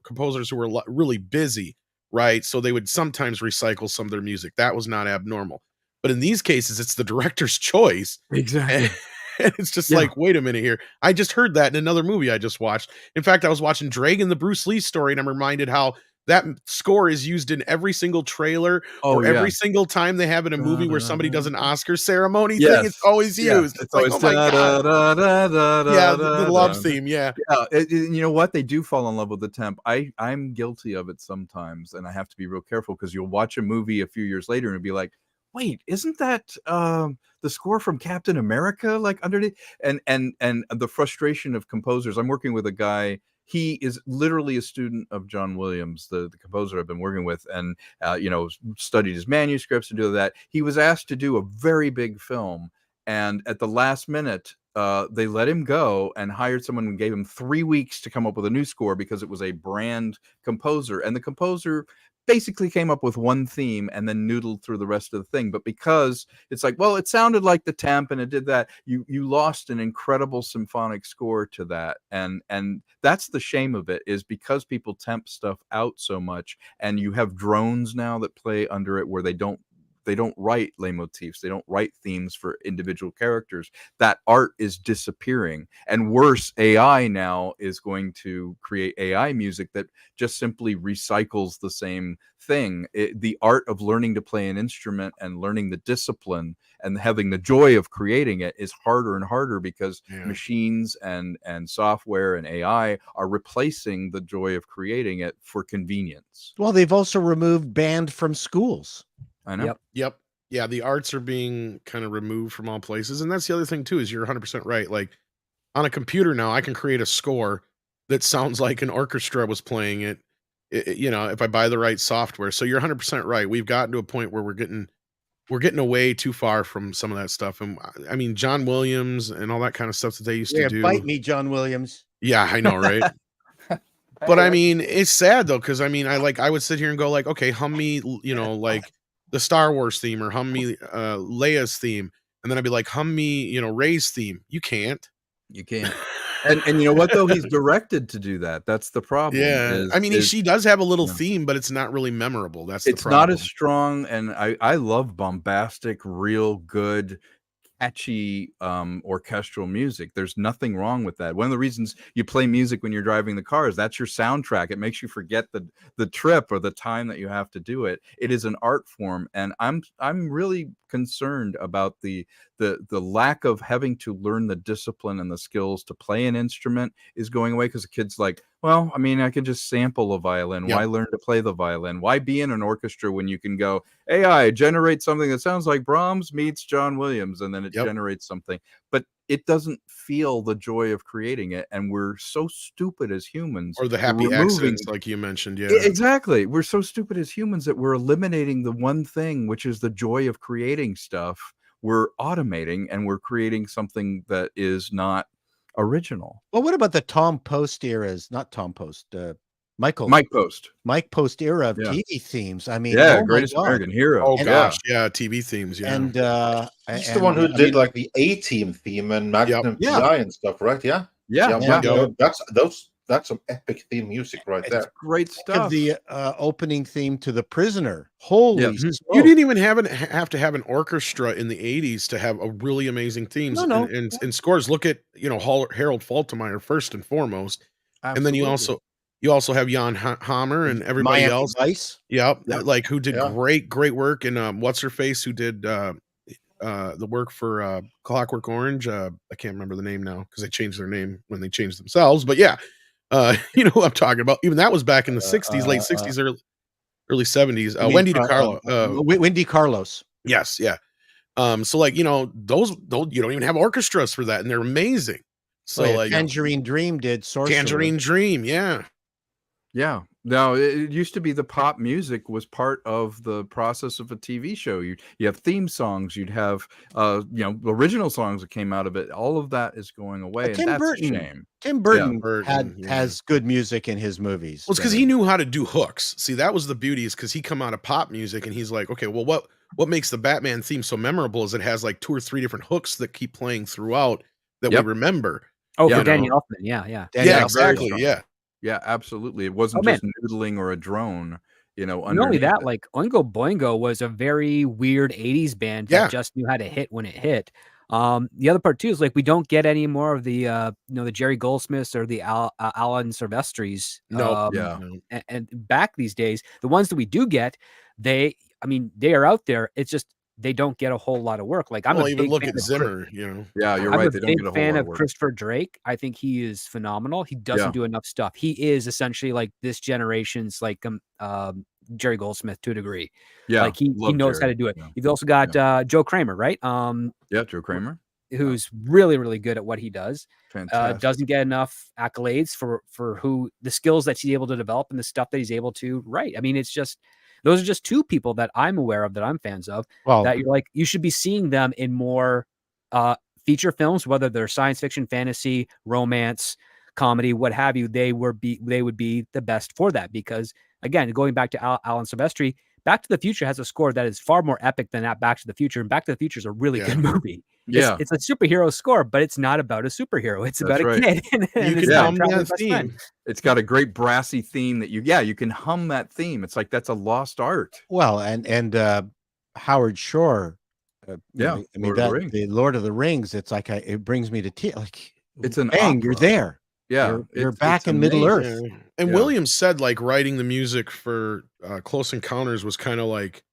[SPEAKER 12] composers who were really busy. Right. So they would sometimes recycle some of their music. That was not abnormal. But in these cases, it's the director's choice.
[SPEAKER 5] Exactly.
[SPEAKER 12] And it's just
[SPEAKER 5] Yeah.
[SPEAKER 12] like, wait a minute here. I just heard that in another movie I just watched. In fact, I was watching Dragon, the Bruce Lee story, and I'm reminded how that score is used in every single trailer or every single time they have in a movie where somebody does an Oscar ceremony thing.
[SPEAKER 5] Yes.
[SPEAKER 12] It's always
[SPEAKER 5] Yeah.
[SPEAKER 12] used.
[SPEAKER 5] It's
[SPEAKER 12] like,
[SPEAKER 5] always
[SPEAKER 12] oh my God. Yeah, the love theme. Yeah.
[SPEAKER 5] Yeah, you know what? They do fall in love with the temp. I'm guilty of it sometimes, and I have to be real careful, because you'll watch a movie a few years later and be like, wait, isn't that the score from Captain America like underneath? And the frustration of composers. I'm working with a guy. He is literally a student of John Williams, the composer I've been working with, and studied his manuscripts and do that. He was asked to do a very big film, and at the last minute, they let him go and hired someone and gave him 3 weeks to come up with a new score, because it was a brand composer, and the composer basically came up with one theme and then noodled through the rest of the thing. But because it's like, well, it sounded like the temp and it did that, you lost an incredible symphonic score to that. And that's the shame of it, is because people temp stuff out so much, and you have drones now that play under it where they don't write leitmotifs, they don't write themes for individual characters. That art is disappearing. And worse, AI now is going to create AI music that just simply recycles the same thing. The art of learning to play an instrument and learning the discipline and having the joy of creating it is harder and harder, because machines and software and AI are replacing the joy of creating it for convenience.
[SPEAKER 3] Well, they've also removed band from schools.
[SPEAKER 5] I know.
[SPEAKER 12] Yep. Yeah, the arts are being kind of removed from all places. And that's the other thing too, is you're 100% right. Like, on a computer now, I can create a score that sounds like an orchestra was playing it, if I buy the right software. So you're 100% right. We've gotten to a point where we're getting away too far from some of that stuff. And I mean, John Williams and all that kind of stuff that they used to do.
[SPEAKER 3] Bite me, John Williams.
[SPEAKER 12] Yeah, I know, right? But I mean, it's sad though, because I mean, I would sit here and go like, okay, hum me, like the Star Wars theme, or hum me Leia's theme, and then I'd be like, hum me, Rey's theme. You can't.
[SPEAKER 5] And you know what though? He's directed to do that. That's the problem.
[SPEAKER 12] Yeah, I mean, she does have a little theme, but it's not really memorable. That's the problem.
[SPEAKER 5] It's not as strong, and I love bombastic, real good, catchy orchestral music. There's nothing wrong with that. One of the reasons you play music when you're driving the car is that's your soundtrack. It makes you forget the trip or the time that you have to do it. It is an art form, and I'm really concerned about the lack of having to learn the discipline and the skills to play an instrument is going away, because the kid's like, well, I mean, I can just sample a violin. Why learn to play the violin? Why be in an orchestra when you can go, AI, generate something that sounds like Brahms meets John Williams, and then it generates something. But it doesn't feel the joy of creating it, and we're so stupid as humans.
[SPEAKER 12] Or the happy accidents, like you mentioned. Yeah,
[SPEAKER 5] exactly. We're so stupid as humans that we're eliminating the one thing, which is the joy of creating stuff. We're automating, and we're creating something that is not original.
[SPEAKER 3] Well, what about the Tom Post eras? Not Tom Post.
[SPEAKER 5] Mike Post.
[SPEAKER 3] Mike Post era of
[SPEAKER 5] Yeah.
[SPEAKER 3] TV themes. I mean,
[SPEAKER 5] Yeah,
[SPEAKER 3] oh my
[SPEAKER 5] Greatest
[SPEAKER 3] God.
[SPEAKER 5] American Hero.
[SPEAKER 12] Oh
[SPEAKER 3] And-
[SPEAKER 12] gosh, yeah, TV themes, yeah.
[SPEAKER 3] And
[SPEAKER 2] He's the one who did like the A-Team theme and Magnum
[SPEAKER 3] Yeah.
[SPEAKER 2] PI and stuff, right? Yeah.
[SPEAKER 5] Yeah,
[SPEAKER 2] That's some epic theme music right
[SPEAKER 5] it's
[SPEAKER 2] there.
[SPEAKER 5] great
[SPEAKER 3] Think
[SPEAKER 5] stuff.
[SPEAKER 3] of the opening theme to The Prisoner. Holy
[SPEAKER 5] Yeah.
[SPEAKER 3] smoke.
[SPEAKER 12] You didn't even have to have an orchestra in the 80s to have a really amazing themes
[SPEAKER 3] No.
[SPEAKER 12] and scores. Look at, Harold Faltermeyer first and foremost. And then
[SPEAKER 5] Absolutely.
[SPEAKER 12] you also have Jan Hammer and everybody
[SPEAKER 3] Miami
[SPEAKER 12] else.
[SPEAKER 3] Vice.
[SPEAKER 12] Yep,
[SPEAKER 5] Yeah.
[SPEAKER 12] like who did
[SPEAKER 2] Yeah.
[SPEAKER 12] great work, and what's her face who did the work for Clockwork Orange. I can't remember the name now because they changed their name when they changed themselves. But yeah, you know who I'm talking about. Even that was back in the 60s, late 60s, early 70s.
[SPEAKER 3] I mean,
[SPEAKER 12] Wendy DiCarlo.
[SPEAKER 3] Wendy Carlos.
[SPEAKER 12] Yes, yeah. So like, those you don't even have orchestras for that, and they're amazing. So like
[SPEAKER 3] Tangerine Dream did Sorcerer.
[SPEAKER 12] Tangerine Dream, yeah.
[SPEAKER 5] Yeah. Now it used to be the pop music was part of the process of a TV show. You have theme songs, you'd have original songs that came out of it. All of that is going away, and
[SPEAKER 3] Tim
[SPEAKER 5] that's
[SPEAKER 3] Burton.
[SPEAKER 5] a shame.
[SPEAKER 3] Tim Burton,
[SPEAKER 12] Burton,
[SPEAKER 3] has good music in his movies.
[SPEAKER 12] Well, it's because he knew how to do hooks. See, that was the beauty, is because he come out of pop music and he's like, okay, well, what makes the Batman theme so memorable is it has like 2 or 3 different hooks that keep playing throughout that we remember.
[SPEAKER 4] Oh,
[SPEAKER 5] Yeah.
[SPEAKER 4] for Danny Elfman, yeah.
[SPEAKER 12] Yeah, exactly. Yeah.
[SPEAKER 5] Yeah, absolutely. It wasn't
[SPEAKER 4] Oh,
[SPEAKER 5] just noodling or a drone,
[SPEAKER 4] Not only
[SPEAKER 5] underneath
[SPEAKER 4] that,
[SPEAKER 5] it.
[SPEAKER 4] like Oingo Boingo was a very weird 80s band that
[SPEAKER 12] Yeah.
[SPEAKER 4] just knew how to hit when it hit. The other part too is like we don't get any more of the the Jerry Goldsmiths or the Alan Silvestris.
[SPEAKER 12] No,
[SPEAKER 5] Yeah.
[SPEAKER 4] And back these days, the ones that we do get, they are out there. It's just they don't get a whole lot of work. Like I'm
[SPEAKER 12] well,
[SPEAKER 4] a
[SPEAKER 12] even
[SPEAKER 4] big
[SPEAKER 12] look
[SPEAKER 4] fan
[SPEAKER 12] at
[SPEAKER 4] of
[SPEAKER 12] Zimmer,
[SPEAKER 5] Yeah, you're
[SPEAKER 4] I'm
[SPEAKER 5] right.
[SPEAKER 4] a
[SPEAKER 5] They don't
[SPEAKER 4] big
[SPEAKER 5] get a whole
[SPEAKER 4] fan
[SPEAKER 5] lot
[SPEAKER 4] of
[SPEAKER 5] of work.
[SPEAKER 4] Christopher Drake. I think he is phenomenal. He doesn't
[SPEAKER 5] Yeah.
[SPEAKER 4] do enough stuff. He is essentially like this generation's like Jerry Goldsmith to a degree.
[SPEAKER 5] Yeah,
[SPEAKER 4] Like he
[SPEAKER 5] love
[SPEAKER 4] knows how
[SPEAKER 5] Jerry.
[SPEAKER 4] to do it.
[SPEAKER 5] Yeah.
[SPEAKER 4] You've also got Joe Kramer, right?
[SPEAKER 5] Yeah, Joe Kramer.
[SPEAKER 4] Who's really, really good at what he does.
[SPEAKER 5] Fantastic.
[SPEAKER 4] Doesn't get enough accolades for who the skills that he's able to develop and the stuff that he's able to write. I mean, it's just those are just 2 people that I'm aware of that I'm fans of.
[SPEAKER 3] Well,
[SPEAKER 4] That you're like you should be seeing them in more feature films, whether they're science fiction, fantasy, romance, comedy, what have you. They would be the best for that because again, going back to Alan Silvestri, Back to the Future has a score that is far more epic than that Back to the Future, and Back to the Future is a really good movie.
[SPEAKER 5] Yeah.
[SPEAKER 4] It's a superhero score, but it's not about a superhero. It's about
[SPEAKER 5] That's
[SPEAKER 4] a
[SPEAKER 5] right.
[SPEAKER 4] kid. and
[SPEAKER 12] You
[SPEAKER 4] his
[SPEAKER 12] can
[SPEAKER 4] time
[SPEAKER 12] hum
[SPEAKER 4] traveling
[SPEAKER 12] that
[SPEAKER 4] best friend.
[SPEAKER 12] theme.
[SPEAKER 5] It's got a great brassy theme that you can hum that theme. It's like that's a lost art.
[SPEAKER 3] well, and Howard Shore.
[SPEAKER 5] Yeah,
[SPEAKER 3] I mean
[SPEAKER 5] Lord of the
[SPEAKER 3] that
[SPEAKER 5] Rings.
[SPEAKER 3] the Lord of the Rings. It's like it brings me to tears. Like
[SPEAKER 5] It's an
[SPEAKER 3] bang, you're
[SPEAKER 5] opera.
[SPEAKER 3] there.
[SPEAKER 5] Yeah,
[SPEAKER 3] You're back in Middle
[SPEAKER 5] amazing.
[SPEAKER 3] Earth.
[SPEAKER 12] Yeah. And
[SPEAKER 5] Yeah.
[SPEAKER 12] Williams said like writing the music for Close Encounters was kind of like,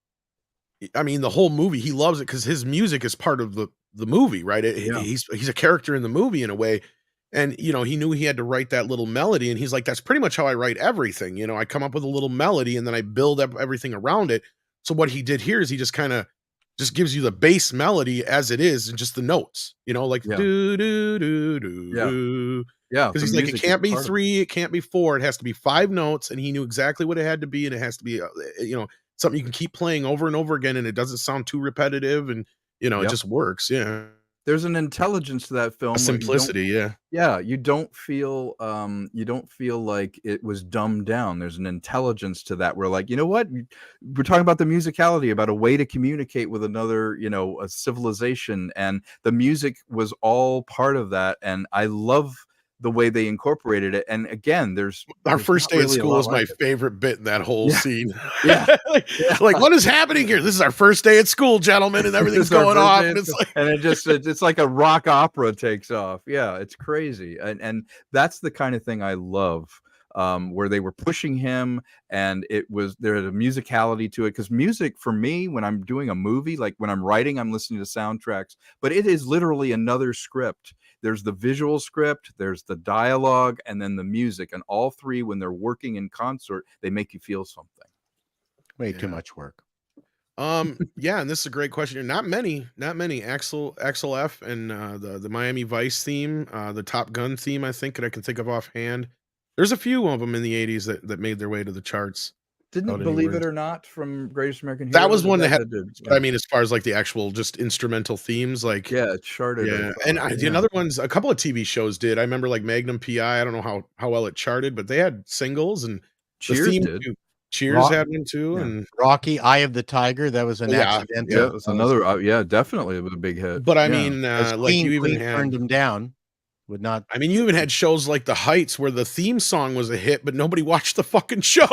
[SPEAKER 12] I mean, the whole movie, he loves it because his music is part of the movie, right?
[SPEAKER 5] Yeah.
[SPEAKER 12] He's a character in the movie in a way. And, he knew he had to write that little melody. And he's like, that's pretty much how I write everything. I come up with a little melody and then I build up everything around it. So what he did here is he just kind of just gives you the bass melody as it is and just the notes, like
[SPEAKER 5] Yeah.
[SPEAKER 12] do, do, do, do,
[SPEAKER 5] Yeah.
[SPEAKER 12] do.
[SPEAKER 5] Yeah,
[SPEAKER 12] Because
[SPEAKER 5] the
[SPEAKER 12] he's like, it
[SPEAKER 5] music is
[SPEAKER 12] can't be
[SPEAKER 5] part of it.
[SPEAKER 12] 3, it can't be 4, it has to be 5 notes, and he knew exactly what it had to be, and it has to be, something you can keep playing over and over again, and it doesn't sound too repetitive, and it
[SPEAKER 5] Yep.
[SPEAKER 12] just works. Yeah,
[SPEAKER 5] There's an intelligence to that film.
[SPEAKER 12] a
[SPEAKER 5] where you don't-
[SPEAKER 12] simplicity. Yeah,
[SPEAKER 5] Yeah, you don't feel like it was dumbed down. There's an intelligence to that. We're like, you know what? We're talking about the musicality, about a way to communicate with another, a civilization, and the music was all part of that. And I love the way they incorporated it. And again, there's
[SPEAKER 12] our
[SPEAKER 5] there's
[SPEAKER 12] first
[SPEAKER 5] not
[SPEAKER 12] day at
[SPEAKER 5] really a
[SPEAKER 12] school
[SPEAKER 5] lot
[SPEAKER 12] is my
[SPEAKER 5] like it.
[SPEAKER 12] favorite bit in that whole
[SPEAKER 5] Yeah.
[SPEAKER 12] scene.
[SPEAKER 5] Yeah.
[SPEAKER 12] like what is happening here? This is our first day at school, gentlemen, and everything's
[SPEAKER 5] It's our
[SPEAKER 12] going off,
[SPEAKER 5] birthday
[SPEAKER 12] and it's like,
[SPEAKER 5] and it's like a rock opera takes off. Yeah, it's crazy, and that's the kind of thing I love, where they were pushing him, and there's a musicality to it. Because music for me, when I'm doing a movie, like when I'm writing, I'm listening to soundtracks, but it is literally another script. There's the visual script, there's the dialogue, and then the music, and all 3, when they're working in concert, they make you feel something.
[SPEAKER 3] Way too much work.
[SPEAKER 12] yeah, and this is a great question. Not many. Axel F and the Miami Vice theme, the Top Gun theme, I think that I can think of offhand. There's a few of them in the 80s that made their way to the charts.
[SPEAKER 5] Didn't
[SPEAKER 12] Without any
[SPEAKER 5] Believe It
[SPEAKER 12] words.
[SPEAKER 5] or Not from Greatest American Hero?
[SPEAKER 12] That was one that had,
[SPEAKER 5] did,
[SPEAKER 12] but I mean, as far as like the actual just instrumental themes, like
[SPEAKER 5] yeah, it charted.
[SPEAKER 12] yeah, and the
[SPEAKER 5] yeah.
[SPEAKER 12] other ones, a couple of TV shows did. I remember like Magnum PI. I don't know how well it charted, but they had singles and the
[SPEAKER 5] Cheers
[SPEAKER 12] theme
[SPEAKER 5] did.
[SPEAKER 12] too. Cheers
[SPEAKER 3] Rock-
[SPEAKER 12] had one too,
[SPEAKER 5] Yeah.
[SPEAKER 12] and
[SPEAKER 3] Rocky, Eye of the Tiger. That was an
[SPEAKER 12] Yeah,
[SPEAKER 3] accidental.
[SPEAKER 5] Yeah, it was another. Yeah, definitely, it was a big hit.
[SPEAKER 12] but I
[SPEAKER 5] Yeah.
[SPEAKER 12] mean,
[SPEAKER 3] As
[SPEAKER 12] like you even
[SPEAKER 3] Queen turned
[SPEAKER 12] had.
[SPEAKER 3] him down. Would not.
[SPEAKER 12] I mean, you even had shows like The Heights where the theme song was a hit, but nobody watched the fucking show.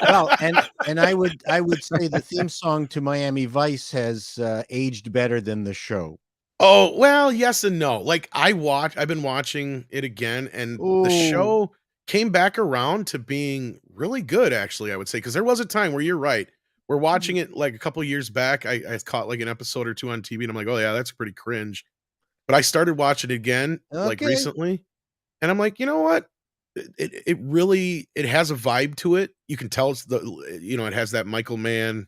[SPEAKER 3] Well, and I would say the theme song to Miami Vice has aged better than the show.
[SPEAKER 12] Oh, well, yes and no. Like I've been watching it again, and the
[SPEAKER 3] Ooh.
[SPEAKER 12] show came back around to being really good, actually, I would say, because there was a time where you're right. We're watching it like a couple years back. I caught like an episode or two on TV, and I'm like, oh yeah, that's pretty cringe. But I started watching it again like
[SPEAKER 3] Okay.
[SPEAKER 12] recently, and I'm like, you know what? It really it has a vibe to it. You can tell it's it has that Michael Mann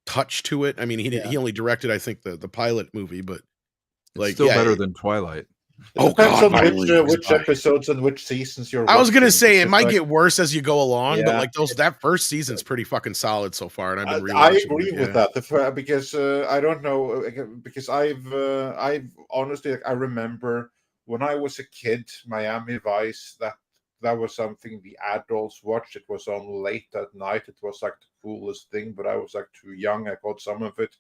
[SPEAKER 12] touch to it. I mean, he only directed, I think, the pilot movie, but like
[SPEAKER 5] Still
[SPEAKER 12] yeah,
[SPEAKER 5] better than Twilight.
[SPEAKER 12] Oh
[SPEAKER 2] Depends
[SPEAKER 12] God,
[SPEAKER 2] on
[SPEAKER 12] Violet
[SPEAKER 2] which
[SPEAKER 12] is fine.
[SPEAKER 2] episodes and which seasons you're
[SPEAKER 12] I was gonna
[SPEAKER 2] watching,
[SPEAKER 12] say it
[SPEAKER 2] because,
[SPEAKER 12] might
[SPEAKER 2] like,
[SPEAKER 12] get worse as you go along, but
[SPEAKER 2] Yeah.
[SPEAKER 12] like that first season's pretty fucking solid so far, and I've been
[SPEAKER 2] I
[SPEAKER 12] rewatching
[SPEAKER 2] agree
[SPEAKER 12] it,
[SPEAKER 2] with
[SPEAKER 12] yeah.
[SPEAKER 2] that because I don't know because I've honestly, like, I remember when I was a kid, Miami Vice, that was something the adults watched. It was on late at night. It was like the coolest thing, but I was like too young. I caught some of it.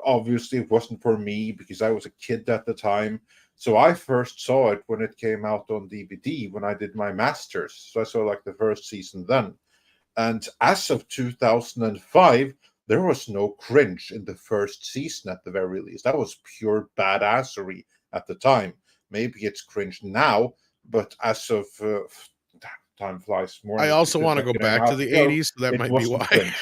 [SPEAKER 2] Obviously, it wasn't for me because I was a kid at the time. So I first saw it when it came out on DVD when I did my master's. So I saw like the first season then. And as of 2005, there was no cringe in the first season at the very least. That was pure badassery at the time. Maybe it's cringe now, but as of time flies more.
[SPEAKER 12] I
[SPEAKER 2] than
[SPEAKER 12] also want to go
[SPEAKER 2] 2.5
[SPEAKER 12] back to the
[SPEAKER 2] ago,
[SPEAKER 12] 80s, so that
[SPEAKER 2] it
[SPEAKER 12] might be
[SPEAKER 2] wasn't
[SPEAKER 12] why.
[SPEAKER 2] cringe.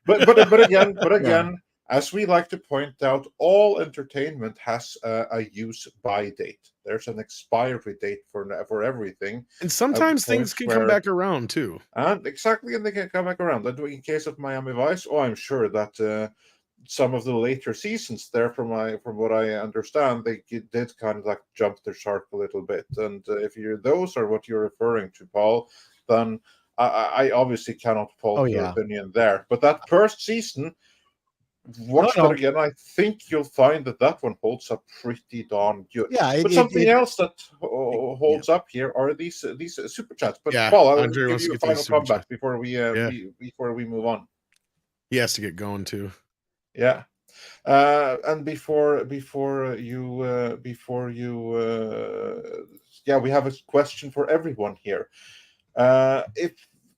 [SPEAKER 2] But again,
[SPEAKER 5] Yeah.
[SPEAKER 2] as we like to point out, all entertainment has a use by date. There's an expiry date for everything.
[SPEAKER 12] And sometimes
[SPEAKER 2] At the
[SPEAKER 12] things
[SPEAKER 2] point
[SPEAKER 12] can come
[SPEAKER 2] where-
[SPEAKER 12] back around too.
[SPEAKER 2] And exactly, and they can come back around. And in case of Miami Vice, I'm sure that some of the later seasons there, from what I understand, they did kind of like jump the shark a little bit. And if those are what you're referring to, Paul, then I obviously cannot fault your opinion there. But that first season, watch that again. I think you'll find that one holds up pretty darn good.
[SPEAKER 3] Yeah,
[SPEAKER 2] but something else that holds up here are these super chats. But
[SPEAKER 12] Yeah,
[SPEAKER 2] Paul, I'll
[SPEAKER 12] Andre
[SPEAKER 2] give
[SPEAKER 12] wants to
[SPEAKER 2] you a
[SPEAKER 12] get to the
[SPEAKER 2] final
[SPEAKER 12] super
[SPEAKER 2] comeback
[SPEAKER 12] chat.
[SPEAKER 2] before we move on.
[SPEAKER 12] He has to get going too.
[SPEAKER 2] Yeah. And before you we have a question for everyone here. If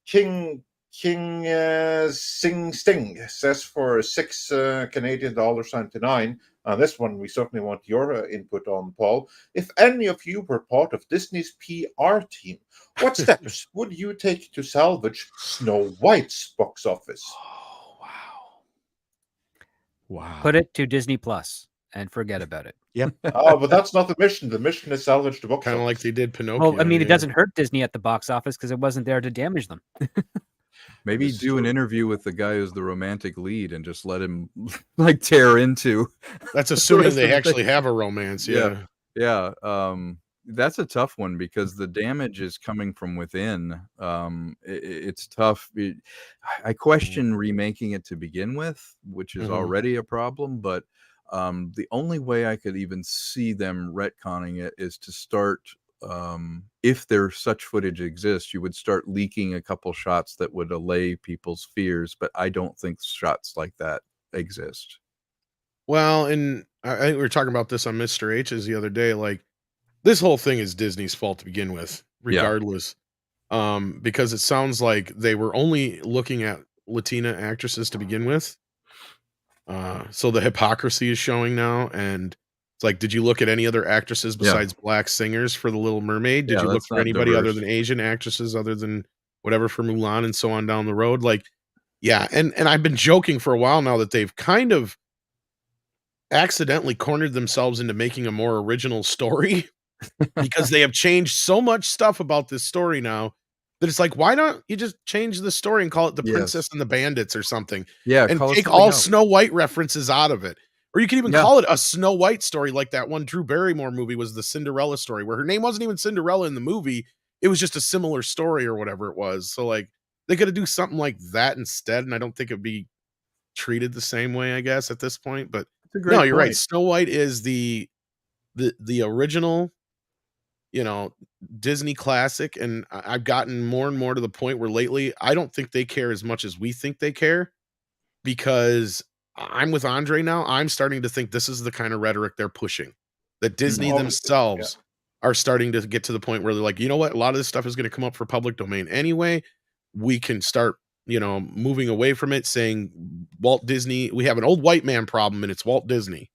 [SPEAKER 2] King Sing Sting says for $6 Canadian dollars 99. This one we certainly want your input on, Paul. If any of you were part of Disney's PR team, what steps would you take to salvage Snow White's box office?
[SPEAKER 3] Wow.
[SPEAKER 4] Put it to Disney Plus and forget about it.
[SPEAKER 3] Yep.
[SPEAKER 2] Oh, but that's not the mission. The mission is salvage the box
[SPEAKER 12] Kind of
[SPEAKER 2] office.
[SPEAKER 12] like they did Pinocchio.
[SPEAKER 4] Well, I mean, it
[SPEAKER 12] yeah.
[SPEAKER 4] doesn't hurt Disney at the box office because it wasn't there to damage them.
[SPEAKER 5] Maybe do an interview with the guy who's the romantic lead and just let him like tear into.
[SPEAKER 12] That's
[SPEAKER 5] the
[SPEAKER 12] assuming
[SPEAKER 5] rest
[SPEAKER 12] they
[SPEAKER 5] of the
[SPEAKER 12] actually
[SPEAKER 5] thing.
[SPEAKER 12] have a romance. Yeah.
[SPEAKER 5] Yeah. That's a tough one because the damage is coming from within. It's tough. I question remaking it to begin with, which is already a problem. But the only way I could even see them retconning it is to start, if there such footage exists, you would start leaking a couple shots that would allay people's fears. But I don't think shots like that exist.
[SPEAKER 12] Well, and I think we were talking about this on Mr. H's the other day. Like, this whole thing is Disney's fault to begin with, regardless. Because it sounds like they were only looking at Latina actresses to begin with. So the hypocrisy is showing now. And it's like, did you look at any other actresses besides black singers for The Little Mermaid? Did you look
[SPEAKER 5] that's
[SPEAKER 12] for
[SPEAKER 5] not
[SPEAKER 12] anybody other
[SPEAKER 5] diverse.
[SPEAKER 12] than Asian actresses, other than whatever for Mulan and so on down the road? Like, yeah. And I've been joking for a while now that they've kind of accidentally cornered themselves into making a more original story. Because they have changed so much stuff about this story now that it's like, why don't you just change the story and call it The Princess and the Bandits or something?
[SPEAKER 5] Yeah,
[SPEAKER 12] and
[SPEAKER 5] call it
[SPEAKER 12] take
[SPEAKER 5] something
[SPEAKER 12] all
[SPEAKER 5] else.
[SPEAKER 12] Snow White references out of it. Or you can even call it a Snow White story, like that one Drew Barrymore movie was the Cinderella story, where her name wasn't even Cinderella in the movie. it was just a similar story or whatever it was. So like they could have do something like that instead, and I don't think it'd be treated the same way, I guess, at this point. But
[SPEAKER 5] It's a great
[SPEAKER 12] no, you're right.
[SPEAKER 5] point.
[SPEAKER 12] Snow White is the original, Disney classic, and I've gotten more and more to the point where lately I don't think they care as much as we think they care, because I'm with Andre now. I'm starting to think this is the kind of rhetoric they're pushing, that Disney themselves are starting to get to the point where they're like, you know what, a lot of this stuff is going to come up for public domain anyway. We can start, moving away from it, saying Walt Disney, we have an old white man problem and it's Walt Disney,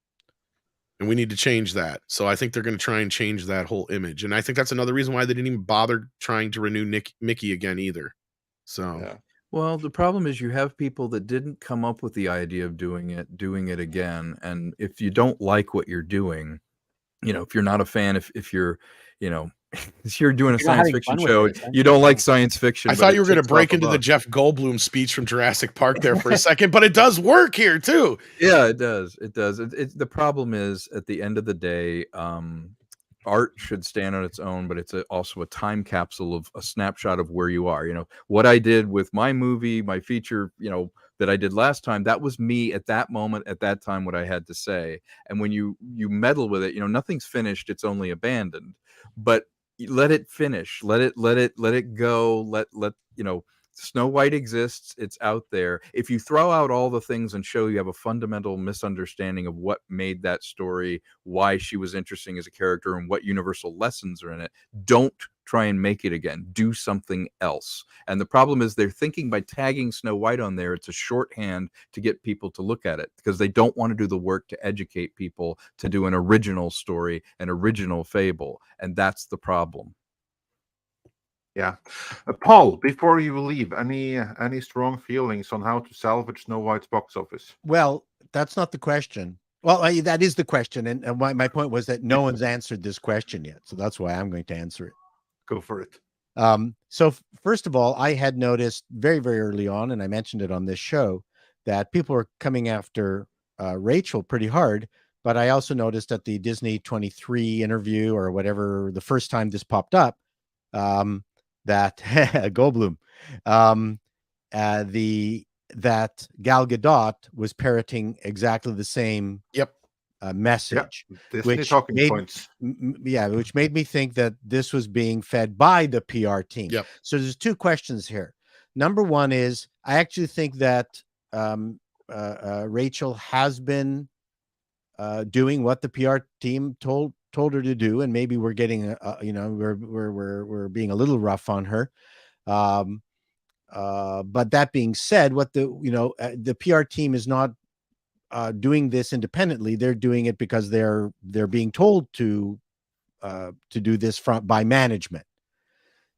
[SPEAKER 12] and we need to change that. So I think they're going to try and change that whole image. And I think that's another reason why they didn't even bother trying to renew Mickey again either. So,
[SPEAKER 5] Well, the problem is you have people that didn't come up with the idea of doing it again. And if you don't like what you're doing, if you're not a fan, if you're, if you're doing a science fiction show, you don't like science fiction.
[SPEAKER 12] I thought you were going to break into the Jeff Goldblum speech from Jurassic Park there for a second, but it does work here too.
[SPEAKER 5] Yeah, it does. It does. The problem is, at the end of the day, art should stand on its own, but it's also a time capsule of a snapshot of where you are. What I did with my movie, my feature, that I did last time, that was me at that moment, at that time, what I had to say. And when you meddle with it, nothing's finished, it's only abandoned. But let it finish, let it go, let Snow White exists, it's out there. If you throw out all the things and show you have a fundamental misunderstanding of what made that story, why she was interesting as a character, and what universal lessons are in it, don't try and make it again. Do something else. And the problem is they're thinking by tagging Snow White on there, it's a shorthand to get people to look at it, because they don't want to do the work to educate people to do an original story, an original fable. And that's the problem.
[SPEAKER 2] Yeah. Paul, before you leave, any strong feelings on how to salvage Snow White's box office?
[SPEAKER 3] Well, that's not the question. Well, that is the question. And my point was that no one's answered this question yet. So that's why I'm going to answer it.
[SPEAKER 2] Go for it.
[SPEAKER 3] So first of all, I had noticed very, very early on, and I mentioned it on this show, that people are coming after Rachel pretty hard. But I also noticed at the Disney 23 interview, or whatever, the first time this popped up, that Goldblum, that Gal Gadot was parroting exactly the same message,
[SPEAKER 2] which talking points.
[SPEAKER 3] Which made me think that this was being fed by the PR team. So there's two questions here. Number one is, I actually think that Rachel has been doing what the PR team told her to do, and maybe we're getting we're being a little rough on her. But that being said, what the PR team is not doing this independently. They're doing it because they're being told to do this by management.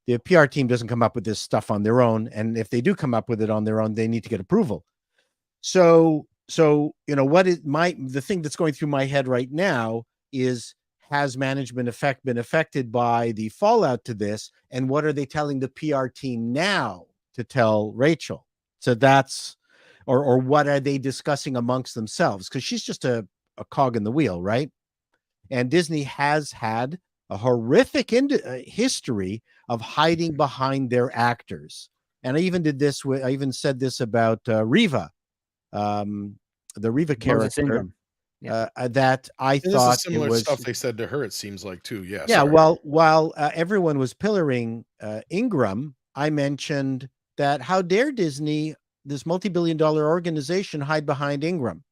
[SPEAKER 3] The PR team doesn't come up with this stuff on their own, and if they do come up with it on their own, they need to get approval. So the thing that's going through my head right now is, has management been affected by the fallout to this, and what are they telling the PR team now to tell Rachel? So that's, or what are they discussing amongst themselves? Because she's just a cog in the wheel, right? And Disney has had a horrific history of hiding behind their actors. And I even said this about Riva, the Riva character. That I thought
[SPEAKER 12] this is similar
[SPEAKER 3] it was
[SPEAKER 12] stuff they said to her, it seems like, too.
[SPEAKER 3] While everyone was pillaring Ingram, I mentioned that how dare Disney, this multi-billion-dollar organization, hide behind Ingram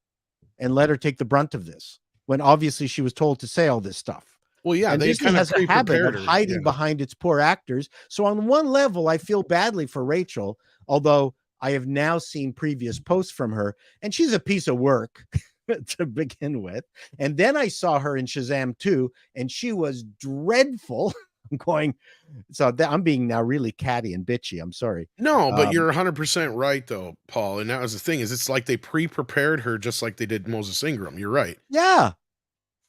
[SPEAKER 3] and let her take the brunt of this, when obviously she was told to say all this stuff.
[SPEAKER 12] Well, yeah,
[SPEAKER 3] and
[SPEAKER 12] they
[SPEAKER 3] Disney
[SPEAKER 12] kind
[SPEAKER 3] has
[SPEAKER 12] of
[SPEAKER 3] a habit of
[SPEAKER 12] her,
[SPEAKER 3] hiding behind its poor actors. So on one level, I feel badly for Rachel, although I have now seen previous posts from her, and she's a piece of work to begin with. And then I saw her in Shazam 2, and she was dreadful. I'm being now really catty and bitchy. I'm sorry.
[SPEAKER 12] No, but you're 100% right, though, Paul. And that was the thing, is it's like they pre-prepared her just like they did Moses Ingram. You're right.
[SPEAKER 3] Yeah.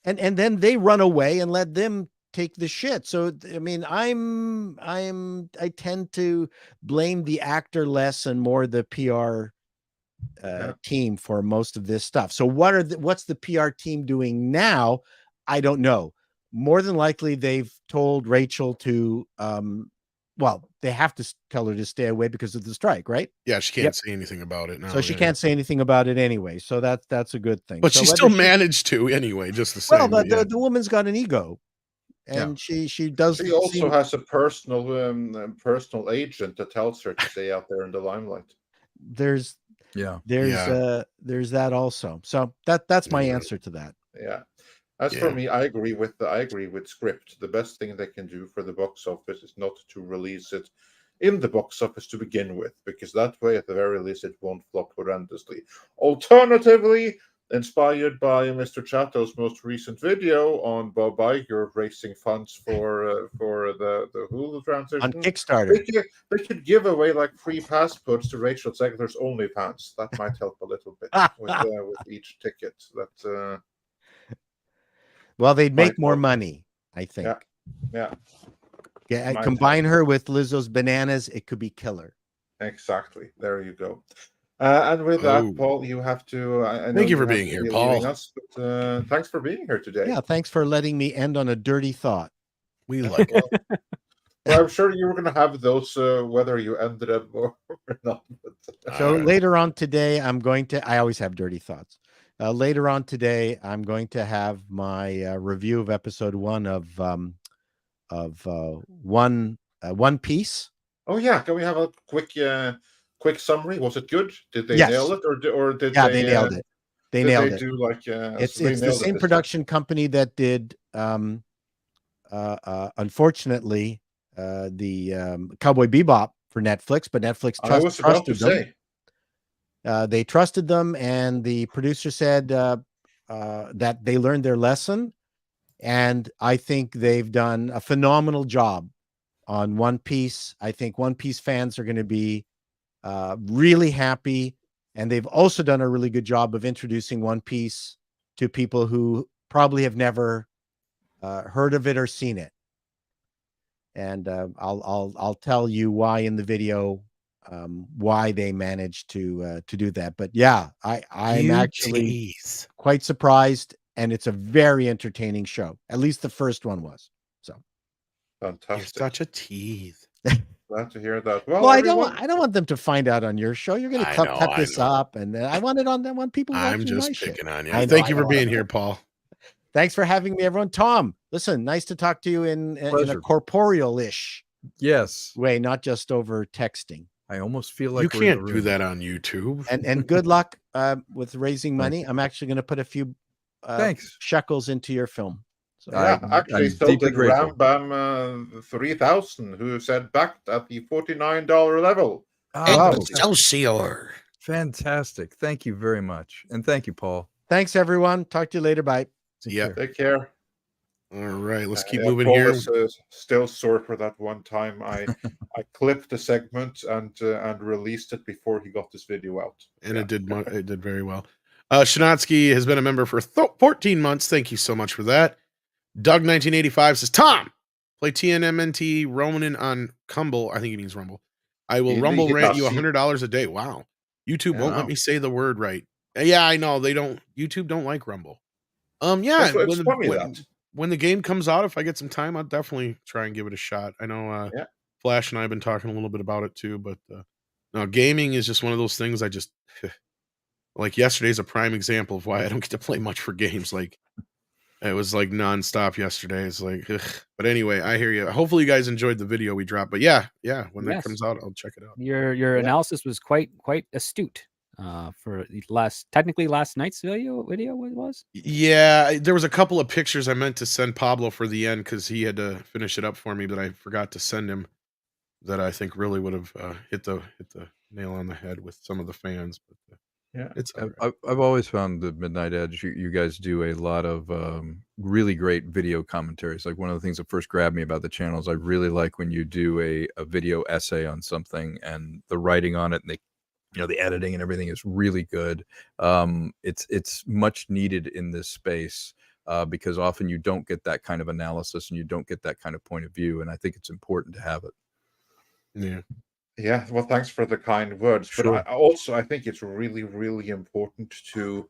[SPEAKER 3] And then they run away and let them take the shit. So, I mean, I tend to blame the actor less and more the PR team for most of this stuff. So what's the PR team doing now? I don't know. More than likely, they've told Rachel to well, they have to tell her to stay away because of the strike, right?
[SPEAKER 12] Yeah, she can't say anything about it now.
[SPEAKER 3] So she can't say anything about it anyway. So that's a good thing.
[SPEAKER 12] But
[SPEAKER 3] so
[SPEAKER 12] she still managed to anyway, just the same.
[SPEAKER 3] Well, the woman's got an ego, and she does.
[SPEAKER 2] She also has a personal agent that tells her to stay out there in the limelight.
[SPEAKER 3] There's that also. So that's my answer to that.
[SPEAKER 2] Yeah. As for me, I agree with Script. The best thing they can do for the box office is not to release it in the box office to begin with, because that way, at the very least, it won't flop horrendously. Alternatively, inspired by Mr. Chato's most recent video on Bob Iger raising funds for the Hulu transition
[SPEAKER 3] on Kickstarter,
[SPEAKER 2] they could give away like free passports to Rachel Zegler's OnlyFans. That might help a little bit with each ticket. That
[SPEAKER 3] well, they'd make more money, I think.
[SPEAKER 2] Yeah.
[SPEAKER 3] Combine her with Lizzo's bananas, it could be killer.
[SPEAKER 2] Exactly. There you go. And with that, Paul, you have to.
[SPEAKER 12] Thank you for being here, Paul.
[SPEAKER 2] But, thanks for being here today.
[SPEAKER 3] Yeah, thanks for letting me end on a dirty thought.
[SPEAKER 12] We like it.
[SPEAKER 2] Well, I'm sure you were going to have those, whether you ended up or not.
[SPEAKER 3] So later on today, I always have dirty thoughts. Later on today, I'm going to have my review of episode 1 of One Piece.
[SPEAKER 2] Oh yeah, can we have a quick summary? Was it good? Did they nail it, or did
[SPEAKER 3] they? Yeah, they nailed it. They nailed it.
[SPEAKER 2] Do like
[SPEAKER 3] it's the same production company that did unfortunately the Cowboy Bebop for Netflix, but Netflix trusted them. They trusted them, and the producer said that they learned their lesson, and I think they've done a phenomenal job on One Piece. I think One Piece fans are going to be really happy, and they've also done a really good job of introducing One Piece to people who probably have never heard of it or seen it. And I'll tell you why in the video, why they managed to do that. But yeah, I'm actually quite surprised, and it's a very entertaining show. At least the first one was. So
[SPEAKER 2] fantastic.
[SPEAKER 12] You're such a tease.
[SPEAKER 2] Glad to hear that.
[SPEAKER 3] Well, I don't want them to find out on your show. You're going to cut this up, and I want it on that one. People watching my shit. I'm just
[SPEAKER 12] picking on you. Thank you for being here, Paul.
[SPEAKER 3] Thanks for having me, everyone. Tom, listen, nice to talk to you in a corporeal-ish way, not just over texting.
[SPEAKER 5] I almost feel like
[SPEAKER 12] you can't do that on YouTube.
[SPEAKER 3] And good luck with raising money. I'm actually going to put a few shekels into your film. So,
[SPEAKER 2] actually, so did Rambam 3000, who said backed at the $49 level.
[SPEAKER 5] Excelsior! Fantastic! Thank you very much, and thank you, Paul.
[SPEAKER 3] Thanks, everyone. Talk to you later. Bye.
[SPEAKER 2] Take care.
[SPEAKER 12] All right, let's keep moving here.
[SPEAKER 2] Paul is still sore for that one time I clipped the segment and released it before he got this video out,
[SPEAKER 12] and it did very well. Shanatsky has been a member for 14 months. Thank you so much for that. Doug 1985 says, Tom, play TNMNT Ronan on Cumble. I think he means Rumble. I will Rumble rant you $100 a day. Wow. YouTube won't let me say the word right. Yeah, I know. YouTube don't like Rumble. Yeah. When the game comes out, if I get some time, I'll definitely try and give it a shot. I know Flash and I have been talking a little bit about it too, but no, gaming is just one of those things I just like. Yesterday's a prime example of why I don't get to play much for games. Like it was like nonstop yesterday. It's like, but anyway, I hear you. Hopefully you guys enjoyed the video we dropped, but yeah, when that comes out, I'll check it out.
[SPEAKER 4] Your analysis was quite astute. For last night's video it was.
[SPEAKER 12] Yeah, there was a couple of pictures I meant to send Pablo for the end because he had to finish it up for me, but I forgot to send him. That I think really would have hit the nail on the head with some of the fans. But it's.
[SPEAKER 5] I've always found the Midnight Edge. You guys do a lot of really great video commentaries. Like one of the things that first grabbed me about the channel is I really like when you do a video essay on something and the writing on it, and the editing and everything is really good. It's much needed in this space because often you don't get that kind of analysis and you don't get that kind of point of view. And I think it's important to have it.
[SPEAKER 12] Yeah.
[SPEAKER 2] Yeah. Well, thanks for the kind words. Sure. But I think it's really, really important to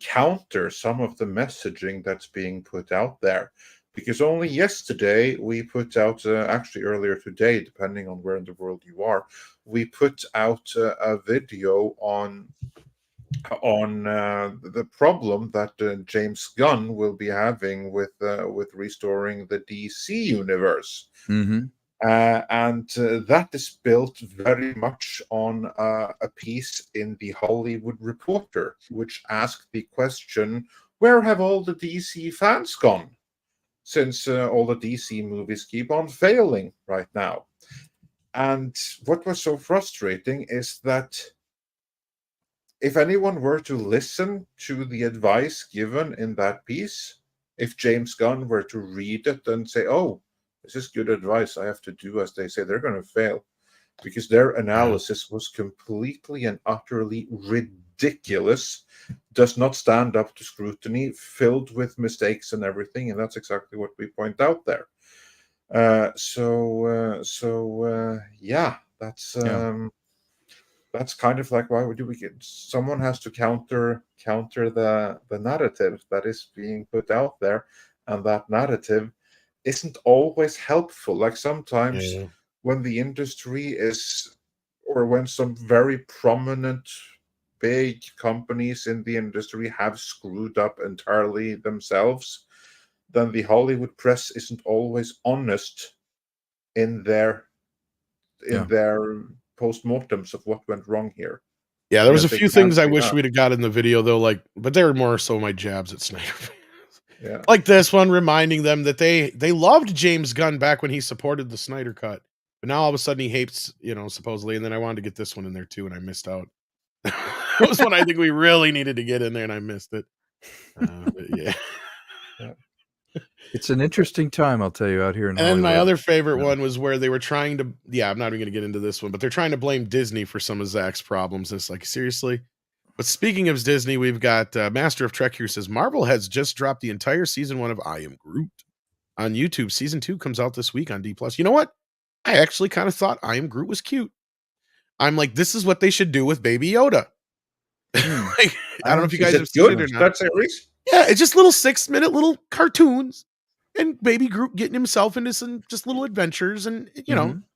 [SPEAKER 2] counter some of the messaging that's being put out there. Because only yesterday we put out, actually earlier today, depending on where in the world you are, we put out a video on the problem that James Gunn will be having with restoring the DC universe.
[SPEAKER 5] Mm-hmm.
[SPEAKER 2] And that is built very much on a piece in the Hollywood Reporter, which asked the question, where have all the DC fans gone? Since all the DC movies keep on failing right now. And what was so frustrating is that if anyone were to listen to the advice given in that piece, if James Gunn were to read it and say, oh, this is good advice, I have to do as they say, they're going to fail. Because their analysis was completely and utterly ridiculous, does not stand up to scrutiny, filled with mistakes and everything, and that's exactly what we point out there. Yeah, that's kind of like, why would we get? Someone has to counter the narrative that is being put out there, and that narrative isn't always helpful. Like sometimes when the industry is, or when some very prominent big companies in the industry have screwed up entirely themselves, then the Hollywood press isn't always honest in their postmortems of what went wrong here.
[SPEAKER 12] Yeah, there was a few things I wish we'd have got in the video though, like, but they were more so my jabs at Snyder fans.
[SPEAKER 2] Yeah.
[SPEAKER 12] Like this one reminding them that they loved James Gunn back when he supported the Snyder cut. But now all of a sudden he hates, supposedly, and then I wanted to get this one in there too, and I missed out. That was one I think we really needed to get in there, and I missed it. Yeah.
[SPEAKER 5] It's an interesting time, I'll tell you, out here in Hollywood.
[SPEAKER 12] And my other favorite one was where they were trying to, I'm not even going to get into this one, but they're trying to blame Disney for some of Zach's problems. And it's like, seriously? But speaking of Disney, we've got Master of Trek here says, Marvel has just dropped the entire season 1 of I Am Groot on YouTube. Season 2 comes out this week on D+. You know what? I actually kind of thought I Am Groot was cute. I'm like, this is what they should do with Baby Yoda. Like, I don't know if you guys have seen it or not.
[SPEAKER 2] That series?
[SPEAKER 12] Yeah, it's just little 6-minute little cartoons. And Baby Groot getting himself into some just little adventures and,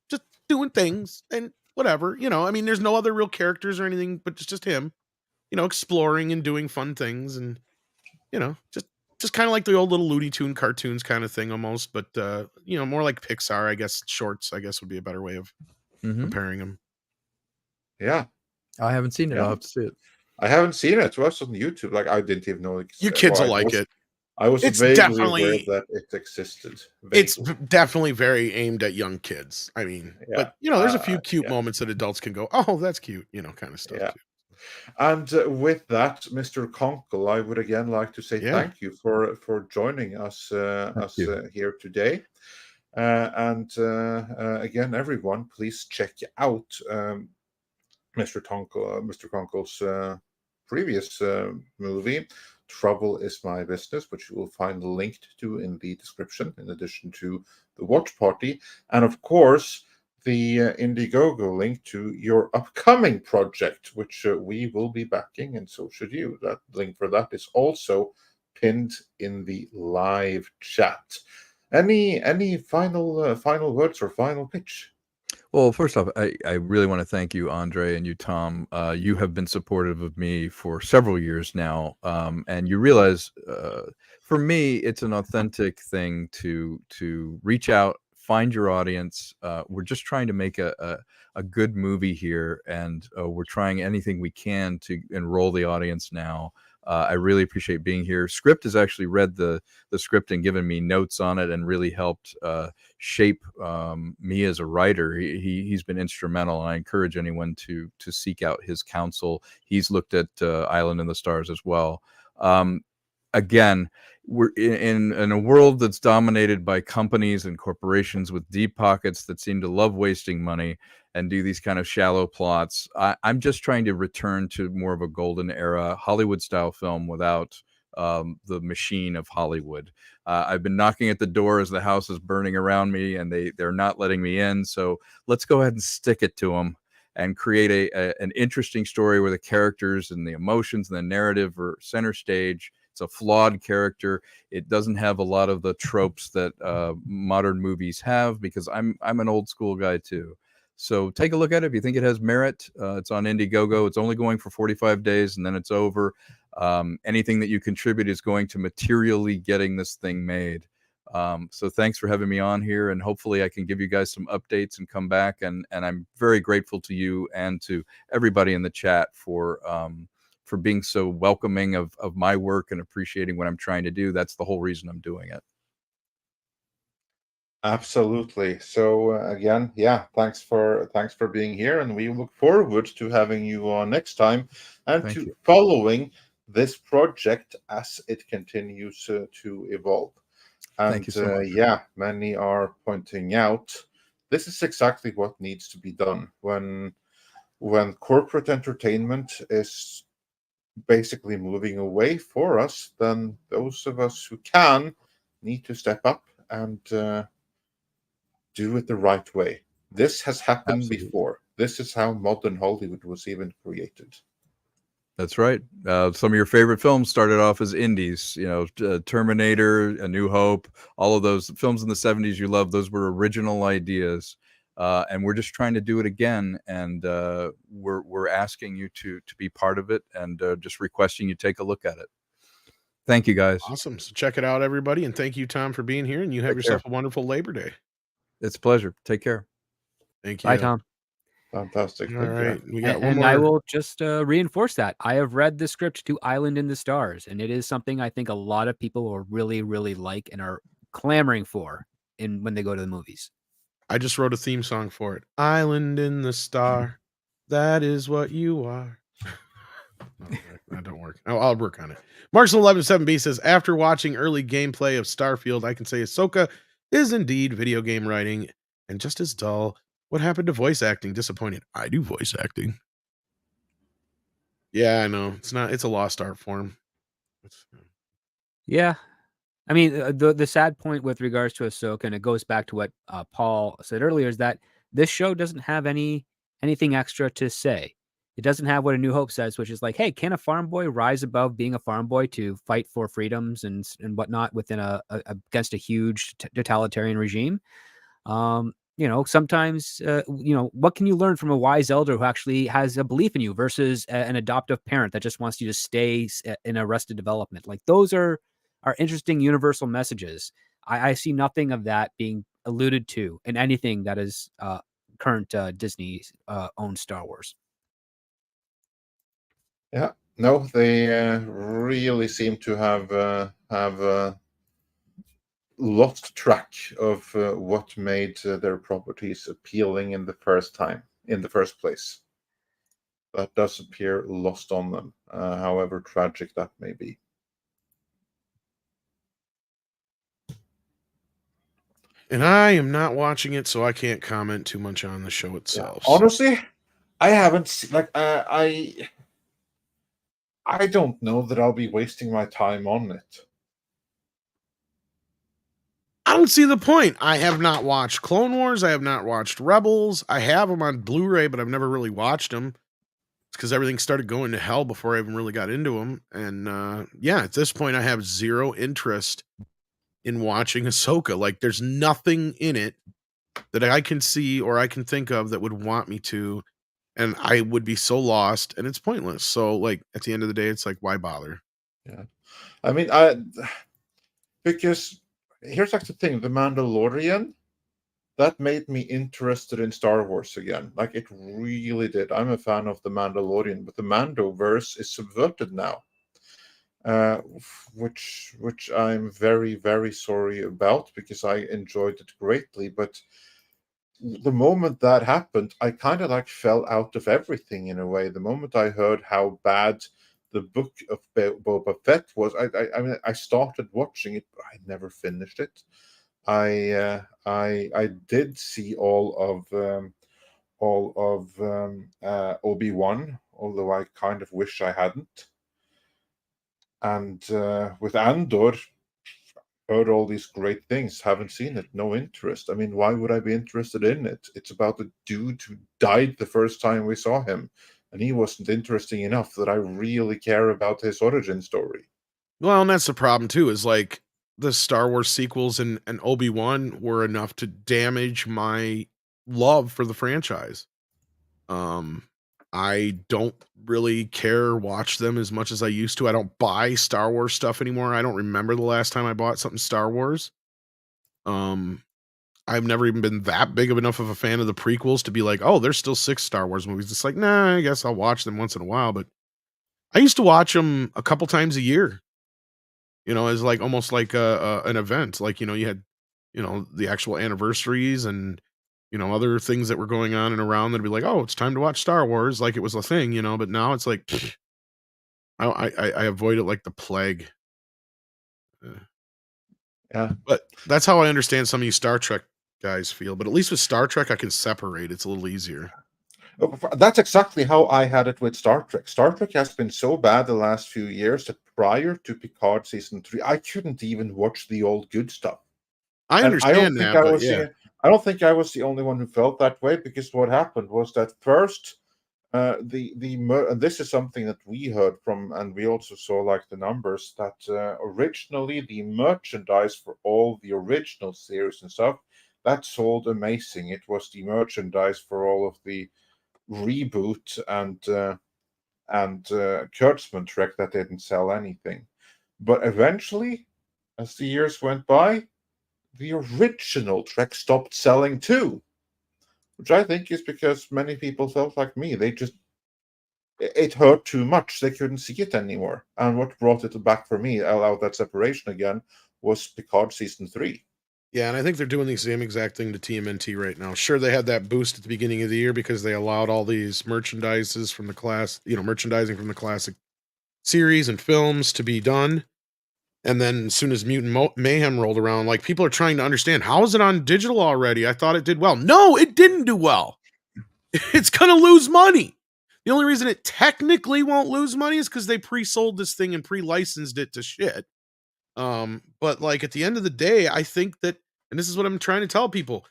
[SPEAKER 12] just doing things and whatever, I mean, there's no other real characters or anything, but it's just him, exploring and doing fun things and, just kind of like the old little Looney Tune cartoons kind of thing almost, but, more like Pixar, I guess, shorts, I guess would be a better way of comparing them.
[SPEAKER 2] Yeah.
[SPEAKER 5] I haven't seen it.
[SPEAKER 2] Yeah.
[SPEAKER 5] I'll have to see it.
[SPEAKER 2] I haven't seen it. It was on YouTube. Like, I didn't even know.
[SPEAKER 12] Your kids will like it.
[SPEAKER 2] I was vaguely aware that it existed. Vaguely.
[SPEAKER 12] It's definitely very aimed at young kids. I mean, but there's a few cute moments that adults can go, "Oh, that's cute," kind of stuff.
[SPEAKER 2] Yeah. Too. And with that, Mr. Konkle, I would again like to say thank you for joining us here today. And again, everyone, please check out Mr. Konkle's previous movie. Trouble is My Business, which you will find linked to in the description, in addition to the watch party. And of course, the Indiegogo link to your upcoming project, which we will be backing, and so should you. That link for that is also pinned in the live chat. Any final words or final pitch?
[SPEAKER 5] Well, first off, I really want to thank you, Andre, and you, Tom. You have been supportive of me for several years now, and you realize, for me, it's an authentic thing to reach out, find your audience. We're just trying to make a good movie here, and we're trying anything we can to enroll the audience now. I really appreciate being here. Script has actually read the script and given me notes on it and really helped shape me as a writer. He's been instrumental. I encourage anyone to seek out his counsel. He's looked at Island in the Stars as well. Again, we're in a world that's dominated by companies and corporations with deep pockets that seem to love wasting money and do these kind of shallow plots. I'm just trying to return to more of a golden era Hollywood-style film without the machine of Hollywood. I've been knocking at the door as the house is burning around me, and they're not letting me in. So let's go ahead and stick it to them and create an interesting story where the characters and the emotions and the narrative are center stage. It's a flawed character. It doesn't have a lot of the tropes that modern movies have, because I'm an old school guy too. So take a look at it if you think it has merit. It's on Indiegogo. It's only going for 45 days and then it's over. Anything that you contribute is going to materially getting this thing made. So thanks for having me on here, and hopefully I can give you guys some updates and come back. And I'm very grateful to you and to everybody in the chat for being so welcoming of my work and appreciating what I'm trying to do. That's the whole reason I'm doing it.
[SPEAKER 2] Absolutely. So again, yeah, thanks for being here, and we look forward to having you on next time and
[SPEAKER 5] Thank
[SPEAKER 2] to
[SPEAKER 5] you.
[SPEAKER 2] following this project as it continues to evolve. And
[SPEAKER 5] Thank you so much.
[SPEAKER 2] yeah, many are pointing out this is exactly what needs to be done when corporate entertainment is basically moving away for us. Then those of us who can need to step up and do it the right way. This has happened
[SPEAKER 5] Absolutely.
[SPEAKER 2] before. This is how modern Hollywood was even created.
[SPEAKER 5] That's right. Some of your favorite films started off as indies, Terminator, A New Hope, all of those films in the 70s you love. Those were original ideas. And we're just trying to do it again. And we're asking you to be part of it, and just requesting you take a look at it. Thank you, guys.
[SPEAKER 12] Awesome. So check it out, everybody. And thank you, Tom, for being here. And you have
[SPEAKER 5] Take
[SPEAKER 12] yourself
[SPEAKER 5] care.
[SPEAKER 12] a wonderful Labor Day.
[SPEAKER 5] It's a pleasure. Take care.
[SPEAKER 12] Thank you.
[SPEAKER 4] Bye, Tom.
[SPEAKER 2] Fantastic.
[SPEAKER 12] All
[SPEAKER 2] Thank you.
[SPEAKER 12] right. We got one
[SPEAKER 4] And
[SPEAKER 12] more.
[SPEAKER 4] I will just reinforce that. I have read the script to Island in the Stars, and it is something I think a lot of people will really, really like and are clamoring for when they go to the movies.
[SPEAKER 12] I just wrote a theme song for it. Island in the Star. That is what you are. That don't work. I'll work on it. Markson117B says, after watching early gameplay of Starfield, I can say Ahsoka is indeed video game writing and just as dull. What happened to voice acting? Disappointed. I do voice acting. Yeah, I know. It's a lost art form.
[SPEAKER 4] Yeah. I mean, the sad point with regards to Ahsoka, and it goes back to what Paul said earlier, is that this show doesn't have anything extra to say. It doesn't have what A New Hope says, which is like, hey, can a farm boy rise above being a farm boy to fight for freedoms and whatnot within against a huge totalitarian regime? Sometimes, what can you learn from a wise elder who actually has a belief in you versus an adoptive parent that just wants you to stay in Arrested Development? Like, those are interesting universal messages. I see nothing of that being alluded to in anything that is current Disney owned Star Wars.
[SPEAKER 2] Yeah, no, they really seem to have lost track of what made their properties appealing in the first place. That does appear lost on them, however tragic that may be.
[SPEAKER 12] And I am not watching it, so I can't comment too much on the show itself.
[SPEAKER 2] Yeah. Honestly, I haven't seen, I don't know that I'll be wasting my time on it.
[SPEAKER 12] I don't see the point. I have not watched Clone Wars. I have not watched Rebels. I have them on Blu-ray, but I've never really watched them. It's because everything started going to hell before I even really got into them. And yeah, at this point, I have zero interest in watching Ahsoka. Like, there's nothing in it that I can see or I can think of that would want me to. And I would be so lost, and it's pointless. So, like, at the end of the day, it's like, why bother?
[SPEAKER 2] Yeah. I mean, because here's like the thing, The Mandalorian, that made me interested in Star Wars again. Like, it really did. I'm a fan of The Mandalorian, but the Mandoverse is subverted now, which I'm very, very sorry about, because I enjoyed it greatly. But the moment that happened, I kind of fell out of everything in a way. The moment I heard how bad the book of Boba Fett was, I mean, I started watching it, but I never finished it. I did see all of Obi-Wan, although I kind of wish I hadn't. And with Andor, heard all these great things, haven't seen it, no interest. I mean, why would I be interested in it? It's about the dude who died the first time we saw him, and he wasn't interesting enough that I really care about his origin story.
[SPEAKER 12] Well, and that's the problem too, is like the Star Wars sequels and Obi-Wan were enough to damage my love for the franchise. I don't really watch them as much as I used to. I don't buy Star Wars stuff anymore. I don't remember the last time I bought something Star Wars. I've never even been that big of enough of a fan of the prequels to be like, oh, there's still 6 Star Wars movies. It's like, nah, I guess I'll watch them once in a while. But I used to watch them a couple times a year, as like almost like an event. Like, you had, the actual anniversaries and, other things that were going on and around that'd be like, oh, it's time to watch Star Wars. Like it was a thing, but now it's like, I avoid it like the plague.
[SPEAKER 2] Yeah.
[SPEAKER 12] But that's how I understand some of you Star Trek guys feel. But at least with Star Trek, I can separate. It's a little easier.
[SPEAKER 2] That's exactly how I had it with Star Trek. Star Trek has been so bad the last few years that prior to Picard season 3, I couldn't even watch the old good stuff.
[SPEAKER 12] I understand that, but yeah.
[SPEAKER 2] I don't think I was the only one who felt that way, because what happened was that first, and this is something that we heard from, and we also saw like the numbers that originally the merchandise for all the original series and stuff that sold amazing. It was the merchandise for all of the reboot and Kurtzman Trek that didn't sell anything. But eventually, as the years went by, the original Trek stopped selling too, which I think is because many people felt like me. It hurt too much. They couldn't see it anymore. And what brought it back for me, allowed that separation again, was Picard season 3.
[SPEAKER 12] Yeah, and I think they're doing the same exact thing to TMNT right now. Sure, they had that boost at the beginning of the year because they allowed all these merchandising from the classic series and films to be done. And then as soon as Mutant Mayhem rolled around, like people are trying to understand, how is it on digital already? I thought it did well. No, it didn't do well. It's going to lose money. The only reason it technically won't lose money is because they pre-sold this thing and pre-licensed it to shit. But like at the end of the day, I think that, and this is what I'm trying to tell people,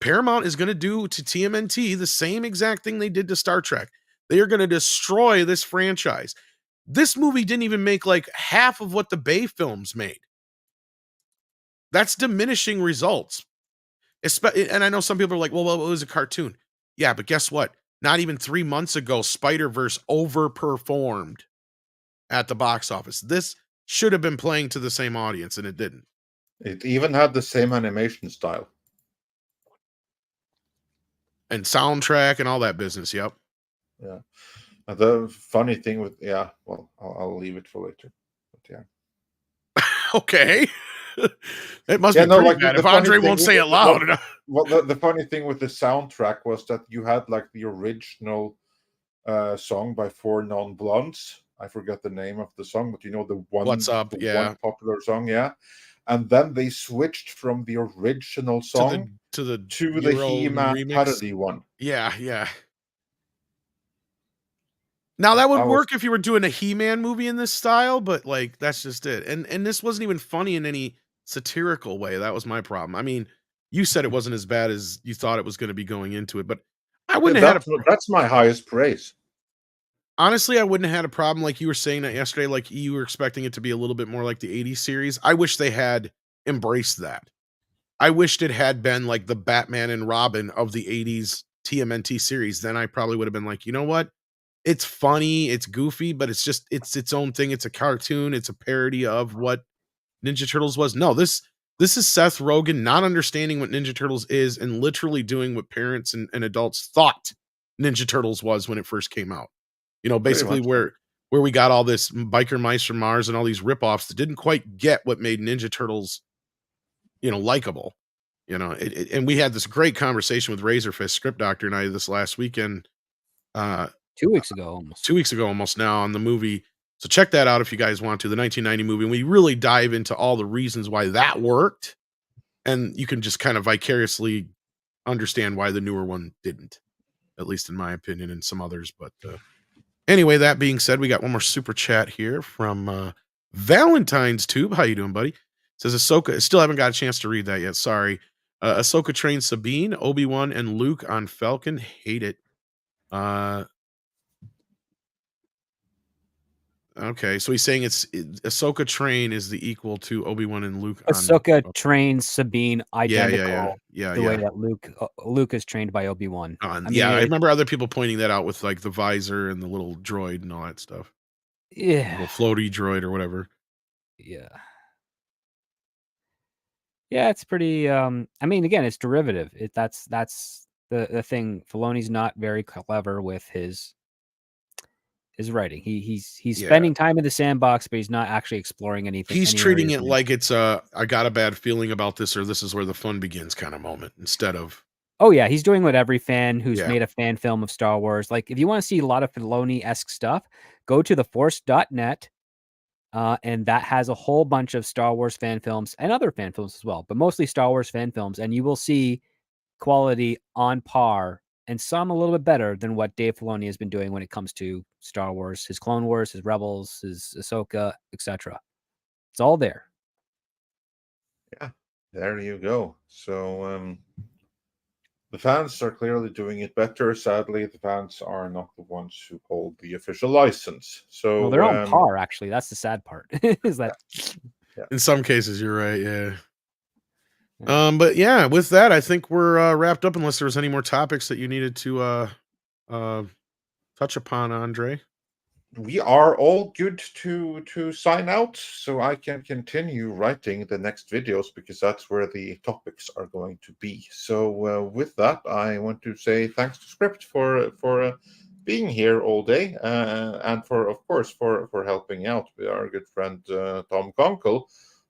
[SPEAKER 12] Paramount is going to do to TMNT the same exact thing they did to Star Trek. They are going to destroy this franchise. This movie didn't even make like half of what the Bay films made. That's diminishing results. And I know some people are like, well, it was a cartoon. Yeah, but guess what? Not even 3 months ago, Spider-Verse overperformed at the box office. This should have been playing to the same audience, and it didn't.
[SPEAKER 2] It even had the same animation style.
[SPEAKER 12] And soundtrack and all that business, yep.
[SPEAKER 2] Yeah. The funny thing with, I'll leave it for later. But yeah.
[SPEAKER 12] Okay. It must be pretty bad if Andre won't say it loud enough.
[SPEAKER 2] Well, the funny thing with the soundtrack was that you had like the original song by Four Non-Blondes. I forget the name of the song, but the one.
[SPEAKER 12] What's Up?
[SPEAKER 2] One popular song, yeah. And then they switched from the original song
[SPEAKER 12] to the
[SPEAKER 2] He-Man parody one.
[SPEAKER 12] Yeah. Now that would work if you were doing a He-Man movie in this style, but like that's just it. And this wasn't even funny in any satirical way. That was my problem. I mean, you said it wasn't as bad as you thought it was going to be going into it, but I wouldn't have had
[SPEAKER 2] that's my highest praise.
[SPEAKER 12] Honestly, I wouldn't have had a problem like you were saying that yesterday, like you were expecting it to be a little bit more like the 80s series. I wish they had embraced that. I wished it had been like the Batman and Robin of the 80s TMNT series. Then I probably would have been like, you know what? It's funny, it's goofy, but it's its own thing. It's a cartoon. It's a parody of what Ninja Turtles was. No, this is Seth Rogen not understanding what Ninja Turtles is and literally doing what parents and adults thought Ninja Turtles was when it first came out. Basically where we got all this biker mice from Mars and all these ripoffs that didn't quite get what made Ninja Turtles, likable. And we had this great conversation with Razorfist Script Doctor and I this last weekend.
[SPEAKER 4] 2 weeks ago, almost.
[SPEAKER 12] 2 weeks ago, almost now on the movie. So check that out if you guys want to, the 1990 movie. And we really dive into all the reasons why that worked. And you can just kind of vicariously understand why the newer one didn't, at least in my opinion and some others. But anyway, that being said, we got one more super chat here from Valentine's Tube. How you doing, buddy? It says Ahsoka. Still haven't got a chance to read that yet. Sorry. Ahsoka trains Sabine, Obi-Wan, and Luke on Falcon. Hate it. Okay, so he's saying Ahsoka train is the equal to Obi-Wan and Luke.
[SPEAKER 4] Ahsoka trains Sabine
[SPEAKER 12] Yeah,
[SPEAKER 4] identical
[SPEAKER 12] yeah,
[SPEAKER 4] the way that Luke is trained by Obi-Wan.
[SPEAKER 12] I remember other people pointing that out with like the visor and the little droid and all that stuff.
[SPEAKER 4] Yeah,
[SPEAKER 12] little floaty droid or whatever.
[SPEAKER 4] Yeah. Yeah, it's pretty. I mean, again, it's derivative. That's the thing. Filoni's not very clever with his writing. He's spending time in the sandbox, but he's not actually exploring anything.
[SPEAKER 12] He's treating it like it's I got a bad feeling about this, or this is where the fun begins kind of moment, instead of.
[SPEAKER 4] Oh yeah, he's doing what every fan who's made a fan film of Star Wars. Like, if you want to see a lot of Filoni-esque stuff, go to theforce.net. And that has a whole bunch of Star Wars fan films and other fan films as well, but mostly Star Wars fan films. And you will see quality on par, and some a little bit better than what Dave Filoni has been doing when it comes to Star Wars, his Clone Wars, his Rebels, his Ahsoka, etc. It's all there.
[SPEAKER 2] Yeah, there you go. So the fans are clearly doing it better. Sadly, the fans are not the ones who hold the official license. So
[SPEAKER 4] they're on par, actually. That's the sad part. Is that
[SPEAKER 12] in some cases you're right, yeah. But yeah, with that, I think we're wrapped up, unless there was any more topics that you needed to touch upon, Andre.
[SPEAKER 2] We are all good to sign out, so I can continue writing the next videos, because that's where the topics are going to be. So with that, I want to say thanks to Script for being here all day, and for helping out with our good friend Tom Konkle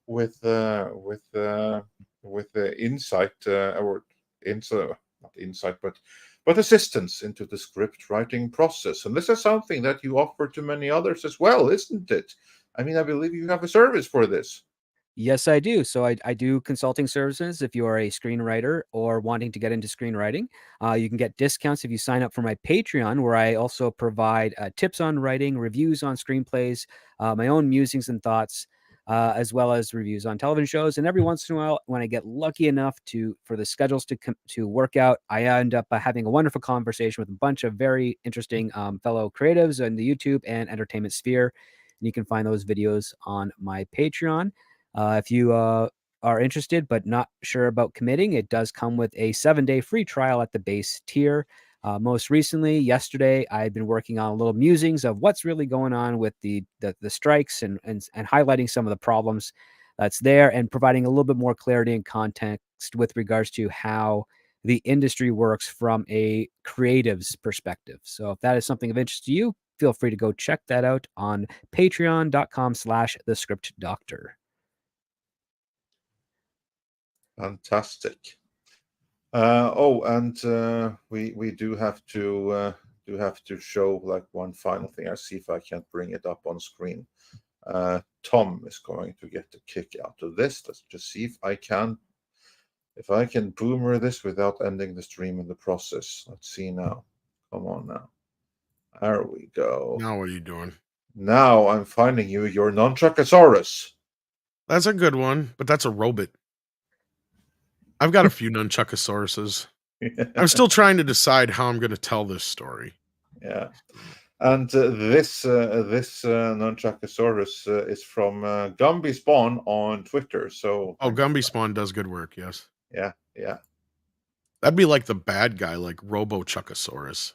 [SPEAKER 2] with the but assistance into the script writing process. And this is something that you offer to many others as well, isn't it? I mean, I believe you have a service for this.
[SPEAKER 4] Yes, I do. So I do consulting services. If you are a screenwriter or wanting to get into screenwriting, you can get discounts if you sign up for my Patreon, where I also provide tips on writing, reviews on screenplays, my own musings and thoughts, as well as reviews on television shows. And every once in a while, when I get lucky enough for the schedules to work out, I end up having a wonderful conversation with a bunch of very interesting fellow creatives in the YouTube and entertainment sphere. And you can find those videos on my Patreon. If you are interested but not sure about committing, it does come with a 7-day free trial at the base tier. Most recently, yesterday, I've been working on a little musings of what's really going on with the strikes and highlighting some of the problems that's there, and providing a little bit more clarity and context with regards to how the industry works from a creative's perspective. So if that is something of interest to you, feel free to go check that out on patreon.com/thescriptdoctor.
[SPEAKER 2] Fantastic. We do have to show like one final thing. I'll see if I can't bring it up on screen. Tom is going to get a kick out of this. Let's just see if I can boomer this without ending the stream in the process. Let's see now. Come on now. There we go.
[SPEAKER 12] Now what are you doing?
[SPEAKER 2] Now I'm finding you your Nunchuckasaurus.
[SPEAKER 12] That's a good one, but that's a robot. I've got a few Nunchuckasauruses. I'm still trying to decide how I'm going to tell this story.
[SPEAKER 2] Yeah. And this Nunchuckasaurus is from Gumby Spawn on Twitter. So
[SPEAKER 12] Gumby Spawn does good work, yes.
[SPEAKER 2] Yeah.
[SPEAKER 12] That'd be like the bad guy, like Robo-Chuckasaurus.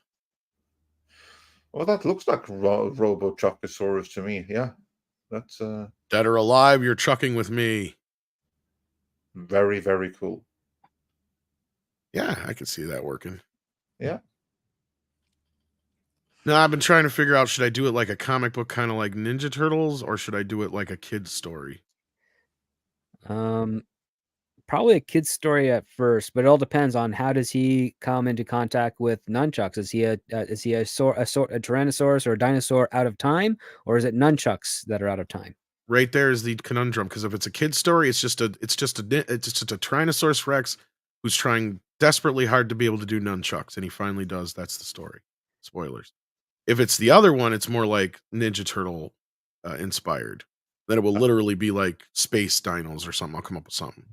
[SPEAKER 2] Well, that looks like Robo-Chuckasaurus to me. Yeah. That's
[SPEAKER 12] dead or alive, you're chucking with me.
[SPEAKER 2] Very, very cool.
[SPEAKER 12] Yeah, I can see that working.
[SPEAKER 2] Yeah.
[SPEAKER 12] Now, I've been trying to figure out, should I do it like a comic book, kind of like Ninja Turtles, or should I do it like a kid's story?
[SPEAKER 4] Probably a kid's story at first, but it all depends on how does he come into contact with nunchucks. Is he a Tyrannosaurus or a dinosaur out of time, or is it nunchucks that are out of time?
[SPEAKER 12] Right there is the conundrum, because if it's a kid's story, it's just a Tyrannosaurus Rex who's trying desperately hard to be able to do nunchucks, and he finally does. That's the story. Spoilers. If it's the other one, it's more like Ninja Turtle inspired. Then it will literally be like space dinos or something. I'll come up with something.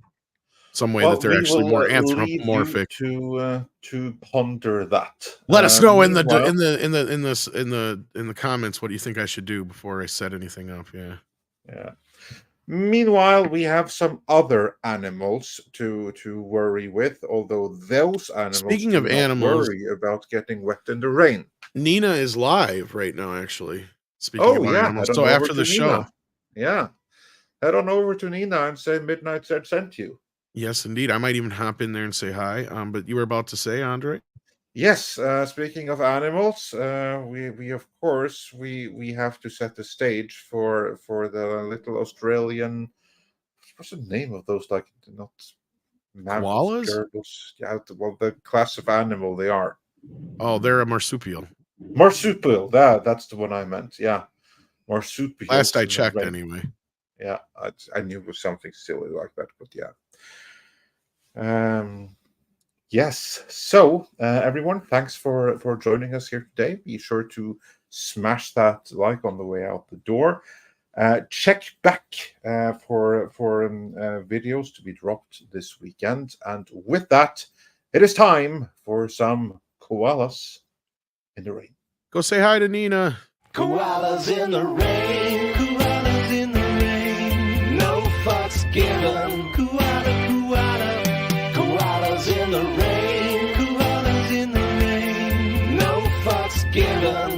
[SPEAKER 12] some way that they're actually more
[SPEAKER 2] leave you
[SPEAKER 12] anthropomorphic.
[SPEAKER 2] To ponder that.
[SPEAKER 12] Let us know in the comments what you think I should do before I set anything up.
[SPEAKER 2] Yeah. Meanwhile, we have some other animals to worry with, although those animals
[SPEAKER 12] Speaking of animals,
[SPEAKER 2] worry about getting wet in the rain.
[SPEAKER 12] Nina is live right now, actually. Speaking of animals. So after the show.
[SPEAKER 2] Yeah. Head on over to Nina and say Midnight Said sent you.
[SPEAKER 12] Yes, indeed. I might even hop in there and say hi. But you were about to say, Andre?
[SPEAKER 2] Yes. Speaking of animals, we of course we have to set the stage for the little Australian. What's the name of those? Like not
[SPEAKER 12] koalas?
[SPEAKER 2] Turtles. Yeah. Well, the class of animal they are.
[SPEAKER 12] Oh, they're a marsupial.
[SPEAKER 2] Marsupial. That's the one I meant. Yeah. Marsupial.
[SPEAKER 12] Last I checked, anyway.
[SPEAKER 2] Yeah, I knew it was something silly like that, but yeah. Yes. So, everyone, thanks for joining us here today. Be sure to smash that like on the way out the door. Check back for videos to be dropped this weekend. And with that, it is time for some koalas in the rain.
[SPEAKER 12] Go say hi to Nina.
[SPEAKER 13] Koalas in the rain. Koalas in the rain. No fucks given. Koala, koala. Koalas in the rain. Koalas in the rain. No fucks given.